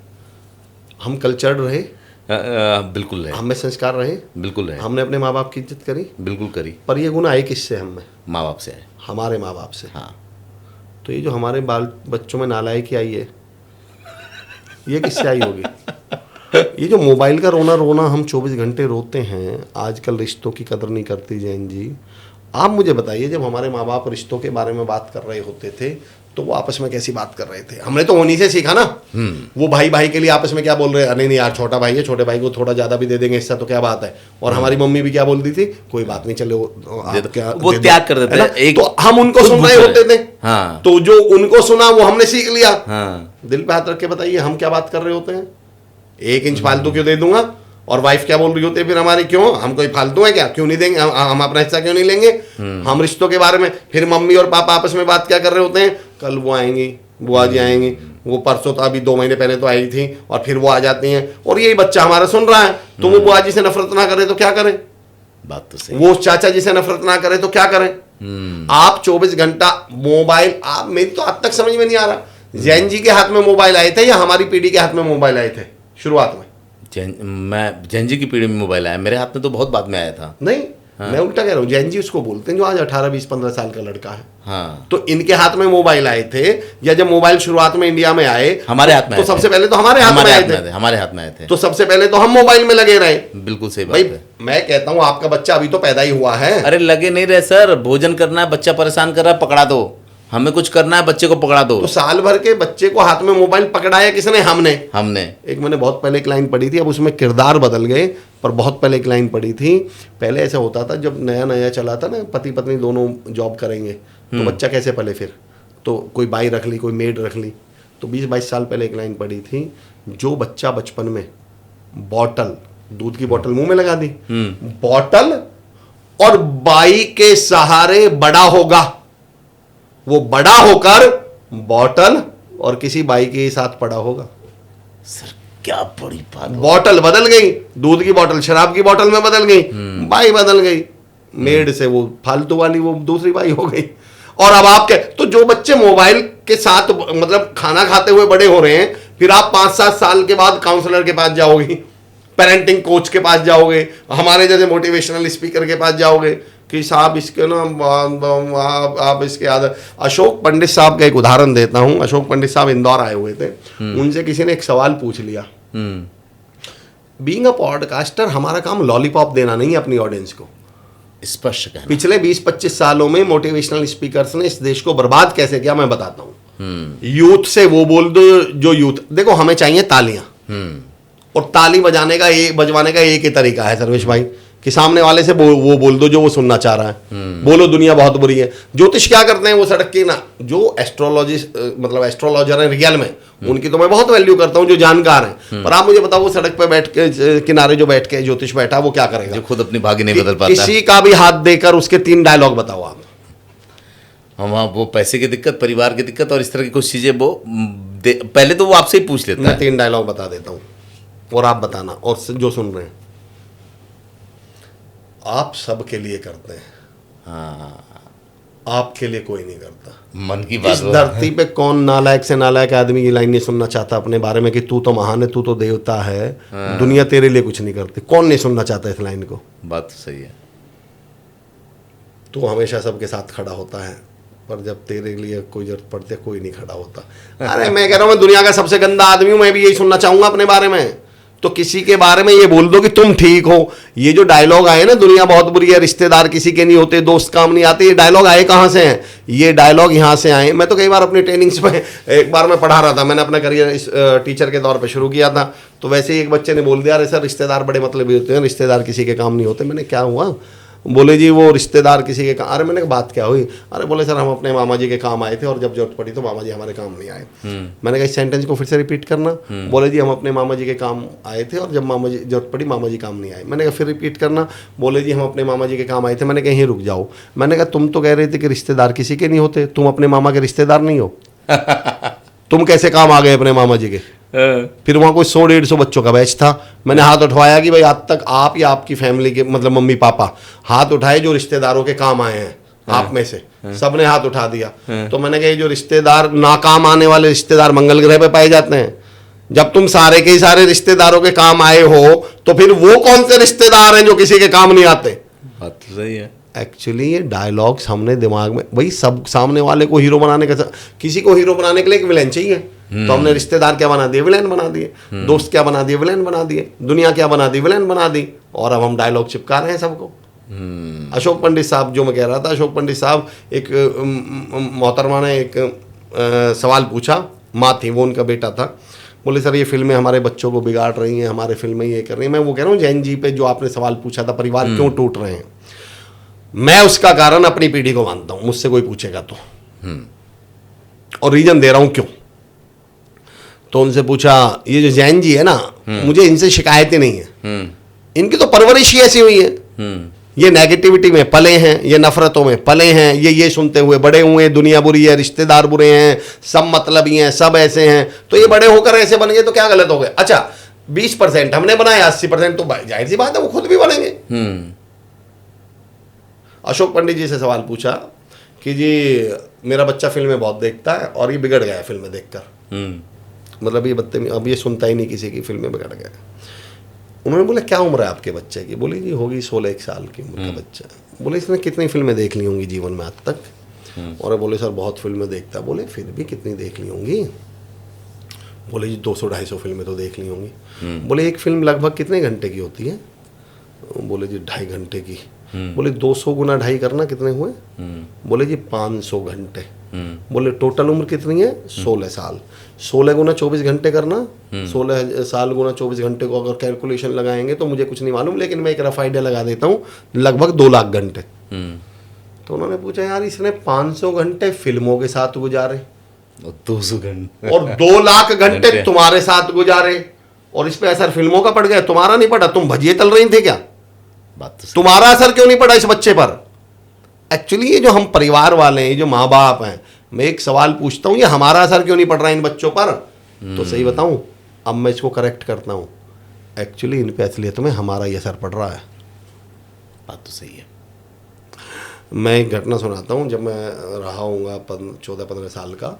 हम कल्चर्ड रहे? बिल्कुल है। हम में संस्कार रहे? बिल्कुल है। हमने अपने माँ बाप की इज्जत करी? बिल्कुल करी। पर ये गुण आए किससे? हम में माँ बाप से है। हमारे माँ बाप से। हाँ। तो ये जो हमारे बच्चों में नालायकी आई है, ये किससे आई होगी? ये जो मोबाइल का रोना रोना हम 24 घंटे रोते हैं, आजकल रिश्तों की कदर नहीं करती जैन जी। आप मुझे बताइए, जब हमारे माँ बाप रिश्तों के बारे में बात कर रहे होते थे तो वो आपस में कैसी बात कर रहे थे? हमने तो उन्हीं से सीखा ना। वो भाई भाई के लिए आपस में क्या बोल रहे हैं, नहीं नहीं यार छोटा भाई है, छोटे भाई को थोड़ा ज्यादा भी दे देंगे, इससे तो क्या बात है। और हमारी मम्मी भी क्या बोलती थी, कोई बात नहीं, चलो आप क्या वो त्याग कर देते हैं। तो हम उनको सुन रहे होते थे। हाँ। तो जो उनको सुना वो हमने सीख लिया। हाँ। दिल पे हाथ रख के बताइए, हम क्या बात कर रहे होते हैं? 1 इंच फालतू क्यों दे दूंगा? और वाइफ क्या बोल रही होती है फिर हमारी, क्यों हम कोई फालतू है क्या, क्यों नहीं देंगे, हम अपना हिस्सा क्यों नहीं लेंगे? हम रिश्तों के बारे में फिर मम्मी और पापा आपस में बात क्या कर रहे होते हैं, कल वो आएंगी, बुआ जी आएंगी, वो परसों तो अभी 2 महीने पहले तो आई थी, और फिर वो आ जाती हैं, और यही बच्चा हमारा सुन रहा है। तो वो बुआ जी से नफरत ना करे तो क्या करें? बात तो सही। वो चाचा जी से नफरत ना करे तो क्या करें? आप 24 घंटा मोबाइल, आप मेरी तो आज तक समझ में नहीं आ रहा, जैन जी के हाथ में मोबाइल आए थे या हमारी पीढ़ी के हाथ में मोबाइल आए थे शुरुआत में? मैं जैन जी की पीढ़ी में मोबाइल आया, मेरे हाथ में तो बहुत बाद में आया था। नहीं। हाँ। मैं उल्टा कह रहा हूँ, जैन जी उसको बोलते हैं जो आज 18, 20, 15 साल का लड़का है। हाँ। तो इनके हाथ में मोबाइल आए थे, या जब मोबाइल शुरुआत में इंडिया में आए हमारे हाथ में तो सबसे पहले तो हमारे हाथ में आए थे। हमारे हाथ में आए थे, तो सबसे पहले तो हम मोबाइल में लगे रहे। बिल्कुल सही बात भाई है। मैं कहता हूँ आपका बच्चा अभी तो पैदा ही हुआ है। अरे लगे नहीं रहे सर, भोजन करना है, बच्चा परेशान कर रहा है, पकड़ा दो। हमें कुछ करना है, बच्चे को पकड़ा दो। तो साल भर के बच्चे को हाथ में मोबाइल पकड़ाया किसने? हमने। एक मैंने बहुत पहले एक लाइन पढ़ी थी, अब उसमें किरदार बदल गए, पर बहुत पहले एक लाइन पढ़ी थी। पहले ऐसा होता था, जब नया नया चला था ना, पति पत्नी दोनों जॉब करेंगे तो बच्चा कैसे पले? फिर तो कोई बाई रख ली, कोई मेड रख ली। तो 20-22 साल पहले एक लाइन पढ़ी थी, जो बच्चा बचपन में बॉटल, दूध की बॉटल मुंह में लगा दी, बॉटल और बाई के सहारे बड़ा होगा, वो बड़ा होकर बॉटल और किसी बाई के साथ पड़ा होगा। सर क्या बड़ी बात। बॉटल बदल गई, दूध की बॉटल शराब की बॉटल में बदल गई, बाई बदल गई, मेड से वो फालतू वाली वो दूसरी बाई हो गई। और अब आप तो जो बच्चे मोबाइल के साथ मतलब खाना खाते हुए बड़े हो रहे हैं, फिर आप 5-7 साल के बाद काउंसलर के पास जाओगे, पेरेंटिंग कोच के पास जाओगे, हमारे जैसे मोटिवेशनल स्पीकर के पास जाओगे कि साहब इसके ना आप इसके आदत। अशोक पंडित साहब का एक उदाहरण देता हूं। अशोक पंडित साहब इंदौर आए हुए थे, उनसे किसी ने एक सवाल पूछ लिया, बीइंग अ पॉडकास्टर हमारा काम लॉलीपॉप देना नहीं है अपनी ऑडियंस को, स्पष्ट कहना। पिछले 20-25 सालों में मोटिवेशनल स्पीकर्स ने इस देश को बर्बाद कैसे किया मैं बताता हूँ। यूथ से वो बोल दो, जो यूथ देखो, हमें चाहिए तालियां, और ताली बजवाने का एक ही तरीका है सर्वेश भाई, कि सामने वाले से वो बोल दो जो वो सुनना चाह रहा है। बोलो दुनिया बहुत बुरी है। ज्योतिष क्या करते हैं, वो सड़क की ना, जो एस्ट्रोलॉजिस्ट मतलब एस्ट्रोलॉजर हैं रियल में, उनकी तो मैं बहुत वैल्यू करता हूँ, जो जानकार हैं। पर आप मुझे बताओ, वो सड़क पे बैठ के किनारे जो बैठ के ज्योतिष बैठा, वो क्या करेगा? जो खुद अपनी भाग्य नहीं बदल पाता। किसी का भी हाथ देकर उसके 3 डायलॉग बताओ आप। वहाँ वो पैसे की दिक्कत, परिवार की दिक्कत और इस तरह की कुछ चीजें वो पहले तो वो आपसे ही पूछ लेता है। मैं 3 डायलॉग बता देता हूँ और आप बताना, और जो सुन रहे हैं, आप सबके लिए करते हैं, हाँ, आपके लिए कोई नहीं करता। मन की बात। इस धरती पे कौन नालायक से नालायक आदमी की लाइन नहीं सुनना चाहता अपने बारे में कि तू तो महान है, तू तो देवता है, दुनिया तेरे लिए कुछ नहीं करती? कौन नहीं सुनना चाहता इस लाइन को? बात तो सही है। तू हमेशा सबके साथ खड़ा होता है, पर जब तेरे लिए कोई जरूरत पड़ती है कोई नहीं खड़ा होता। अरे मैं कह रहा हूँ, मैं दुनिया का सबसे गंदा आदमी हूँ, मैं भी यही सुनना चाहूंगा अपने बारे में। तो किसी के बारे में ये बोल दो कि तुम ठीक हो। ये जो डायलॉग आए ना, दुनिया बहुत बुरी है, रिश्तेदार किसी के नहीं होते, दोस्त काम नहीं आते, ये डायलॉग आए कहाँ से हैं? ये डायलॉग यहाँ से आए। मैं तो कई बार अपनी ट्रेनिंग्स में, एक बार मैं पढ़ा रहा था, मैंने अपना करियर इस टीचर के तौर पे शुरू किया था, तो वैसे ही एक बच्चे ने बोल दिया, अरे सर रिश्तेदार बड़े मतलबी होते हैं, रिश्तेदार किसी के काम नहीं होते। मैंने क्या हुआ? बोले जी वो रिश्तेदार किसी के काम। अरे मैंने कहा बात क्या हुई? अरे बोले सर हम अपने मामा जी के काम आए थे और जब जरूरत पड़ी तो मामा जी हमारे काम नहीं आए। मैंने कहा इस सेंटेंस को फिर से रिपीट करना। बोले जी हम अपने मामा जी के काम आए थे और जब मामा जी जरूरत पड़ी मामा जी काम नहीं आए। मैंने कहा फिर रिपीट करना। बोले जी हम अपने मामा जी के काम आए थे। मैंने कहा यहीं रुक जाओ। मैंने कहा तुम तो कह रहे थे कि रिश्तेदार किसी के नहीं होते, तुम अपने मामा के रिश्तेदार नहीं हो, तुम कैसे काम आ गए अपने मामा जी के? फिर वहाँ कोई 100-150 बच्चों का बैच था। मैंने हाथ उठवाया कि भाई आज तक आप या आपकी फैमिली के मतलब मम्मी पापा हाथ उठाए जो रिश्तेदारों के काम आए हैं आप में से, सबने हाथ उठा दिया। तो मैंने कहा ये जो रिश्तेदार नाकाम आने वाले रिश्तेदार मंगल ग्रह पे पाए जाते हैं। जब तुम सारे के सारे रिश्तेदारों के काम आए हो तो फिर वो कौन से रिश्तेदार हैं जो किसी के काम नहीं आते? बात तो सही है। एक्चुअली ये डायलॉग्स हमने दिमाग में, वही सब सामने वाले को हीरो बनाने का, किसी को हीरो बनाने के लिए एक विलेन चाहिए, तो हमने रिश्तेदार क्या बना दिए? विलेन बना दिए। दोस्त क्या बना दिए? विलेन बना दिए। दुनिया क्या बना दी? विलेन बना दी। और अब हम डायलॉग चिपका रहे हैं सबको। अशोक पंडित साहब, जो मैं कह रहा था, अशोक पंडित साहब एक मोहतरमा ने एक सवाल पूछा, माँ थी वो, उनका बेटा था। बोले सर ये फिल्में हमारे बच्चों को बिगाड़ रही हैं, हमारे फिल्में ये कर रही हैं। मैं वो कह रहा हूँ जैन जी पे जो आपने सवाल पूछा था, परिवार क्यों टूट रहे हैं, मैं उसका कारण अपनी पीढ़ी को मानता हूं, मुझसे कोई पूछेगा तो, और रीजन दे रहा हूं क्यों। तो उनसे पूछा, ये जो जैन जी है ना, मुझे इनसे शिकायतें नहीं है, इनकी तो परवरिश ही ऐसी हुई है, ये नेगेटिविटी में पले हैं, ये नफरतों में पले हैं, ये सुनते हुए बड़े हुए, दुनिया बुरी है, रिश्तेदार बुरे हैं, सब मतलबी हैं, सब ऐसे हैं, तो ये बड़े होकर ऐसे बन गए तो क्या गलत हो गए? अच्छा 20% हमने बनाया, 80% तो जाहिर सी बात है वो खुद भी बनेंगे। अशोक पंडित जी से सवाल पूछा कि जी मेरा बच्चा फिल्में बहुत देखता है और ये बिगड़ गया है फिल्में देखकर, मतलब ये बदतमीज, अब ये सुनता ही नहीं किसी की, फिल्में बिगड़ गया। उन्होंने बोला क्या उम्र है आपके बच्चे की? बोले जी होगी 16 साल की उम्र का बच्चा। बोले इसने कितनी फिल्में देख ली होंगी जीवन में आज तक? और बोले सर बहुत फिल्में देखता है। बोले फिर भी कितनी देख ली होंगी? बोले जी 200-250 फिल्में तो देख ली होंगी। बोले एक फिल्म लगभग कितने घंटे की होती है? बोले जी 2.5 घंटे की। बोले 200 गुना 2.5 करना कितने हुए? बोले जी 500 घंटे। बोले टोटल उम्र कितनी है? 16 साल। 16 गुना 24 घंटे करना, 16 साल गुना 24 घंटे को अगर कैलकुलेशन लगाएंगे तो मुझे कुछ नहीं मालूम, लेकिन मैं एक रफ आइडिया लगा देता हूँ, लगभग 2 लाख घंटे। तो उन्होंने पूछा यार इसने 500 घंटे फिल्मों के साथ गुजारे और 200 घंटे और 2 लाख घंटे तुम्हारे साथ गुजारे, और इस पे असर फिल्मों का पड़ गया, तुम्हारा नहीं पड़ा? तुम भजिए तल रही थे क्या? तुम्हारा असर क्यों नहीं पड़ा इस बच्चे पर? एक्चुअली ये जो हम परिवार वाले हैं, ये जो माँ बाप हैं, मैं एक सवाल पूछता हूँ, ये हमारा असर क्यों नहीं पड़ रहा है इन बच्चों पर? तो सही बताऊँ, अब मैं इसको करेक्ट करता हूँ, एक्चुअली इन पे असलियत में हमारा ही असर पड़ रहा है। बात तो सही है। मैं एक घटना सुनाता हूँ। जब मैं रहा हूँगा 14-15 साल का,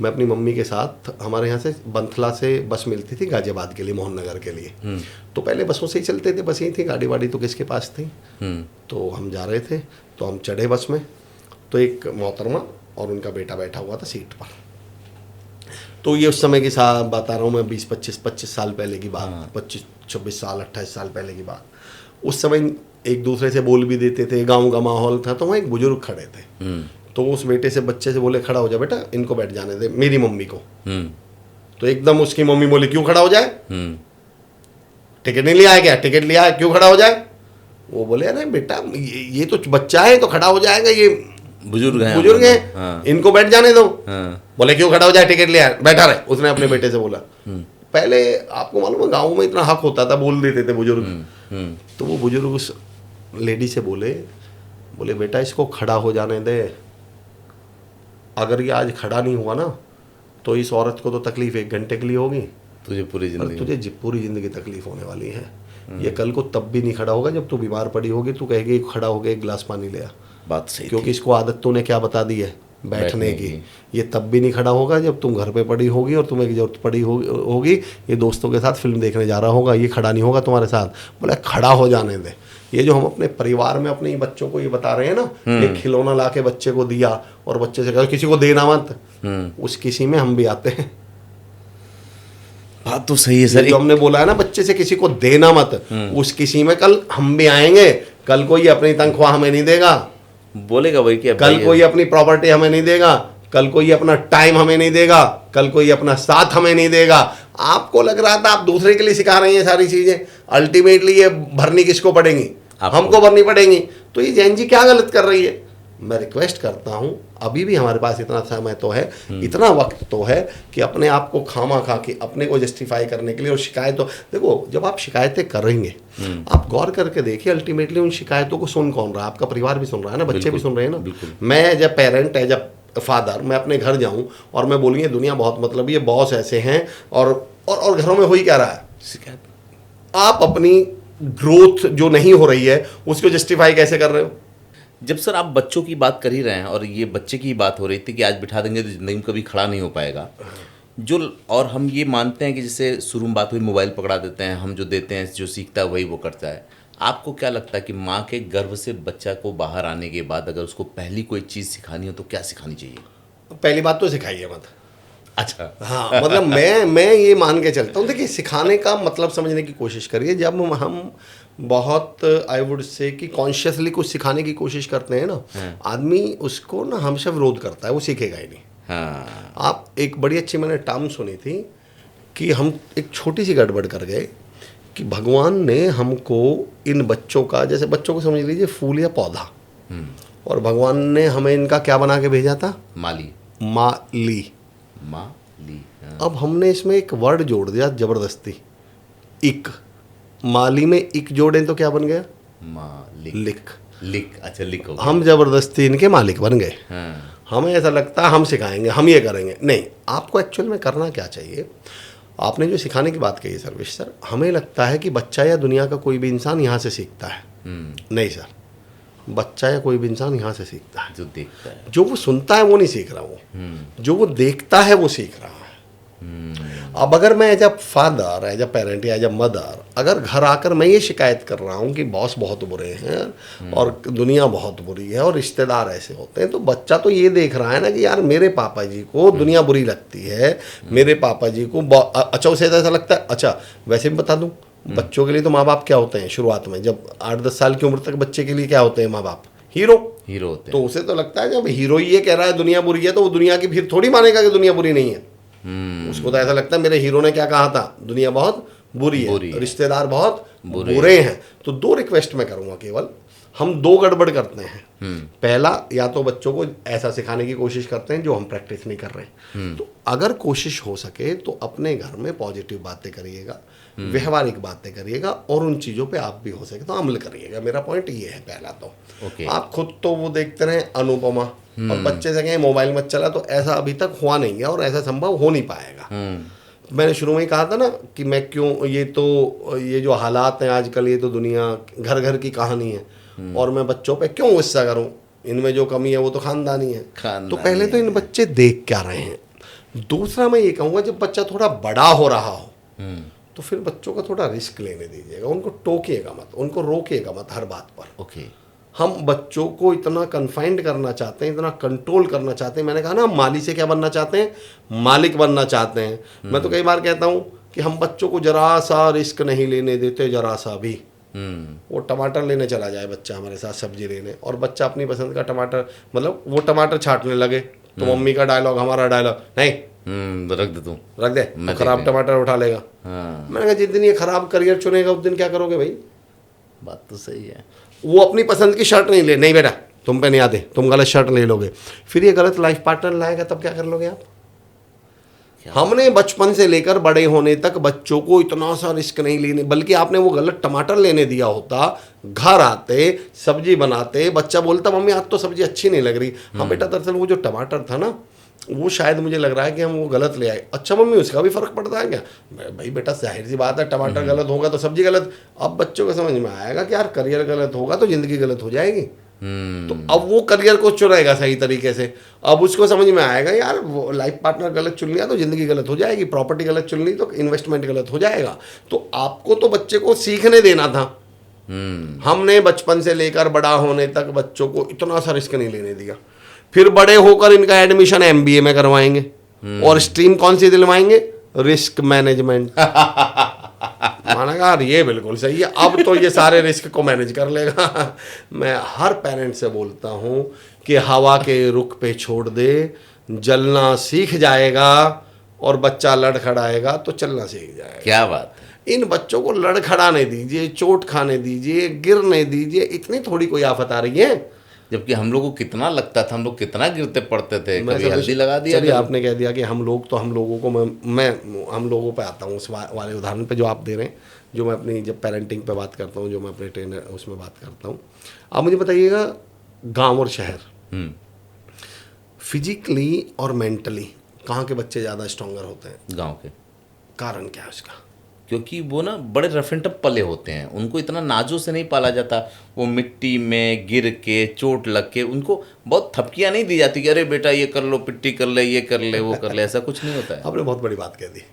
मैं अपनी मम्मी के साथ, हमारे यहाँ से बंथला से बस मिलती थी गाजियाबाद के लिए, मोहन नगर के लिए। तो पहले बसों से ही चलते थे, बस यही थी, गाड़ी वाड़ी तो किसके पास थी। तो हम जा रहे थे, तो हम चढ़े बस में, तो एक मोहतरमा और उनका बेटा बैठा हुआ था सीट पर। तो ये उस समय की बात आ रहा हूँ मैं, 20-25 साल पहले की बात, 25-26 साल 28 साल पहले की बात। उस समय एक दूसरे से बोल भी देते थे, गाँव का माहौल था। तो वहाँ एक बुजुर्ग खड़े थे, तो उस बेटे से, बच्चे से बोले खड़ा हो जा बेटा, इनको बैठ जाने दे, मेरी मम्मी को। तो एकदम उसकी मम्मी बोली क्यों खड़ा हो जाए? टिकट नहीं लिया है क्या? टिकट लिया है, क्यों खड़ा हो जाए? वो बोले अरे बेटा ये तो बच्चा है तो खड़ा हो जाएगा, ये बुजुर्ग हैं, हाँ। इनको बैठ जाने दो। हाँ। बोले क्यों खड़ा हो जाए, टिकट लिया है, बैठा रहे। उसने अपने बेटे से बोला। पहले आपको मालूम है गाँव में इतना हक होता था, बोल देते थे बुजुर्ग। तो वो बुजुर्ग उस लेडी से बोले बेटा इसको खड़ा हो जाने दे, अगर ये आज खड़ा नहीं हुआ ना तो इस औरत को तो तकलीफ 1 घंटे के लिए होगी, तुझे पूरी जिंदगी तकलीफ होने वाली है। ये कल को तब भी नहीं खड़ा होगा जब तू बीमार पड़ी होगी, तू कहेगी खड़ा हो गया, 1 गिलास पानी ले आ। बात सही, क्योंकि इसको आदत तूने क्या बता दी है, बैठने की, ये तब भी नहीं खड़ा होगा जब तुम घर पे पड़ी होगी और तुम्हें जरूरत पड़ी होगी, ये दोस्तों के साथ फिल्म देखने जा रहा होगा, ये खड़ा नहीं होगा तुम्हारे साथ। बोला खड़ा हो जाने दे। ये जो हम अपने परिवार में अपने बच्चों को ये बता रहे हैं ना, एक खिलौना ला के बच्चे को दिया और बच्चे से कहा किसी को देना मत, उस किसी में हम भी आते हैं। बात तो सही है सर। जो हमने बोला है ना बच्चे से किसी को देना मत, उस किसी में कल हम भी आएंगे। कल कोई अपनी तनख्वाह हमें नहीं देगा, बोलेगा वही कि कल कोई अपनी प्रॉपर्टी हमें नहीं देगा, कल कोई अपना टाइम हमें नहीं देगा, कल कोई अपना साथ हमें नहीं देगा। आपको लग रहा था आप दूसरे के लिए सिखा रही हैं सारी चीजें, अल्टीमेटली ये भरनी किसको पड़ेंगी? हमको भरनी पड़ेंगी। तो ये जैन जी क्या गलत कर रही है? मैं रिक्वेस्ट करता हूं, अभी भी हमारे पास इतना समय तो है, इतना वक्त तो है कि अपने आप को खामा खा के अपने को जस्टिफाई करने के लिए और शिकायतों, देखो जब आप शिकायतें करेंगे आप गौर करके देखिए अल्टीमेटली उन शिकायतों को सुन कौन रहा है? आपका परिवार भी सुन रहा है ना, बच्चे भी सुन रहे हैं ना। मैं as a parent, as a father, मैं अपने घर जाऊं और मैं बोलूँ ये दुनिया बहुत मतलब ये बॉस ऐसे हैं और घरों में हो ही क्या रहा है? शिकायत। आप अपनी ग्रोथ जो नहीं हो रही है उसको जस्टिफाई कैसे कर रहे हो? जब सर आप बच्चों की बात कर ही रहे हैं और ये बच्चे की बात हो रही थी कि आज बिठा देंगे तो जिंदगी में कभी खड़ा नहीं हो पाएगा, जो और हम ये मानते हैं कि जैसे शुरू में बात हुई मोबाइल पकड़ा देते हैं, हम जो देते हैं जो सीखता है वही वो करता है। आपको क्या लगता है कि माँ के गर्भ से बच्चा को बाहर आने के बाद अगर उसको पहली कोई चीज़ सिखानी हो तो क्या सिखानी चाहिए? पहली बात तो सिखाइए मत। अच्छा, हाँ मतलब मैं ये मान के चलता हूँ, देखिए सिखाने का मतलब समझने की कोशिश करिए। जब हम बहुत आई वुड से कि कॉन्शियसली कुछ सिखाने की कोशिश करते हैं ना, आदमी उसको ना हमेशा विरोध करता है, वो सीखेगा ही नहीं। हाँ। आप एक बड़ी अच्छी मैंने टर्म सुनी थी कि हम एक छोटी सी गड़बड़ कर गए कि भगवान ने हमको इन बच्चों का, जैसे बच्चों को समझ लीजिए फूल या पौधा, और भगवान ने हमें इनका क्या बना के भेजा था? माली। माली। हाँ। अब हमने इसमें एक वर्ड जोड़ दिया जबरदस्ती, इक। माली में इक जोड़ें तो क्या बन गया? मालिक। लिक। अच्छा, लिक हो गया। हम जबरदस्ती इनके मालिक बन गए। हाँ। हमें ऐसा लगता है हम सिखाएंगे, हम ये करेंगे। नहीं, आपको एक्चुअल में करना क्या चाहिए? आपने जो सिखाने की बात कही सर्वेश सर, हमें लगता है कि बच्चा या दुनिया का कोई भी इंसान यहाँ से सीखता है। नहीं सर, बच्चा या कोई भी इंसान यहाँ से सीखता है। जो देखता है, जो वो सुनता है वो नहीं सीख रहा, वो जो वो देखता है वो सीख रहा है। अब अगर मैं as a father, as a parent या एज अ मदर, अगर घर आकर मैं ये शिकायत कर रहा हूँ कि बॉस बहुत बुरे हैं और दुनिया बहुत बुरी है और रिश्तेदार ऐसे होते हैं, तो बच्चा तो ये देख रहा है ना कि यार मेरे पापा जी को दुनिया बुरी लगती है, मेरे पापा जी को अच्छा उसे ऐसा लगता है। अच्छा वैसे भी बता दूं, बच्चों के लिए तो माँ बाप क्या होते हैं शुरुआत में, जब 8-10 साल की उम्र तक बच्चे के लिए क्या होते हैं माँ बाप? हीरो होते हैं। तो उसे तो लगता है जब हीरो ही ये कह रहा है दुनिया बुरी है, तो वो दुनिया की फिर थोड़ी मानेगा कि दुनिया बुरी नहीं है। उसको तो ऐसा लगता है मेरे हीरो ने क्या कहा था, दुनिया बहुत बुरी है, रिश्तेदार बहुत बुरे हैं। तो 2 रिक्वेस्ट मैं करूंगा केवल, हम 2 गड़बड़ करते हैं। पहला, या तो बच्चों को ऐसा सिखाने की कोशिश करते हैं जो हम प्रैक्टिस नहीं कर रहे। तो अगर कोशिश हो सके तो अपने घर में पॉजिटिव बातें करिएगा, व्यवहारिक बातें करिएगा और उन चीज़ों पे आप भी हो सके तो अमल करिएगा। मेरा पॉइंट ये है पहला तो। आप खुद तो वो देखते रहे अनुपमा और बच्चे से कहें मोबाइल मत चला, तो ऐसा अभी तक हुआ नहीं है और ऐसा संभव हो नहीं पाएगा। मैंने शुरू में ही कहा था ना कि मैं क्यों, ये जो हालात हैं आजकल, ये तो दुनिया घर घर की कहानी है और मैं बच्चों पे क्यों गुस्सा करूं, इनमें जो कमी है वो तो खानदानी है। तो पहले तो इन बच्चे देख क्या रहे हैं। दूसरा मैं ये कहूँगा जब बच्चा थोड़ा बड़ा हो रहा हो तो फिर बच्चों का थोड़ा रिस्क लेने दीजिएगा, उनको टोकिएगा मत, उनको रोकिएगा मत हर बात पर। हम बच्चों को इतना कन्फाइंड करना चाहते हैं, इतना कंट्रोल करना चाहते हैं। मैंने कहा ना, माली से क्या बनना चाहते हैं? मालिक बनना चाहते हैं। मैं तो कई बार कहता हूँ कि हम बच्चों को जरा सा रिस्क नहीं लेने देते, जरा सा भी। वो टमाटर लेने चला जाए बच्चा हमारे साथ, सब्जी लेने, और बच्चा अपनी पसंद का टमाटर, मतलब वो टमाटर छाटने लगे तो मम्मी का डायलॉग, हमारा डायलॉग, नहीं रख दे, तू रख दे, तो खराब टमाटर उठा लेगा। मैंने कहा जिस दिन ये खराब करियर चुनेगा उस दिन क्या करोगे भाई? बात तो सही है। वो अपनी पसंद की शर्ट नहीं ले, नहीं बेटा तुम पे नहीं आते, तुम गलत शर्ट ले लोगे, फिर ये गलत लाइफ पार्टनर लाएगा, तब क्या कर लोगे आप? हमने बचपन से लेकर बड़े होने तक बच्चों को इतना सा रिस्क नहीं लेने, बल्कि आपने वो गलत टमाटर लेने दिया होता, घर आते सब्जी बनाते, बच्चा बोलता मम्मी आज तो सब्जी अच्छी नहीं लग रही। हाँ बेटा, दरअसल वो जो टमाटर था ना, वो शायद मुझे लग रहा है कि हम वो गलत ले आए। अच्छा मम्मी, उसका भी फर्क पड़ता है क्या? भाई बेटा जाहिर सी बात है, टमाटर गलत होगा तो सब्जी गलत। अब बच्चों को समझ में आएगा कि यार करियर गलत होगा तो ज़िंदगी गलत हो जाएगी। तो अब वो करियर को चुनेगा सही तरीके से। अब उसको समझ में आएगा यार वो लाइफ पार्टनर गलत चुन लिया तो जिंदगी गलत हो जाएगी, प्रॉपर्टी गलत चुन ली तो इन्वेस्टमेंट गलत हो जाएगा। तो आपको तो बच्चे को सीखने देना था। हमने बचपन से लेकर बड़ा होने तक बच्चों को इतना सा रिस्क नहीं लेने दिया। फिर बड़े होकर इनका एडमिशन MBA में करवाएंगे और स्ट्रीम कौन सी दिलवाएंगे? Risk management. माना यार ये बिल्कुल सही है, अब तो ये सारे रिस्क को मैनेज कर लेगा। मैं हर पेरेंट से बोलता हूँ कि हवा के रुख पे छोड़ दे, जलना सीख जाएगा और बच्चा लड़खड़ाएगा तो चलना सीख जाएगा। क्या बात है। इन बच्चों को लड़खड़ाने दीजिए, चोट खाने दीजिए, गिरने दीजिए, इतनी थोड़ी कोई आफत आ रही है। जबकि हम लोग को कितना लगता था, हम लोग कितना गिरते पड़ते थे, कभी हल्दी लगा दिया। चलिए आपने कह दिया कि हम लोग, तो हम लोगों को मैं हम लोगों पे आता हूँ उस वाले उदाहरण पे जो आप दे रहे हैं, जो मैं अपनी जब पेरेंटिंग पे बात करता हूँ, जो मैं अपने ट्रेनर उसमें बात करता हूँ। आप मुझे बताइएगा गांव और शहर फिजिकली और मेंटली कहाँ के बच्चे ज़्यादा स्ट्रॉन्गर होते हैं? गाँव के। कारण क्या है उसका? क्योंकि वो ना बड़े रफ एंड टफ पले होते हैं, उनको इतना नाजों से नहीं पाला जाता। वो मिट्टी में गिर के चोट लग के उनको बहुत थपकियाँ नहीं दी जाती कि अरे बेटा ये कर लो, पिट्टी कर ले, ये कर ले, वो कर ले, ऐसा कुछ नहीं होता है। आपने बहुत बड़ी बात कह दी।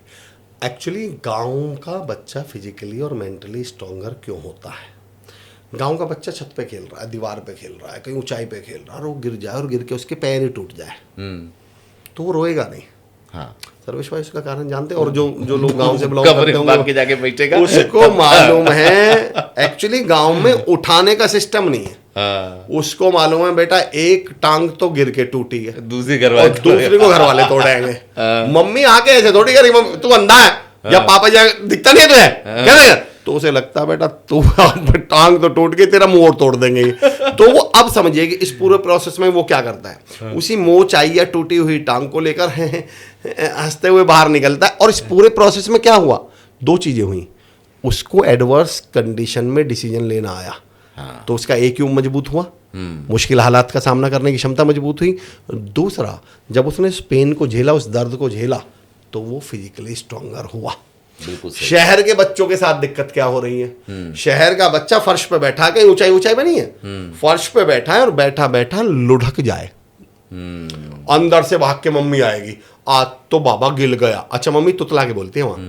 एक्चुअली गांव का बच्चा फिजिकली और मेंटली स्ट्रॉन्गर क्यों होता है? गांव का बच्चा छत पे खेल रहा है, दीवार पे खेल रहा है, कहीं ऊंचाई पे खेल रहा है, और वो गिर जाए और गिर के उसके पैर ही टूट जाए तो वो रोएगा नहीं। हाँ, सर्वेश भाई उसका कारण जानते हैं। और जो लोग गांव से बिलोंग करते होंगे जाके बैठेगा, उसको मालूम है एक्चुअली गांव में उठाने का सिस्टम नहीं है। उसको मालूम है बेटा एक टांग तो गिर के टूटी है, दूसरी को घर वाले तोड़ेंगे। मम्मी आके ऐसे थोड़ी करी, तू अंधा है या पापा जा दिखता नहीं है तुझे, क्या तो उसे लगता है बेटा तू टांग तो टूट गई, तेरा मुंह और तोड़ देंगे। तो वो अब समझिए कि इस पूरे प्रोसेस में वो क्या करता है, उसी मोच आई या टूटी हुई टांग को लेकर हंसते हुए बाहर निकलता है। और इस पूरे प्रोसेस में क्या हुआ? दो चीजें हुई। उसको एडवर्स कंडीशन में डिसीजन लेना आया, तो उसका EQ मजबूत हुआ, मुश्किल हालात का सामना करने की क्षमता मजबूत हुई। दूसरा, जब उसने उस पेन को झेला, उस दर्द को झेला, तो वो फिजिकली स्ट्रॉन्गर हुआ। शहर के बच्चों के साथ दिक्कत क्या हो रही है? शहर का बच्चा फर्श पे बैठा है, कहीं ऊंचाई ऊंचाई पे नहीं है, फर्श पे बैठा है और बैठा बैठा लुढ़क जाए, अंदर से भाग के मम्मी आएगी, आज तो बाबा गिल गया। अच्छा मम्मी तुतला के बोलती है वहां,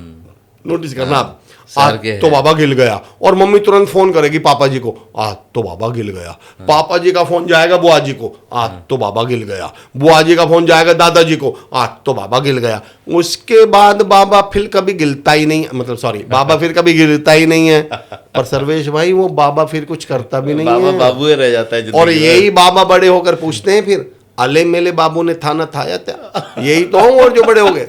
नोटिस करना आप, आज तो बाबा गिल गया। और मम्मी तुरंत फोन करेगी पापा जी को, आज तो बाबा गिल गया। पापा जी का फोन जाएगा बुआ जी को, आज तो बाबा गिल गया। बुआ जी का फोन जाएगा दादाजी को, आज तो बाबा गिल गया। उसके बाद बाबा फिर कभी गिलता ही नहीं, मतलब सॉरी बाबा फिर कभी गिरता ही नहीं है। पर सर्वेश भाई वो बाबा फिर कुछ करता भी नहीं है, बाबू रह जाता है। और यही बाबा बड़े होकर पूछते हैं फिर, अले मेले बाबू ने थाना थाया था, यही तो हूं और जो बड़े हो गए।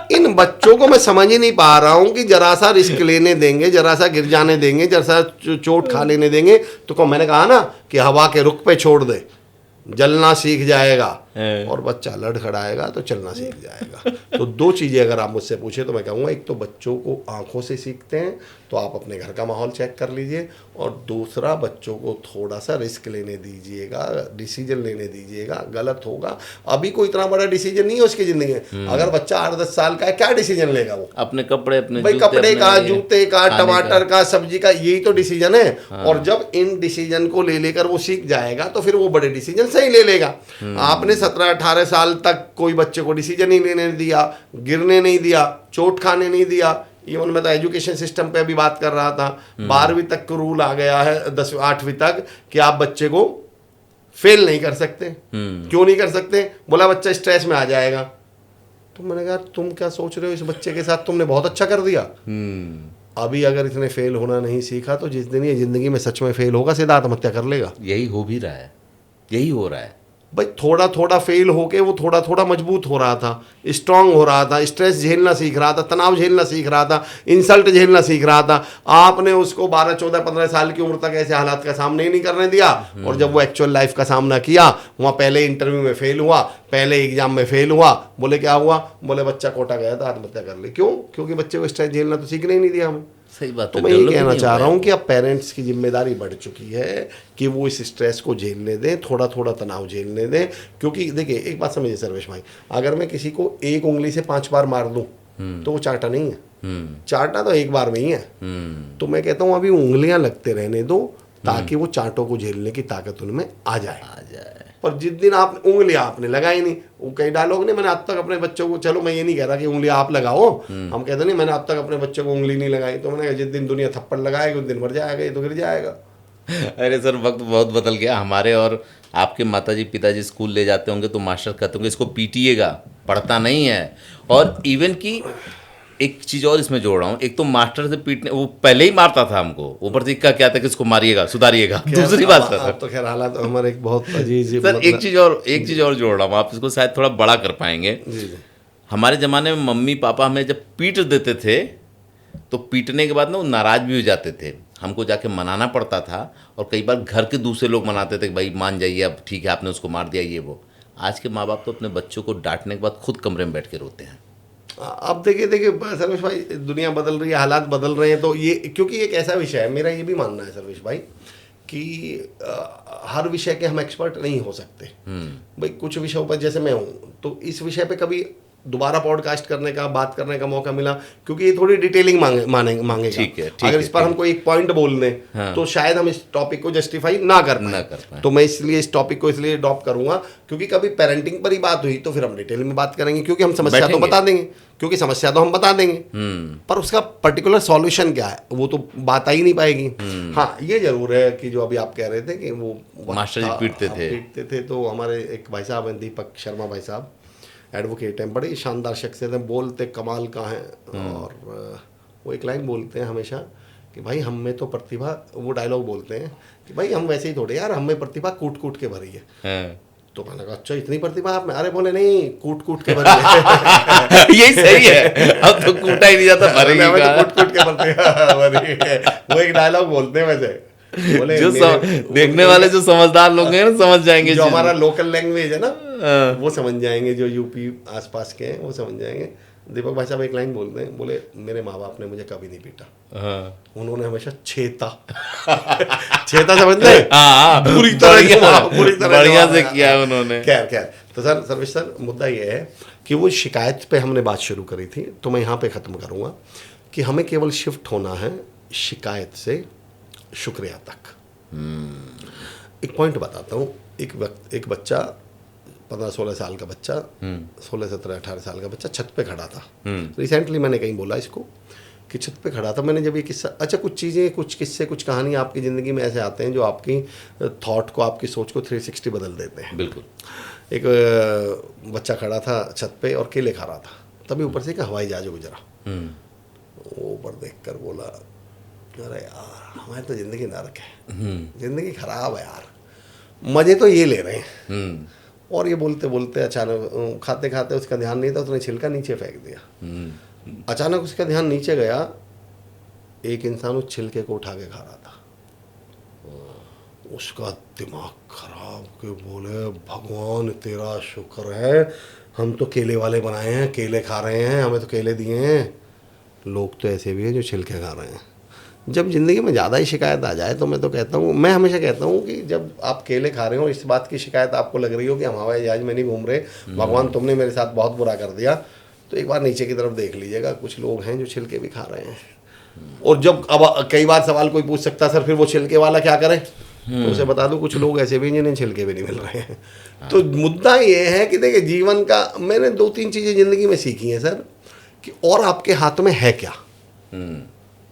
इन बच्चों को मैं समझ ही नहीं पा रहा हूं कि जरा सा रिस्क लेने देंगे, जरा सा गिर जाने देंगे, जरा सा चोट खा लेने देंगे तो मैंने कहा ना कि हवा के रुख पे छोड़ दे, जलना सीख जाएगा और बच्चा लड़खड़ाएगा तो चलना सीख जाएगा। तो दो चीज़ें अगर आप मुझसे पूछे तो मैं कहूँगा, एक तो बच्चों को आंखों से सीखते हैं तो आप अपने घर का माहौल चेक कर लीजिए, और दूसरा बच्चों को थोड़ा सा रिस्क लेने दीजिएगा, डिसीजन लेने दीजिएगा। गलत होगा, अभी कोई इतना बड़ा डिसीजन नहीं है उसकी ज़िंदगी में। अगर बच्चा 8-10 साल का है, क्या डिसीजन लेगा वो? अपने कपड़े, अपने भाई कपड़े का, जूते का, टमाटर का, सब्जी का, यही तो डिसीजन है। और जब इन डिसीजन को ले लेकर वो सीख जाएगा तो फिर वो बड़े डिसीजन सही ले लेगा। आपने 17-18 साल तक कोई बच्चे को डिसीजन नहीं लेने दिया, गिरने नहीं दिया, चोट खाने नहीं दिया। इवन मैं तो एजुकेशन सिस्टम पे अभी बात कर रहा था, 12वीं तक का रूल आ गया है, 10वीं 8वीं तक, कि आप बच्चे को फेल नहीं कर सकते। क्यों नहीं कर सकते? बोला बच्चा स्ट्रेस में आ जाएगा। तो मैंने कहा तुम क्या सोच रहे हो, इस बच्चे के साथ तुमने बहुत अच्छा कर दिया। अभी अगर इसने फेल होना नहीं सीखा तो जिस दिन ये जिंदगी में सच में फेल होगा, सीधा आत्महत्या कर लेगा। यही हो भी रहा है, यही हो रहा है भाई। थोड़ा थोड़ा फेल होके वो थोड़ा थोड़ा मजबूत हो रहा था, स्ट्रांग हो रहा था, स्ट्रेस झेलना सीख रहा था, तनाव झेलना सीख रहा था, इंसल्ट झेलना सीख रहा था। आपने उसको 12, 14, 15 साल की उम्र तक ऐसे हालात का सामना ही नहीं करने दिया, और जब वो एक्चुअल लाइफ का सामना किया, वहाँ पहले इंटरव्यू में फेल हुआ, पहले एग्जाम में फेल हुआ, बोले क्या हुआ? बोले बच्चा कोटा गया था, आत्महत्या कर ली। क्यों? क्योंकि बच्चे को स्ट्रेस झेलना तो सीखने ही नहीं दिया हमें। सही बात तो मैं ये कहना चाह रहा हूँ कि अब पेरेंट्स की जिम्मेदारी बढ़ चुकी है कि वो इस स्ट्रेस को झेलने दें, थोड़ा थोड़ा तनाव झेलने दें। क्योंकि देखिए एक बात समझिए सर्वेश भाई, अगर मैं किसी को एक उंगली से 5 बार मार दूं तो वो चाटा नहीं है, चाटा तो एक बार में ही है। तो मैं कहता हूँ अभी उंगलियां लगते रहने दो, ताकि वो चांटों को झेलने की ताकत उनमें आ जाए। पर जिस दिन आप उंगलियां आपने लगाई नहीं, वो कई डायलॉग ने, मैंने आज तक अपने बच्चों को, चलो मैं ये नहीं कह रहा कि उंगलियां आप लगाओ, हम कहते नहीं मैंने अब तक अपने बच्चों को उंगली नहीं लगाई, तो मैंने कहा जिस दिन दुनिया थप्पड़ लगाएगी उस दिन मर जाएगा, ये तो गिर जाएगा। अरे सर, वक्त बहुत बदल गया। हमारे और आपके माताजी पिताजी स्कूल ले जाते होंगे तो मास्टर कहते होंगे इसको पीटिएगा, पढ़ता नहीं है। और इवन की एक चीज़ और इसमें जोड़ रहा हूँ, एक तो मास्टर से पीटने, वो पहले ही मारता था हमको, ऊपर से इक्का क्या था कि इसको मारिएगा, सुधारिएगा। दूसरी बात सर, तो खैर हालात हमारे एक बहुत अजीज सर एक चीज़ और जोड़ रहा हूँ, आप इसको शायद थोड़ा बड़ा कर पाएंगे। जी। हमारे ज़माने में मम्मी पापा हमें जब पीट देते थे तो पीटने के बाद ना वो नाराज़ भी हो जाते थे, हमको जाके मनाना पड़ता था, और कई बार घर के दूसरे लोग मनाते थे कि भाई मान जाइए, अब ठीक है आपने उसको मार दिया, ये वो। आज के माँ बाप तो अपने बच्चों को डांटने के बाद खुद कमरे में बैठ के रोते हैं। अब देखिए सर्वेश भाई, दुनिया बदल रही है, हालात बदल रहे हैं, तो ये क्योंकि एक ऐसा विषय है, मेरा ये भी मानना है सर्वेश भाई कि हर विषय के हम एक्सपर्ट नहीं हो सकते। भाई कुछ विषयों पर, जैसे मैं हूँ, तो इस विषय पे कभी दोबारा पॉडकास्ट करने का, बात करने का मौका मिला, क्योंकि ये थोड़ी डिटेलिंग मांगेगा। ठीक है, अगर इस पर हम कोई एक पॉइंट बोल दें, हाँ, तो शायद हम इस टॉपिक को जस्टिफाई ना कर पाए। तो मैं इसलिए इस टॉपिक को इसलिए ड्रॉप करूंगा, क्योंकि कभी पेरेंटिंग पर ही बात हुई तो फिर हम डिटेल में बात करेंगे, क्योंकि हम समस्या तो बता देंगे, पर उसका पर्टिकुलर सॉल्यूशन क्या है वो तो बात आ ही नहीं पाएगी। हाँ, ये जरूर है कि जो अभी आप कह रहे थे कि वो मास्टर जी पीटते थे, तो हमारे एक भाई साहब हैं, दीपक शर्मा भाई साहब, एडवोकेट हैं, बड़ी शानदार शख्सियत हैं, बोलते कमाल का हैं, और वो एक लाइन बोलते हैं हमेशा कि भाई हम में तो प्रतिभा, वो डायलॉग बोलते हैं कि भाई हम वैसे ही थोड़े यार, हम में प्रतिभा कूट कूट के भरी है। तो मैंने कहा अच्छा इतनी प्रतिभा आप में? अरे बोले नहीं, कूट कूट के भरी है। यही सही है, अब तो कूटा ही नहीं जाता, भरी है, कूट कूट के भरी है। वो एक डायलॉग बोलते हैं वैसे, बोले जो देखने वाले जो समझदार लोग हैं ना समझ जाएंगे, जो हमारा लोकल लैंग्वेज है ना वो समझ जाएंगे, जो यूपी आसपास के हैं वो समझ जाएंगे। दीपक भाई साहब एक लाइन बोलते हैं, बोले मेरे माँ बाप ने मुझे कभी नहीं पीटा, उन्होंने हमेशा छेता समझ ले, पूरी तरह बढ़िया से किया उन्होंने। खैर तो सर्वेश सर, मुद्दा ये है कि वो शिकायत पे हमने बात शुरू करी थी, तो मैं यहाँ पे ख़त्म करूँगा कि हमें केवल शिफ्ट होना है शिकायत से शुक्रिया तक। एक पॉइंट बताता हूँ, एक बच्चा 15-16 साल का बच्चा, 16-17-18 साल का बच्चा छत पे खड़ा था। रिसेंटली मैंने कहीं बोला इसको कि छत पे खड़ा था। मैंने जब ये किस्सा, अच्छा कुछ चीज़ें, कुछ किस्से, कुछ कहानी आपकी ज़िंदगी में ऐसे आते हैं जो आपकी थॉट को, आपकी सोच को 360 बदल देते हैं। बिल्कुल। एक बच्चा खड़ा था छत पे और केले खा रहा था, तभी ऊपर से एक हवाई जहाज गुजरा। वो ऊपर देख कर बोला अरे यार हमारी तो ज़िंदगी नरक है, ज़िंदगी खराब है यार, मज़े तो ये ले रहे हैं। और ये बोलते बोलते अचानक, खाते खाते उसका ध्यान नहीं था, उसने छिलका नीचे फेंक दिया। अचानक उसका ध्यान नीचे गया, एक इंसान उस छिलके को उठा के खा रहा था। उसका दिमाग खराब के बोले भगवान तेरा शुक्र है, हम तो केले वाले बनाए हैं, केले खा रहे हैं, हमें तो केले दिए हैं। लोग तो ऐसे भी हैं जो छिलके खा रहे हैं। जब ज़िंदगी में ज़्यादा ही शिकायत आ जाए, तो मैं तो कहता हूँ, मैं हमेशा कहता हूँ कि जब आप केले खा रहे हो, इस बात की शिकायत आपको लग रही हो कि हम हवाई जहाज में नहीं घूम रहे, भगवान तुमने मेरे साथ बहुत बुरा कर दिया, तो एक बार नीचे की तरफ देख लीजिएगा, कुछ लोग हैं जो छिलके भी खा रहे हैं। और जब अब कई बार सवाल कोई पूछ सकता सर फिर वो छिलके वाला क्या करे, तो उसे बता दूं कुछ लोग ऐसे भी जिन्हें छिलके भी नहीं मिल रहे हैं। तो मुद्दा ये है कि देखिए जीवन का, मैंने 2-3 चीज़ें ज़िंदगी में सीखी हैं सर, कि और आपके हाथ में है क्या।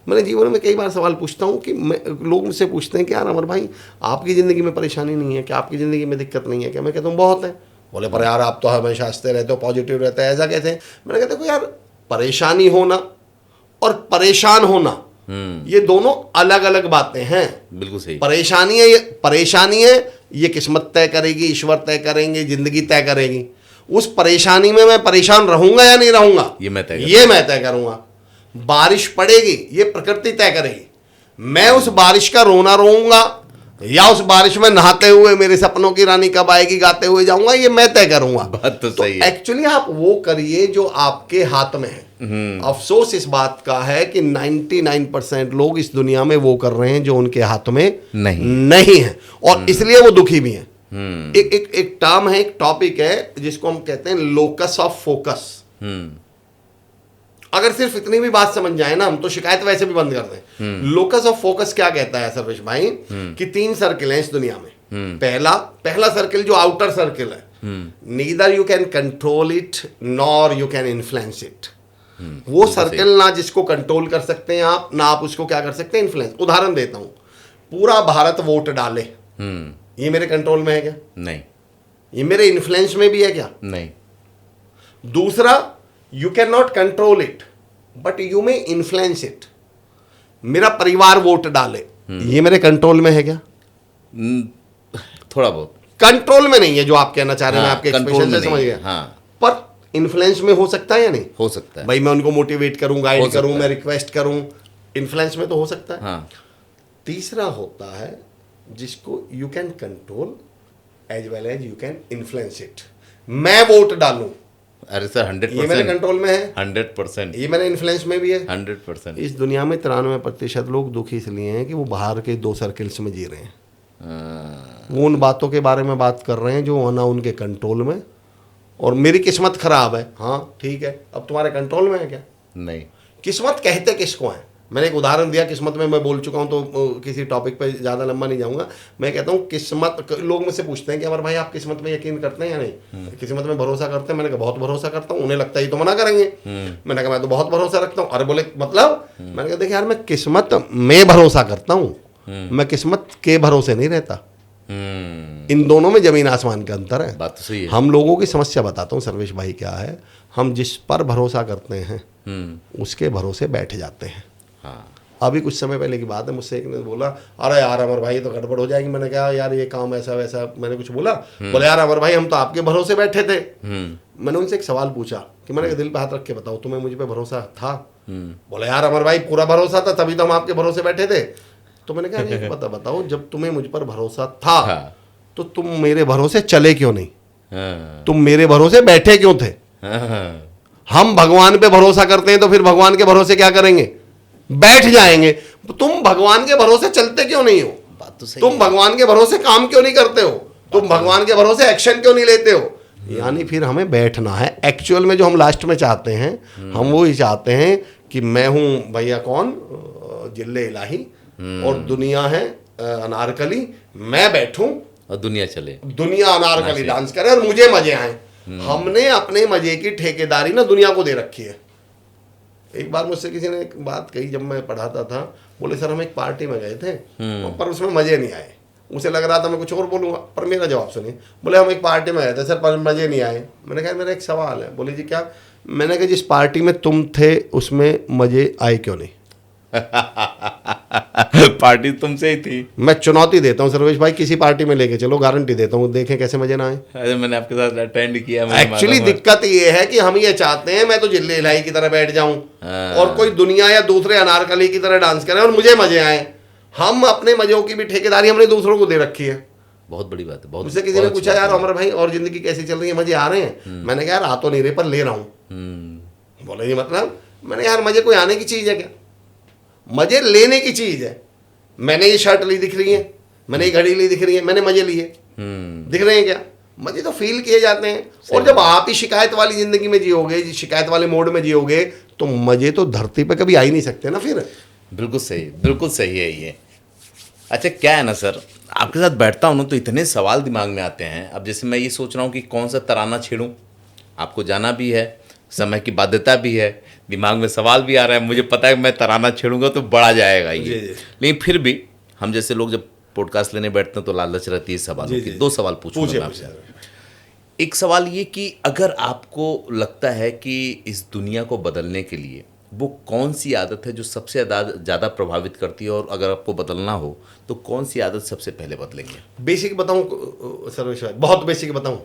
मैंने जीवन में कई बार सवाल पूछता हूँ कि लोग मुझसे पूछते हैं कि यार अमर भाई आपकी ज़िंदगी में परेशानी नहीं है क्या, आपकी ज़िंदगी में दिक्कत नहीं है क्या? मैं कहता हूँ बहुत है। बोले पर यार आप तो हमेशा हंसते रहते हो, पॉजिटिव रहते हैं, ऐसा कैसे? मैंने कहता हूँ यार परेशानी होना और परेशान होना ये दोनों अलग अलग बातें हैं। बिल्कुल सही। परेशानी है ये किस्मत तय करेगी, ईश्वर तय करेंगे, जिंदगी तय करेगी। उस परेशानी में मैं परेशान रहूंगा या नहीं रहूंगा ये मैं तय करूंगा। बारिश पड़ेगी ये प्रकृति तय करेगी। मैं उस बारिश का रोना रोऊंगा या उस बारिश में नहाते हुए मेरे सपनों की रानी कब आएगी गाते हुए जाऊंगा, ये मैं तय करूंगा। बात तो सही है। एक्चुअली आप वो करिए जो आपके हाथ में है। अफसोस इस बात का है कि 99% लोग इस दुनिया में वो कर रहे हैं जो उनके हाथ में नहीं है, और इसलिए वो दुखी भी हैं। एक टर्म है, एक टॉपिक है जिसको हम कहते हैं लोकस ऑफ फोकस। अगर सिर्फ इतनी भी बात समझ जाए ना हम, तो शिकायत वैसे भी बंद कर दें। लोकस ऑफ फोकस क्या कहता है सर्वेश भाई, कि 3 सर्किल हैं इस दुनिया में। पहला सर्किल जो आउटर सर्किल है, neither you can control it nor you can influence it. वो सर्किल ना जिसको कंट्रोल कर सकते हैं आप, ना आप उसको क्या कर सकते हैं, इन्फ्लुएंस। उदाहरण देता हूं, पूरा भारत वोट डाले, ये मेरे कंट्रोल में है क्या? नहीं। ये मेरे इन्फ्लुएंस में भी है क्या? नहीं। दूसरा, you can not control it but you may influence it. मेरा परिवार वोट डाले, ये मेरे कंट्रोल में है क्या? थोड़ा बहुत कंट्रोल में नहीं है, जो आप कहना चाह रहे हैं। मैं आपके एक्सप्रेशन से समझ गया। हाँ। पर इन्फ्लुएंस में हो सकता है या नहीं? हो सकता है भाई मैं उनको मोटिवेट करूं, गाइड करूं, मैं रिक्वेस्ट करूं, इन्फ्लुएंस में तो हो सकता है। हाँ। तीसरा होता है जिसको you can control as well as you can influence it. मैं वोट डालूं, अरे सर 100%, ये मेरे कंट्रोल में है, 100%, ये मेरे इन्फ्लुएंस में भी है 100%। इस दुनिया में 93% लोग दुखी इसलिए हैं कि वो बाहर के 2 सर्किल्स में जी रहे हैं। वो उन बातों के बारे में बात कर रहे हैं जो ना उनके कंट्रोल में, और मेरी किस्मत खराब है। हाँ ठीक है, अब तुम्हारे कंट्रोल में है क्या? नहीं। किस्मत कहते किसको है? मैंने एक उदाहरण दिया, किस्मत में मैं बोल चुका हूं, तो किसी टॉपिक पे ज़्यादा लंबा नहीं जाऊंगा। मैं कहता हूं किस्मत, लोग मुझसे पूछते हैं कि अमर भाई आप किस्मत में यकीन करते हैं या नहीं, किस्मत में भरोसा करते हैं? मैंने कहा बहुत भरोसा करता हूं। उन्हें लगता है तो मना करेंगे। मैंने कहा मैं तो बहुत भरोसा रखता हूं। अरे बोले मतलब? मैंने कहा देखिए यार, मैं किस्मत में भरोसा करता हूँ, मैं किस्मत के भरोसे नहीं रहता। इन दोनों में जमीन आसमान का अंतर है। बात तो सही है। हम लोगों की समस्या बताता हूँ सर्वेश भाई क्या है, हम जिस पर भरोसा करते हैं उसके भरोसे बैठ जाते हैं। हाँ। अभी कुछ समय पहले की बात है, मुझसे एक ने बोला अरे यार अमर भाई तो गड़बड़ हो जाएगी। मैंने कहा यार ये काम ऐसा वैसा, मैंने कुछ बोला। बोले यार अमर भाई हम तो आपके भरोसे बैठे थे। मैंने उनसे एक सवाल पूछा कि मैंने कहा दिल पे हाथ रख के बताओ तुम्हें मुझ पे भरोसा था? बोले यार अमर भाई पूरा भरोसा था, तभी तो हम आपके भरोसे बैठे थे। तो मैंने कहा नहीं बताओ, जब तुम्हें मुझ पर भरोसा था तो तुम मेरे भरोसे चले क्यों नहीं? तुम मेरे भरोसे बैठे क्यों थे? हम भगवान पे भरोसा करते हैं तो फिर भगवान के भरोसे क्या करेंगे? बैठ जाएंगे। तुम भगवान के भरोसे चलते क्यों नहीं हो? बात तो सही तुम भगवान के भरोसे काम क्यों नहीं करते हो? तुम भगवान के भरोसे एक्शन क्यों नहीं लेते हो? यानी फिर हमें बैठना है। एक्चुअल में जो हम लास्ट में चाहते हैं, हम वो ही चाहते हैं कि मैं हूं भैया कौन, जिल्ले इलाही, और दुनिया है अनारकली, मैं बैठूं और दुनिया चले, दुनिया अनारकली डांस करे और मुझे मजे आए। हमने अपने मजे की ठेकेदारी ना दुनिया को दे रखी है। एक बार मुझसे किसी ने एक बात कही जब मैं पढ़ाता था, बोले सर हम एक पार्टी में गए थे पर उसमें मजे नहीं आए। उसे लग रहा था मैं कुछ और बोलूँगा, पर मेरा जवाब सुनिए। बोले हम एक पार्टी में गए थे सर पर मजे नहीं आए। मैंने कहा मेरा एक सवाल है। बोले जी क्या? मैंने कहा जिस पार्टी में तुम थे उसमें मजे आए क्यों नहीं? पार्टी तुमसे ही थी। मैं चुनौती देता हूँ सर्वेश भाई, किसी पार्टी में लेके चलो, गारंटी देता हूँ, देखें कैसे मजे ना आए। अरे मैंने आपके साथ अटेंड किया। एक्चुअली दिक्कत ये है कि हम ये चाहते हैं मैं तो जिल्ले इलाही की तरह बैठ जाऊं और कोई दुनिया या दूसरे अनारकली की तरह डांस करे और मुझे मजे आए। हम अपने मजों की भी ठेकेदारी हमने दूसरों को दे रखी है। बहुत बड़ी बात है। बहुत मुझसे किसी ने पूछा यार अमर भाई और जिंदगी कैसी चल रही है, मजे आ रहे हैं? मैंने कहा यार आ तो नहीं रहे पर ले रहा हूँ। बोले ये मतलब? मैंने यार मजे कोई आने की चीज है क्या? मजे लेने की चीज है। मैंने ये शर्ट ली दिख रही है, मैंने ये घड़ी ली दिख रही है, मैंने मजे लिए दिख रहे हैं क्या? मजे तो फील किए जाते हैं। और जब आप ही शिकायत वाली जिंदगी में जियोगे, शिकायत वाले मोड में जियोगे, तो मजे तो धरती पे कभी आ ही नहीं सकते ना फिर। बिल्कुल सही है ये। अच्छा क्या है ना सर, आपके साथ बैठता हूँ ना तो इतने सवाल दिमाग में आते हैं। अब जैसे मैं ये सोच रहा हूँ कि कौन सा तराना छेड़ूं, आपको जाना भी है, समय की बाध्यता भी है, दिमाग में सवाल भी आ रहा है। मुझे पता है कि मैं तराना छेड़ूंगा तो बड़ा जाएगा ये। लेकिन फिर भी हम जैसे लोग जब पॉडकास्ट लेने बैठते हैं तो लालच रहती है सवालों की। 2 सवाल पूछूंगा मैं आपसे। एक सवाल ये कि अगर आपको लगता है कि इस दुनिया को बदलने के लिए वो कौन सी आदत है जो सबसे ज़्यादा प्रभावित करती है, और अगर आपको बदलना हो तो कौन सी आदत सबसे पहले बदलेंगे? बेसिक बताऊं सर्वेश भाई, बहुत बेसिक बताऊं।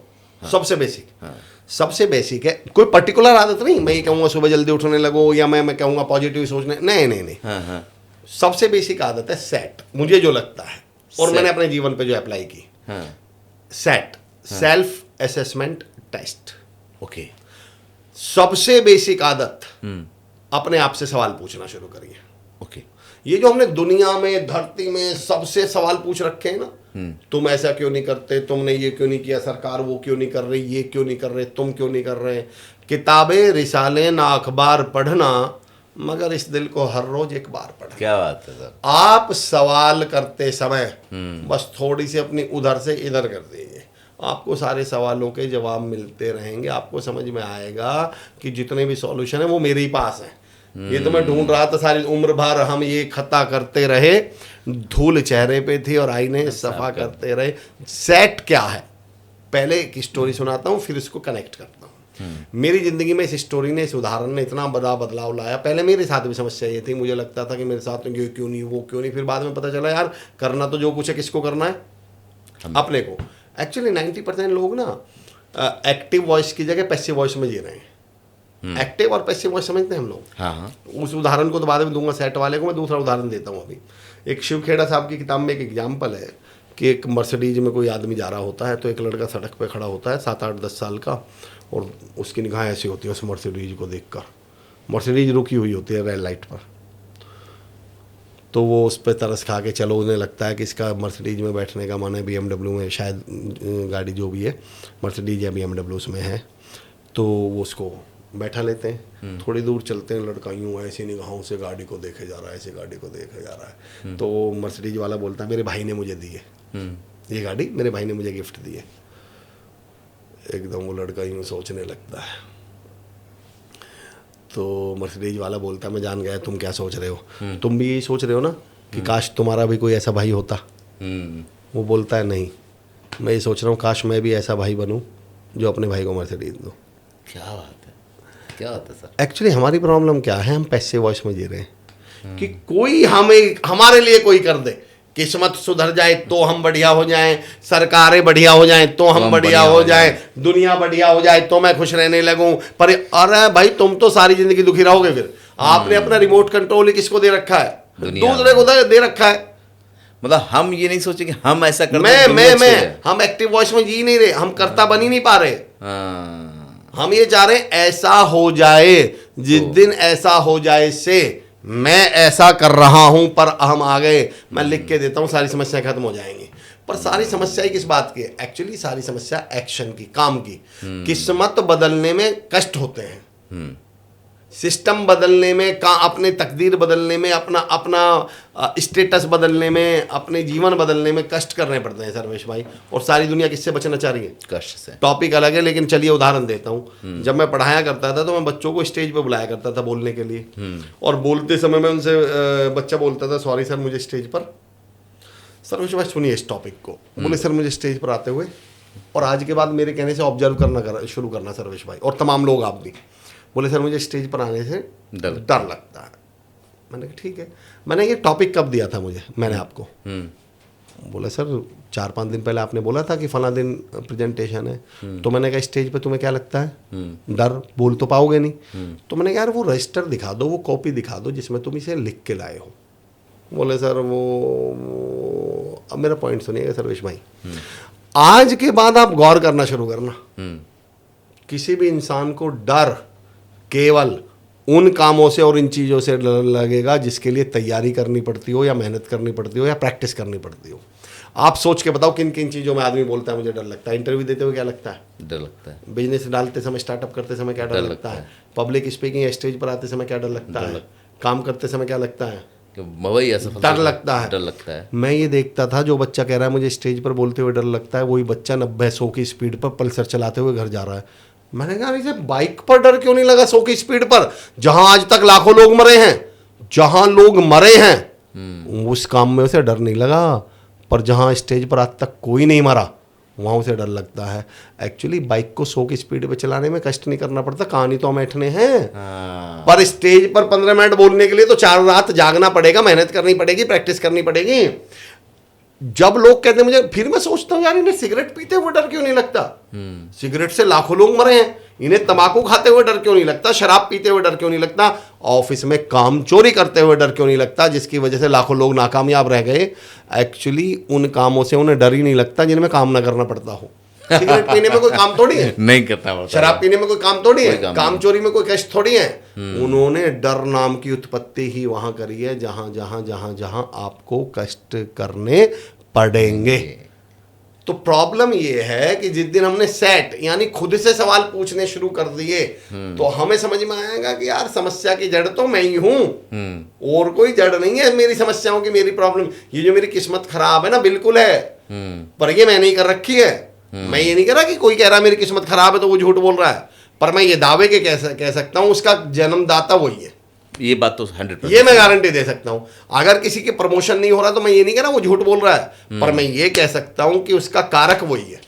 हाँ। सबसे बेसिक, हाँ। सबसे बेसिक है, कोई पर्टिकुलर आदत नहीं। मैं ये कहूँगा सुबह जल्दी उठने लगो, या मैं कहूँगा पॉजिटिव सोचने, नहीं। हाँ, हाँ। सबसे बेसिक आदत है सेट, मुझे जो लगता है और मैंने अपने जीवन पे जो अप्लाई की। हाँ। Set, self assessment test. Okay. सबसे बेसिक आदत, अपने आप से सवाल पूछना शुरू करिए। ओके। ये जो हमने दुनिया में, धरती में सबसे सवाल पूछ रखे हैं ना, तुम ऐसा क्यों नहीं करते, तुमने ये क्यों नहीं किया, सरकार वो क्यों नहीं कर रही, ये क्यों नहीं कर रहे, तुम क्यों नहीं कर रहे। किताबें, रिसाले ना अखबार पढ़ना, मगर इस दिल को हर रोज एक बार पढ़ना। क्या बात है सर। आप सवाल करते समय बस थोड़ी सी अपनी उधर से इधर कर दीजिए, आपको सारे सवालों के जवाब मिलते रहेंगे। आपको समझ में आएगा कि जितने भी सॉल्यूशन है वो मेरे ही पास है। ये तो मैं ढूंढ रहा था सारी उम्र भर, हम ये खता करते रहे, धूल चेहरे पे थी और आईने सफा करते रहे। सेट क्या है, पहले एक स्टोरी सुनाता हूँ फिर इसको कनेक्ट करता हूँ। मेरी जिंदगी में इस स्टोरी ने, इस उदाहरण ने इतना बड़ा बदलाव लाया। पहले मेरे साथ भी समस्या ये थी, मुझे लगता था कि मेरे साथ ये क्यों नहीं, वो क्यों नहीं। फिर बाद में पता चला यार करना तो जो कुछ है किसको करना है, अपने को। एक्चुअली 90% लोग ना एक्टिव वॉइस की जगह पैसिव वॉइस में जी रहे हैं। एक्टिव और पैसिव वॉइस समझते हैं हम लोग। हाँ। उस उदाहरण को तो बाद में दूंगा सेट वाले को, मैं दूसरा उदाहरण देता हूँ अभी। एक शिव खेड़ा साहब की किताब में एक एग्जाम्पल है कि एक मर्सिडीज में कोई आदमी जा रहा होता है, तो एक लड़का सड़क पे खड़ा होता है 7-8-10 साल का, और उसकी निगाह ऐसी होती है उस मर्सिडीज को देखकर। मर्सिडीज रुकी हुई होती है रेड लाइट पर, तो वो उस पर तरस खा के चलो, उन्हें लगता है कि इसका मर्सिडीज में बैठने का मन है, BMW में शायद गाड़ी जो भी है मर्सिडीज या BMW उसमें है, तो वो उसको बैठा लेते हैं। थोड़ी दूर चलते हैं, लड़का यूँ ऐसी निगाहों से गाड़ी को देखे जा रहा है, ऐसी गाड़ी को देखे जा रहा है। तो मर्सिडीज वाला बोलता है मेरे भाई ने मुझे दी है ये गाड़ी, मेरे भाई ने मुझे गिफ्ट दी है। एकदम वो लड़का यूँ सोचने लगता है, तो मर्सिडीज वाला बोलता है मैं जान गया तुम क्या सोच रहे हो, तुम भी यही सोच रहे हो ना कि काश तुम्हारा भी कोई ऐसा भाई होता। वो बोलता है नहीं, मैं ये सोच रहा हूँ काश मैं भी ऐसा भाई बनूँ जो अपने भाई को मर्सिडीज दूँ। क्या बात है, क्या होता है सर। एक्चुअली हमारी प्रॉब्लम क्या है, हम पैसिव वॉइस में जी रहे हैं कि कोई हमें, हमारे लिए कोई कर दे, किस्मत सुधर जाए तो हम बढ़िया हो जाएं, सरकारें बढ़िया हो जाएं तो हम बढ़िया हो जाएं, दुनिया बढ़िया हो जाए तो मैं खुश रहने लगूं। पर अरे भाई तुम तो सारी जिंदगी दुखी रहोगे। फिर आपने अपना रिमोट कंट्रोल ही किसको दे रखा है, दूसरे को दे रखा है। मतलब हम ये नहीं सोचे कि हम ऐसा कर, मैं हम एक्टिव वॉइस में जी नहीं रहे, हम कर्ता बन ही नहीं पा रहे। हम ये चाह रहे हैं ऐसा हो जाए, जिस दिन ऐसा हो जाए से मैं ऐसा कर रहा हूं, पर हम आ गए, मैं लिख के देता हूं सारी समस्याएं खत्म हो जाएंगी। पर सारी समस्या किस बात की है, एक्चुअली सारी समस्या एक्शन की, काम की। किस्मत बदलने में कष्ट होते हैं, सिस्टम बदलने में, अपने तकदीर बदलने में, अपना स्टेटस बदलने में, अपने जीवन बदलने में कष्ट करने पड़ते हैं सर्वेश भाई। और सारी दुनिया किससे बचना चाह रही है, कष्ट से। टॉपिक अलग है, लेकिन चलिए उदाहरण देता हूँ। जब मैं पढ़ाया करता था तो मैं बच्चों को स्टेज पे बुलाया करता था बोलने के लिए, और बोलते समय मैं उनसे, बच्चा बोलता था सॉरी सर मुझे स्टेज पर, सर्वेश भाई सुनिए इस टॉपिक को, बोले सर मुझे स्टेज पर आते हुए और आज के बाद मेरे कहने से ऑब्जर्व करना शुरू करना सर्वेश भाई, और तमाम लोग आप भी, बोले सर मुझे स्टेज पर आने से डर लगता है। मैंने कहा ठीक है, मैंने ये टॉपिक कब दिया था मुझे, मैंने आपको, बोले सर 4-5 दिन पहले आपने बोला था कि फला दिन प्रेजेंटेशन है। तो मैंने कहा स्टेज पे तुम्हें क्या लगता है, डर, बोल तो पाओगे नहीं। तो मैंने कहा यार वो रजिस्टर दिखा दो, वो कॉपी दिखा दो जिसमें तुम इसे लिख के लाए हो। बोले सर वो अब मेरा पॉइंट सुनिएगा सर्वेश भाई, आज के बाद आप गौर करना शुरू करना, किसी भी इंसान को डर केवल उन कामों से और इन चीज़ों से डर लगेगा जिसके लिए तैयारी करनी पड़ती हो, या मेहनत करनी पड़ती हो, या प्रैक्टिस करनी पड़ती हो। आप सोच के बताओ किन किन चीज़ों में आदमी बोलता है मुझे डर लगता है। इंटरव्यू देते हुए क्या लगता है, डर लगता है। बिजनेस डालते समय, स्टार्टअप करते समय क्या डर लगता है। पब्लिक स्पीकिंग स्टेज पर आते समय क्या डर लगता है। काम करते समय क्या लगता है, डर लगता है। डर लगता है। मैं ये देखता था जो बच्चा कह रहा है मुझे स्टेज पर बोलते हुए डर लगता है, वही बच्चा 90-100 की स्पीड पर पल्सर चलाते हुए घर जा रहा है। मैंने कहा इसे बाइक पर डर क्यों नहीं लगा 100 की स्पीड पर, जहां आज तक लाखों लोग मरे हैं, जहां लोग मरे हैं उस काम में उसे डर नहीं लगा, पर जहां स्टेज पर आज तक कोई नहीं मरा वहां उसे डर लगता है। एक्चुअली बाइक को 100 की स्पीड पे चलाने में कष्ट नहीं करना पड़ता, कहानी तो हम ऐठने हैं, पर स्टेज पर 15 मिनट बोलने के लिए तो 4 रात जागना पड़ेगा, मेहनत करनी पड़ेगी, प्रैक्टिस करनी पड़ेगी। जब लोग कहते हैं मुझे, फिर मैं सोचता हूँ यार इन्हें सिगरेट पीते हुए डर क्यों नहीं लगता, सिगरेट से लाखों लोग मरे हैं, इन्हें तंबाकू खाते हुए डर क्यों नहीं लगता, शराब पीते हुए डर क्यों नहीं लगता, ऑफिस में काम चोरी करते हुए डर क्यों नहीं लगता, जिसकी वजह से लाखों लोग नाकामयाब रह गए। एक्चुअली उन कामों से उन्हें डर ही नहीं लगता जिनमें काम ना करना पड़ता हो। सिगरेट पीने में कोई काम थोड़ी है, नहीं करता पड़ता, शराब पीने में कोई काम थोड़ी है, काम चोरी में कोई कष्ट थोड़ी है। उन्होंने डर नाम की उत्पत्ति ही वहां करी है जहां जहां जहां जहां आपको कष्ट करने पड़ेंगे। तो प्रॉब्लम ये है कि जिस दिन हमने सेट यानी खुद से सवाल पूछने शुरू कर दिए तो हमें समझ में आएगा कि यार समस्या की जड़ तो मैं ही हूं, और कोई जड़ नहीं है मेरी समस्याओं की, मेरी प्रॉब्लम। ये जो मेरी किस्मत खराब है ना, बिल्कुल है, पर ये मैंने ही कर रखी है। मैं ये नहीं कह रहा कि कोई कह रहा है मेरी किस्मत खराब है तो वो झूठ बोल रहा है, पर मैं ये दावे के कह सकता हूं उसका जन्मदाता वही है। ये बात तो 100%, ये मैं गारंटी दे सकता हूं। अगर किसी के प्रमोशन नहीं हो रहा तो मैं ये नहीं कह रहा वो झूठ बोल रहा है, पर मैं ये कह सकता हूं कि उसका कारक वही है।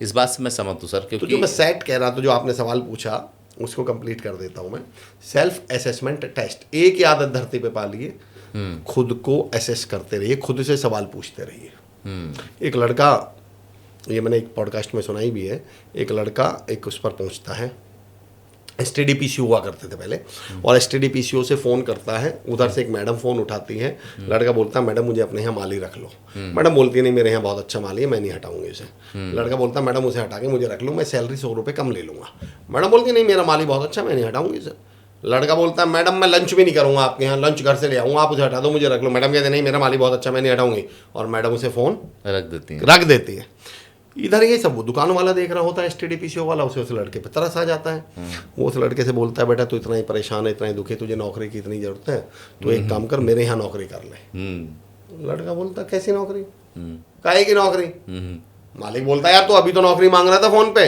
इस बात से मैं सहमत हूं सर, क्योंकि तो जो मैं सेट कह रहा था, जो आपने सवाल पूछा उसको कंप्लीट कर देता हूं मैं। सेल्फ असेसमेंट टेस्ट, एक ही आदत धरती पे पालिए, खुद को असेस करते रहिए, खुद से सवाल पूछते रहिए। एक लड़का, ये मैंने एक पॉडकास्ट में सुनाई भी है, एक लड़का एक उस पर पहुंचता है, STD-PCO हुआ करते थे पहले, और STD-PCO से फ़ोन करता है, उधर से एक मैडम फ़ोन उठाती है, लड़का बोलता है मैडम मुझे अपने यहाँ माली रख लो। मैडम बोलती है नहीं मेरे यहाँ बहुत अच्छा माली है, मैं नहीं हटाऊंगी इसे। लड़का बोलता है मैडम उसे हटा के मुझे रख लो, मैं सैलरी 100 रुपये कम ले लूँगा। मैडम बोलती नहीं मेरा माली बहुत अच्छा, मैं नहीं हटाऊंगी इसे। लड़का बोलता है मैडम मैं लंच भी नहीं करूँगा आपके यहाँ, लंच घर से ले आऊँगा, आप उसे हटा दो, मुझे रख लो। मैडम कहते नहीं मेरा माली बहुत अच्छा, मैं नहीं हटाऊंगी, और मैडम उसे फ़ोन रख देती है। इधर ये सब वो दुकान वाला देख रहा होता है, STD-PCO वाला, उसे उस लड़के पे तरस आ जाता है। वो उस लड़के से बोलता है बेटा तू इतना ही परेशान है, इतना ही दुखी, तुझे नौकरी की इतनी ज़रूरत है, तो एक काम कर मेरे यहाँ नौकरी कर ले। लड़का बोलता कैसी नौकरी, काहे की नौकरी? मालिक बोलता है यार तो अभी तो नौकरी मांग रहा था फ़ोन पे।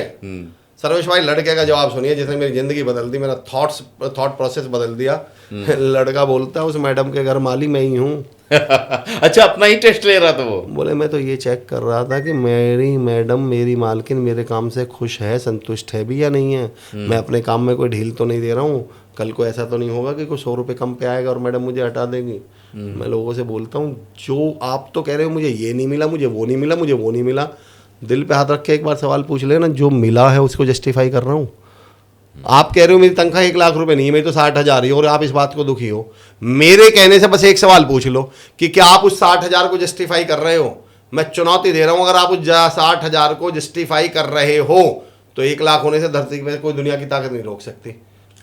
सर्वेश भाई लड़के का जवाब सुनिए जिसने मेरी ज़िंदगी बदल दी, मेरा थॉट प्रोसेस बदल दिया। लड़का बोलता है उस मैडम के घर माली मैं ही हूँ। अच्छा, अपना ही टेस्ट ले रहा था वो। बोले मैं तो ये चेक कर रहा था कि मेरी मैडम, मेरी मालकिन मेरे काम से खुश है, संतुष्ट है भी या नहीं है। मैं अपने काम में कोई ढील तो नहीं दे रहा हूँ, कल को ऐसा तो नहीं होगा कि कोई 100 रुपये कम पे आएगा और मैडम मुझे हटा देगी। मैं लोगों से बोलता हूँ जो आप तो कह रहे हो मुझे ये नहीं मिला, मुझे वो नहीं मिला, मुझे वो नहीं मिला, दिल पे हाथ रख के एक बार सवाल पूछ लेना, जो मिला है उसको जस्टिफाई कर रहा हूँ। आप कह रहे हो मेरी तनख्वाह 1 लाख रुपए नहीं है, मेरी तो 60,000 ही, और आप इस बात को दुखी हो। मेरे कहने से बस एक सवाल पूछ लो कि क्या आप उस 60,000 को जस्टिफाई कर रहे हो। मैं चुनौती दे रहा हूं, अगर आप उस 60,000 को जस्टिफाई कर रहे हो तो 1 लाख होने से धरती पे कोई दुनिया की ताकत नहीं रोक सकती।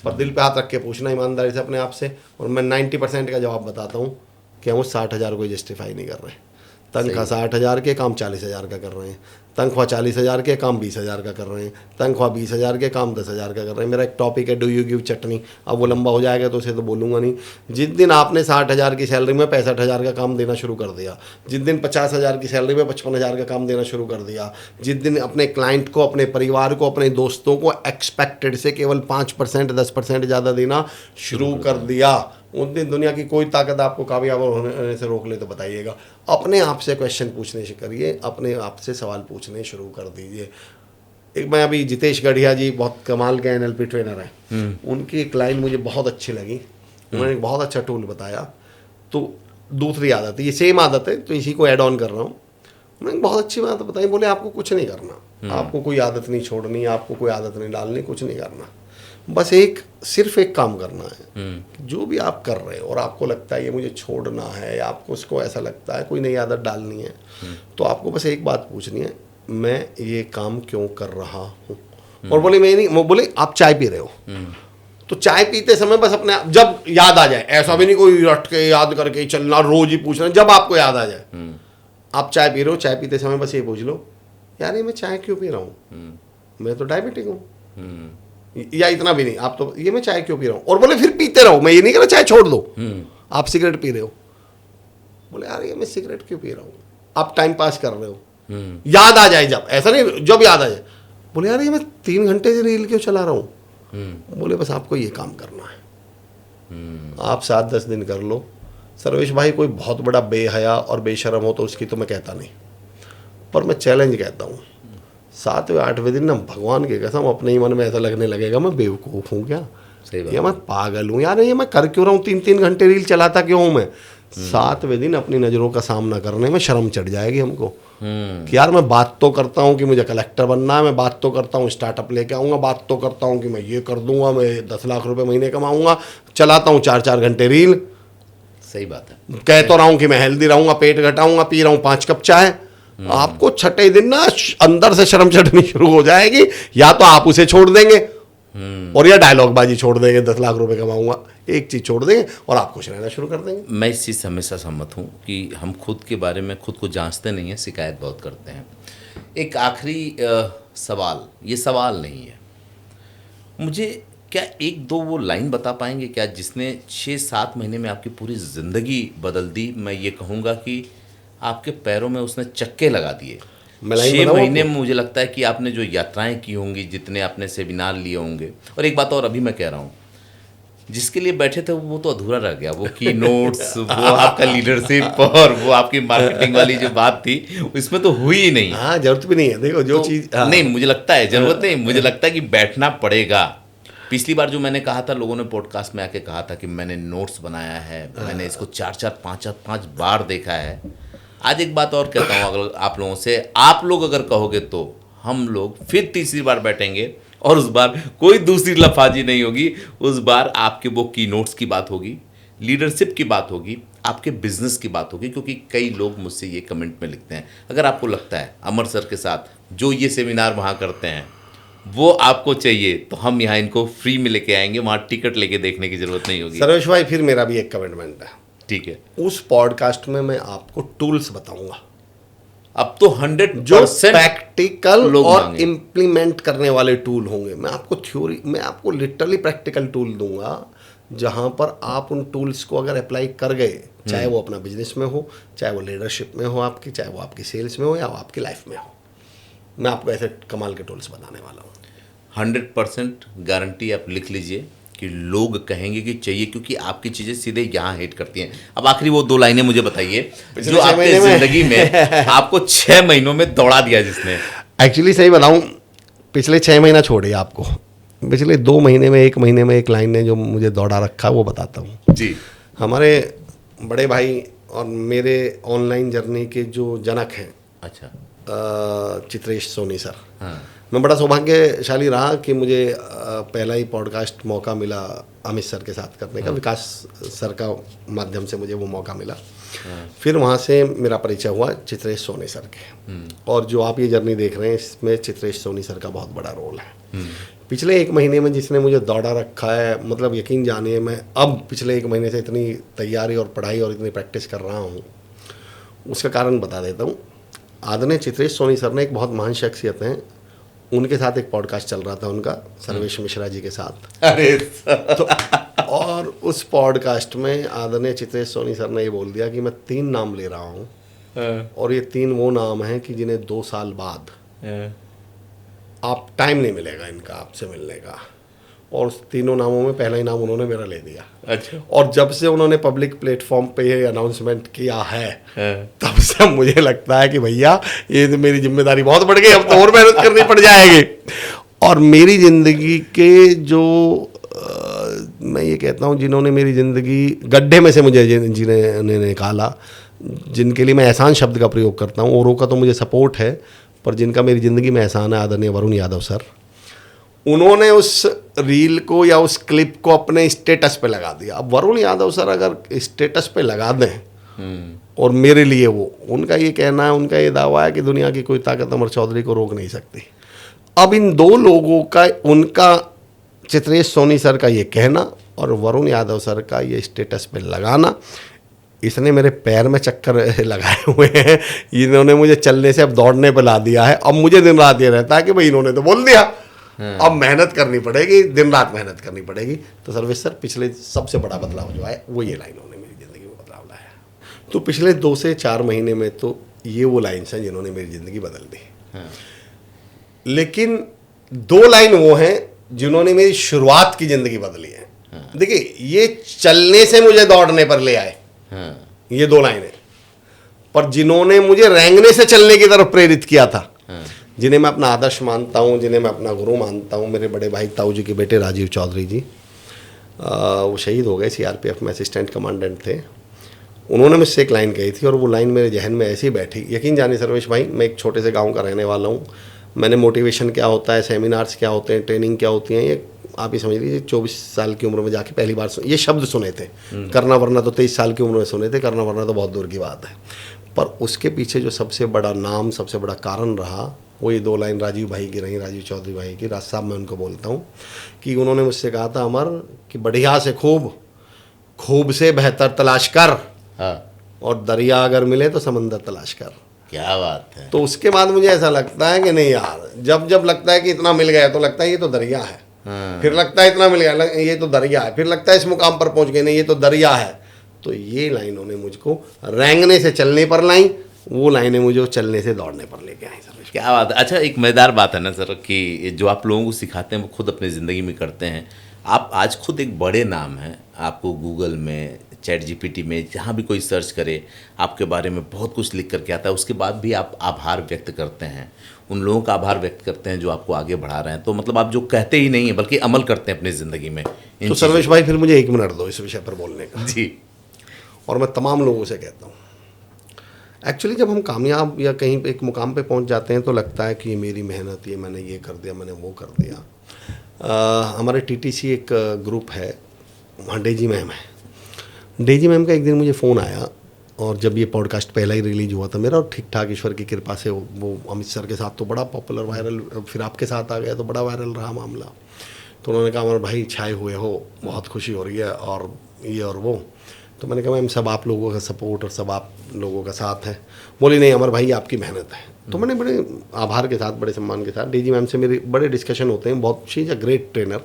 पर दिल पे हाथ रख के पूछना ईमानदारी से अपने आप से, और मैं 90% का जवाब बताता हूँ कि हम उस 60,000 को जस्टिफाई नहीं कर रहे। तनख्वाह 60,000 के काम 40,000 का कर रहे हैं, तनख्वाह 40,000 के काम 20,000 का कर रहे हैं, तनख्वाह 20,000 के काम 10,000 का कर रहे हैं। मेरा एक टॉपिक है डू यू गिव चटनी, अब वो लंबा हो जाएगा तो उसे तो बोलूँगा नहीं। जिस दिन आपने 60,000 की सैलरी में 65,000 का काम देना शुरू कर दिया, जिस दिन 50,000 की सैलरी में 55,000 का काम देना शुरू कर दिया, जिस दिन अपने क्लाइंट को, अपने परिवार को, अपने दोस्तों को एक्सपेक्टेड से केवल 5%, 10% ज़्यादा देना शुरू कर दिया, उस दिन दुनिया की कोई ताकत आपको कामयाब होने से रोक ले तो बताइएगा। अपने आप से क्वेश्चन पूछने से करिए, अपने आप से सवाल पूछने शुरू कर दीजिए। एक मैं अभी जितेश गढ़िया जी बहुत कमाल के NLP ट्रेनर हैं, उनकी एक लाइन मुझे बहुत अच्छी लगी, उन्होंने एक बहुत अच्छा टूल बताया। तो दूसरी आदत, ये सेम आदत है तो इसी को ऐड ऑन कर रहा हूँ। उन्होंने बहुत अच्छी बात बताई, बोले आपको कुछ नहीं करना, आपको कोई आदत नहीं छोड़नी, आपको कोई आदत नहीं डालनी, कुछ नहीं करना, बस सिर्फ एक काम करना है। जो भी आप कर रहे हो और आपको लगता है ये मुझे छोड़ना है, या आपको उसको ऐसा लगता है कोई नई आदत डालनी है, तो आपको बस एक बात पूछनी है, मैं ये काम क्यों कर रहा हूँ। और बोले मैं नहीं, वो बोले आप चाय पी रहे हो, तो चाय पीते समय बस अपने जब याद आ जाए, ऐसा भी नहीं कोई रट के याद करके चलना, रोज ही पूछना, जब आपको याद आ जाए आप चाय पी रहे हो, चाय पीते समय बस ये पूछ लो यार ये मैं चाय क्यों पी रहा हूँ, मैं तो डायबिटिक हूँ, या इतना भी नहीं, आप तो ये मैं चाय क्यों पी रहा हूँ। और बोले फिर पीते रहो, मैं ये नहीं कह रहा चाय छोड़ दो, आप सिगरेट पी रहे हो, बोले यार ये मैं सिगरेट क्यों पी रहा हूँ, आप टाइम पास कर रहे हो, याद आ जाए जब, ऐसा नहीं जब याद आ जाए, बोले यार ये मैं 3 घंटे से रील क्यों चला रहा हूँ, बोले बस आपको ये काम करना है, आप 7-10 दिन कर लो। सर्वेश भाई कोई बहुत बड़ा बेहया और बेशरम हो तो उसकी तो मैं कहता नहीं, पर मैं चैलेंज कहता हूँ, 7वें 8वें दिन ना भगवान की कसम अपने ही मन में ऐसा लगने लगेगा मैं बेवकूफ़ हूँ क्या, या मैं पागल हूँ यार, ये मैं कर क्यों रहा हूँ, 3-3 घंटे रील चलाता क्यों हूँ मैं। 7वें दिन अपनी नज़रों का सामना करने में शर्म चढ़ जाएगी हमको कि यार मैं बात तो करता हूँ कि मुझे कलेक्टर बनना है, मैं बात तो करता हूँ स्टार्टअप लेके आऊँगा, बात तो करता हूँ कि मैं ये कर दूंगा, मैं 10 लाख रुपए महीने कमाऊँगा, चलाता हूँ 4-4 घंटे रील, सही बात है, कह तो रहा हूँ कि मैं हेल्दी रहूँगा, पेट घटाऊँगा, पी रहा हूँ 5 कप चाय। आपको 6ठे दिन ना अंदर से शर्म चढ़नी शुरू हो जाएगी, या तो आप उसे छोड़ देंगे और या डायलॉग बाजी छोड़ देंगे, 10 लाख रुपए कमाऊंगा, एक चीज छोड़ देंगे और आप खुश रहना शुरू कर देंगे। मैं इस चीज़ से हमेशा सहमत हूँ कि हम खुद के बारे में खुद को जांचते नहीं हैं, शिकायत बहुत करते हैं। एक आखिरी सवाल, ये सवाल नहीं है, मुझे क्या एक दो वो लाइन बता पाएंगे क्या जिसने 6-7 महीने में आपकी पूरी ज़िंदगी बदल दी? मैं ये कहूँगा कि आपके पैरों में उसने चक्के लगा दिए। 6 महीने में मुझे लगता है कि आपने जो यात्राएं की होंगी, जितने आपने सेमिनार लिए होंगे, और एक बात और अभी मैं कह रहा हूँ, जिसके लिए बैठे थे वो तो अधूरा रह गया, वो की नोट्स, वो आपका लीडरशिप और वो आपकी मार्केटिंग वाली जो बात थी, इसमें तो हुई ही नहीं। हाँ, जरूरत भी नहीं है। देखो जो चीज़ नहीं, मुझे लगता है जरूरत नहीं, मुझे लगता है कि बैठना पड़ेगा। पिछली बार जो मैंने कहा था, लोगों ने पॉडकास्ट में आके कहा था कि मैंने नोट्स बनाया है, मैंने इसको 4-4, 5-5 बार देखा है। आज एक बात और कहता हूँ, अगर आप लोगों से, आप लोग अगर कहोगे तो हम लोग फिर तीसरी बार बैठेंगे और उस बार कोई दूसरी लफाजी नहीं होगी। उस बार आपके वो की नोट्स की बात होगी, लीडरशिप की बात होगी, आपके बिजनेस की बात होगी। क्योंकि कई लोग मुझसे ये कमेंट में लिखते हैं, अगर आपको लगता है अमर सर के साथ जो ये सेमिनार वहाँ करते हैं वो आपको चाहिए तो हम यहाँ इनको फ्री में लेके आएंगे, वहाँ टिकट लेके देखने की जरूरत नहीं होगी। सर्वेश भाई, फिर मेरा भी एक कमिटमेंट है। ठीक है, उस पॉडकास्ट में मैं आपको टूल्स बताऊंगा, अब तो 100% जो प्रैक्टिकल और मांगे। इम्प्लीमेंट करने वाले टूल होंगे। मैं आपको थ्योरी, मैं आपको लिटरली प्रैक्टिकल टूल दूंगा, जहां पर आप उन टूल्स को अगर अप्लाई कर गए, चाहे वो अपना बिजनेस में हो, चाहे वो लीडरशिप में हो आपकी, चाहे वो आपकी सेल्स में हो या आपकी लाइफ में हो, मैं आपको ऐसे कमाल के टूल्स बताने वाला हूँ। 100% गारंटी आप लिख लीजिए कि लोग कहेंगे कि चाहिए, क्योंकि आपकी चीज़ें सीधे यहाँ हिट करती हैं। अब आखिरी वो 2 लाइनें मुझे बताइए जो आपकी ज़िंदगी में आपको 6 महीनों में दौड़ा दिया जिसने। एक्चुअली सही बताऊँ, पिछले 6 महीना छोड़िए, आपको पिछले 2 महीने में, 1 महीने में एक लाइन ने जो मुझे दौड़ा रखा है वो बताता हूँ जी। हमारे बड़े भाई और मेरे ऑनलाइन जर्नी के जो जनक हैं, अच्छा, चित्रेश सोनी सर। हाँ, मैं बड़ा सौभाग्यशाली रहा कि मुझे पहला ही पॉडकास्ट मौका मिला अमित सर के साथ करने का। विकास सर का माध्यम से मुझे वो मौका मिला। फिर वहाँ से मेरा परिचय हुआ चित्रेश सोनी सर के, और जो आप ये जर्नी देख रहे हैं इसमें चित्रेश सोनी सर का बहुत बड़ा रोल है। पिछले 1 महीने में जिसने मुझे दौड़ा रखा है, मतलब यकीन जानिए, मैं अब पिछले 1 महीने से इतनी तैयारी और पढ़ाई और इतनी प्रैक्टिस कर रहा हूँ, उसका कारण बता देता हूँ। आदरणीय चित्रेश सोनी सर ने एक बहुत महान शख्सियत हैं, उनके साथ एक पॉडकास्ट चल रहा था उनका, सर्वेश मिश्रा जी के साथ। अरे तो और उस पॉडकास्ट में आदरणीय चित्रेश सोनी सर ने ये बोल दिया कि मैं 3 नाम ले रहा हूँ, और ये 3 वो नाम हैं कि जिन्हें 2 साल बाद आप टाइम नहीं मिलेगा इनका आपसे मिलने का। और उस 3 नामों में पहला ही नाम उन्होंने मेरा ले दिया। अच्छा, और जब से उन्होंने पब्लिक प्लेटफॉर्म पे ये अनाउंसमेंट किया है, तब से मुझे लगता है कि भैया ये तो मेरी जिम्मेदारी बहुत बढ़ गई, अब तो और मेहनत करनी पड़ जाएगी। और मेरी ज़िंदगी के जो मैं ये कहता हूँ, जिन्होंने मेरी ज़िंदगी गड्ढे में से मुझे जिन्हें निकाला, जिनके लिए मैं एहसान शब्द का प्रयोग करता हूँ, औरों का तो मुझे सपोर्ट है, पर जिनका मेरी ज़िंदगी में एहसान है, आदरणीय वरुण यादव सर। उन्होंने उस रील को या उस क्लिप को अपने स्टेटस पे लगा दिया। अब वरुण यादव सर अगर स्टेटस पे लगा दें, और मेरे लिए वो, उनका ये कहना है, उनका ये दावा है कि दुनिया की कोई ताकत अमर चौधरी को रोक नहीं सकती। अब इन 2 लोगों का, उनका चित्रेश सोनी सर का ये कहना और वरुण यादव सर का ये स्टेटस पे लगाना, इसने मेरे पैर में चक्कर लगाए हुए हैं। इन्होंने मुझे चलने से अब दौड़ने पे ला दिया है। अब मुझे दिन रात ये रहता है कि भाई इन्होंने तो बोल दिया, अब मेहनत करनी पड़ेगी, दिन रात मेहनत करनी पड़ेगी। तो सर्वेश सर, पिछले सबसे बड़ा बदलाव जो है वो ये लाइनों ने मेरी ज़िंदगी में बदलाव लाया। तो पिछले 2 से 4 महीने में तो ये वो लाइन्स हैं जिन्होंने मेरी ज़िंदगी बदल दी। लेकिन 2 लाइन वो हैं जिन्होंने मेरी शुरुआत की ज़िंदगी बदली है। देखिए, ये चलने से मुझे दौड़ने पर ले आए, ये 2 लाइनें, पर जिन्होंने मुझे रेंगने से चलने की तरफ प्रेरित किया था, जिन्हें मैं अपना आदर्श मानता हूँ, जिन्हें मैं अपना गुरु मानता हूँ, मेरे बड़े भाई ताऊ जी के बेटे राजीव चौधरी जी, वो शहीद हो गए, CRPF में असिस्टेंट कमांडेंट थे। उन्होंने मुझसे एक लाइन कही थी और वो लाइन मेरे जहन में ऐसी बैठी। यकीन जाने सर्वेश भाई, मैं एक छोटे से गांव का रहने वाला हूँ। मैंने मोटिवेशन क्या होता है, सेमिनार्स क्या होते हैं, ट्रेनिंग क्या होती हैं, ये आप ही समझ लीजिए 24 साल की उम्र में जाके पहली बार ये शब्द सुने थे। करना वरना तो 23 साल की उम्र में सुने थे, करना वरना तो बहुत दूर की बात है। पर उसके पीछे जो सबसे बड़ा नाम, सबसे बड़ा कारण रहा, वो ये 2 लाइन राजीव भाई की रही, राजीव चौधरी भाई की। राज साहब मैं उनको बोलता हूँ कि उन्होंने मुझसे कहा था अमर कि बढ़िया से खूब, खूब से बेहतर तलाश कर, हाँ, और दरिया अगर मिले तो समंदर तलाश कर। क्या बात है। तो उसके बाद मुझे ऐसा लगता है कि नहीं यार, जब जब लगता है कि इतना मिल गया तो लगता है ये तो दरिया है, हाँ। फिर लगता है इतना मिल गया ये तो दरिया है, फिर लगता है इस मुकाम पर पहुंच गए नहीं ये तो दरिया है। तो ये लाइनों ने मुझको रेंगने से चलने पर लाई, वो लाइनें मुझे चलने से दौड़ने पर लेके आई सर। क्या बात है। अच्छा, एक मज़ेदार बात है ना सर कि जो आप लोगों को सिखाते हैं वो खुद अपनी ज़िंदगी में करते हैं। आप आज खुद एक बड़े नाम हैं, आपको गूगल में, चैट जीपीटी में जहाँ भी कोई सर्च करे आपके बारे में बहुत कुछ लिख करके आता है। उसके बाद भी आप आभार व्यक्त करते हैं, उन लोगों का आभार व्यक्त करते हैं जो आपको आगे बढ़ा रहे हैं। तो मतलब आप जो कहते ही नहीं हैं बल्कि अमल करते हैं अपनी ज़िंदगी में। तो सर्वेश भाई फिर मुझे 1 मिनट दो इस विषय पर बोलने का। जी। और मैं तमाम लोगों से कहता हूँ, एक्चुअली जब हम कामयाब या कहीं पे एक मुकाम पे पहुँच जाते हैं तो लगता है कि ये मेरी मेहनत, ये मैंने ये कर दिया, मैंने वो कर दिया। हमारे टीटीसी एक ग्रुप है, वहाँ डेजी मैम है। डेजी मैम का एक दिन मुझे फ़ोन आया, और जब ये पॉडकास्ट पहला ही रिलीज हुआ था मेरा, और ठीक ठाक ईश्वर की कृपा से वो अमित सर के साथ तो बड़ा पॉपुलर वायरल, फिर आपके साथ आ गया तो बड़ा वायरल रहा मामला। तो उन्होंने कहा अमर भाई छाए हुए हो, बहुत खुशी हो रही है और ये और वो। तो मैंने कहा मैम सब आप लोगों का सपोर्ट और सब आप लोगों का साथ है। बोली नहीं अमर भाई आपकी मेहनत है। तो मैंने बड़े आभार के साथ, बड़े सम्मान के साथ, डीजी मैम से मेरे बड़े डिस्कशन होते हैं, बहुत, she is a great trainer.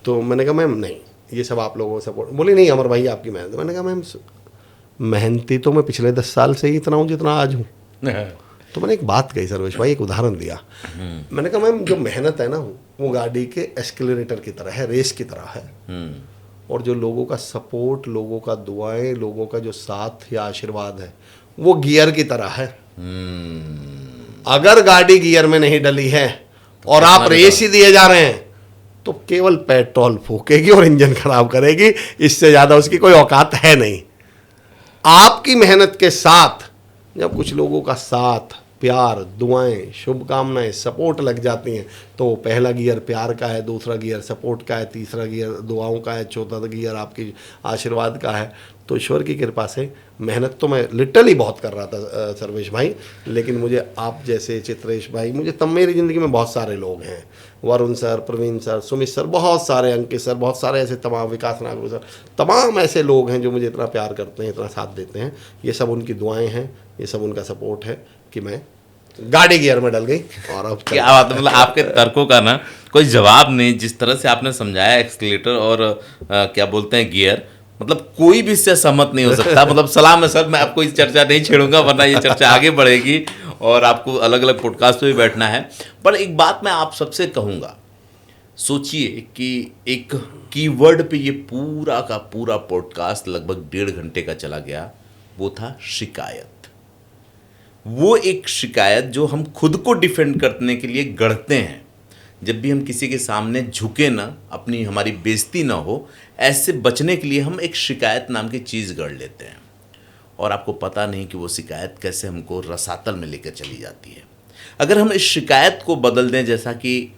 तो मैंने कहा मैम नहीं, ये सब आप लोगों का सपोर्ट। बोली नहीं अमर भाई आपकी मेहनत। मैंने कहा मैम मेहनती तो मैं पिछले 10 साल से ही इतना हूँ जितना आज हूँ। तो मैंने एक बात कही सर्वेश भाई, एक उदाहरण दिया। मैंने कहा मैम जो मेहनत है ना वो गाड़ी के एस्केलेटर की तरह है, रेस की तरह है, और जो लोगों का सपोर्ट, लोगों का दुआएं, लोगों का जो साथ या आशीर्वाद है वो गियर की तरह है। अगर गाड़ी गियर में नहीं डली है और आप रेस ही दिए जा रहे हैं तो केवल पेट्रोल फूकेगी और इंजन खराब करेगी, इससे ज़्यादा उसकी कोई औकात है नहीं। आपकी मेहनत के साथ जब कुछ लोगों का साथ, प्यार, दुआएं, शुभकामनाएं, सपोर्ट लग जाती हैं तो पहला गियर प्यार का है, दूसरा गियर सपोर्ट का है, तीसरा गियर दुआओं का है, चौथा गियर आपकी आशीर्वाद का है। तो ईश्वर की कृपा से मेहनत तो मैं लिटरली बहुत कर रहा था सर्वेश भाई, लेकिन मुझे आप जैसे, चित्रेश भाई, मुझे तब मेरी ज़िंदगी में बहुत सारे लोग हैं, Varun sir, Praveen sir, Sumit sir, बहुत सारे, अंकित सर, बहुत सारे ऐसे तमाम, विकास नागरू सर, तमाम ऐसे लोग हैं जो मुझे इतना प्यार करते हैं, इतना साथ देते हैं। ये सब उनकी दुआएं हैं, ये सब उनका सपोर्ट है कि मैं गाड़ी गियर में डल गई। और अब क्या बात है, मतलब आपके तर्कों का ना कोई जवाब नहीं। जिस तरह से आपने समझाया एक्सीलेटर और क्या बोलते हैं गियर, मतलब कोई भी इससे सहमत नहीं हो सकता। मतलब सलाम है सर, मैं आपको इस चर्चा नहीं छेड़ूंगा वरना ये चर्चा आगे बढ़ेगी और आपको अलग अलग पॉडकास्ट पे भी बैठना है। पर एक बात मैं आप सबसे कहूँगा, सोचिए कि एक कीवर्ड पे ये पूरा का पूरा पॉडकास्ट लगभग 1.5 घंटे का चला गया, वो था शिकायत। वो एक शिकायत जो हम खुद को डिफेंड करने के लिए गढ़ते हैं। जब भी हम किसी के सामने झुके ना, अपनी हमारी बेइज्जती ना हो, ऐसे बचने के लिए हम एक शिकायत नाम की चीज़ गढ़ लेते हैं। और आपको पता नहीं कि वो शिकायत कैसे हमको रसातल में लेकर चली जाती है। अगर हम इस शिकायत को बदल दें, जैसा कि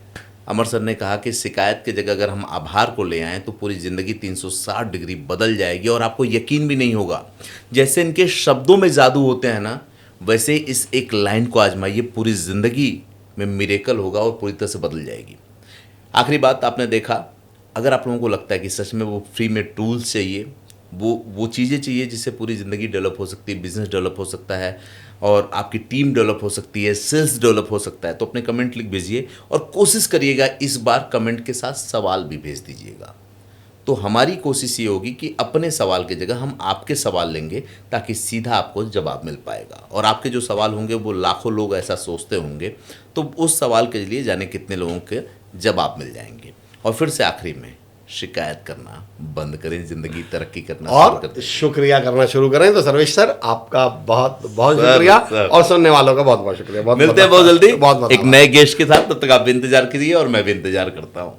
अमर सर ने कहा कि शिकायत की जगह अगर हम आभार को ले आएँ तो पूरी ज़िंदगी 360 डिग्री बदल जाएगी और आपको यकीन भी नहीं होगा। जैसे इनके शब्दों में जादू होते हैं ना, वैसे इस एक लाइन को आजमाइए, पूरी ज़िंदगी में मिरेकल होगा और पूरी तरह से बदल जाएगी। आखिरी बात, आपने देखा, अगर आप लोगों को लगता है कि सच में वो फ्री में टूल्स चाहिए, वो चीज़ें चाहिए जिससे पूरी ज़िंदगी डेवलप हो सकती है, बिजनेस डेवलप हो सकता है और आपकी टीम डेवलप हो सकती है, सेल्स डेवलप हो सकता है, तो अपने कमेंट लिख भेजिए और कोशिश करिएगा इस बार कमेंट के साथ सवाल भी भेज दीजिएगा। तो हमारी कोशिश ये होगी कि अपने सवाल की जगह हम आपके सवाल लेंगे ताकि सीधा आपको जवाब मिल पाएगा। और आपके जो सवाल होंगे वो लाखों लोग ऐसा सोचते होंगे, तो उस सवाल के लिए जाने कितने लोगों के जवाब मिल जाएंगे। और फिर से आखिरी में, शिकायत करना बंद करें, जिंदगी तरक्की करना और शुक्रिया करना शुरू करें। तो सर्वेश सर आपका बहुत बहुत शुक्रिया और सुनने वालों का बहुत बहुत शुक्रिया। मिलते हैं बहुत जल्दी एक नए गेस्ट के साथ, तब तक आप भी इंतजार कीजिए और मैं भी इंतजार करता हूँ।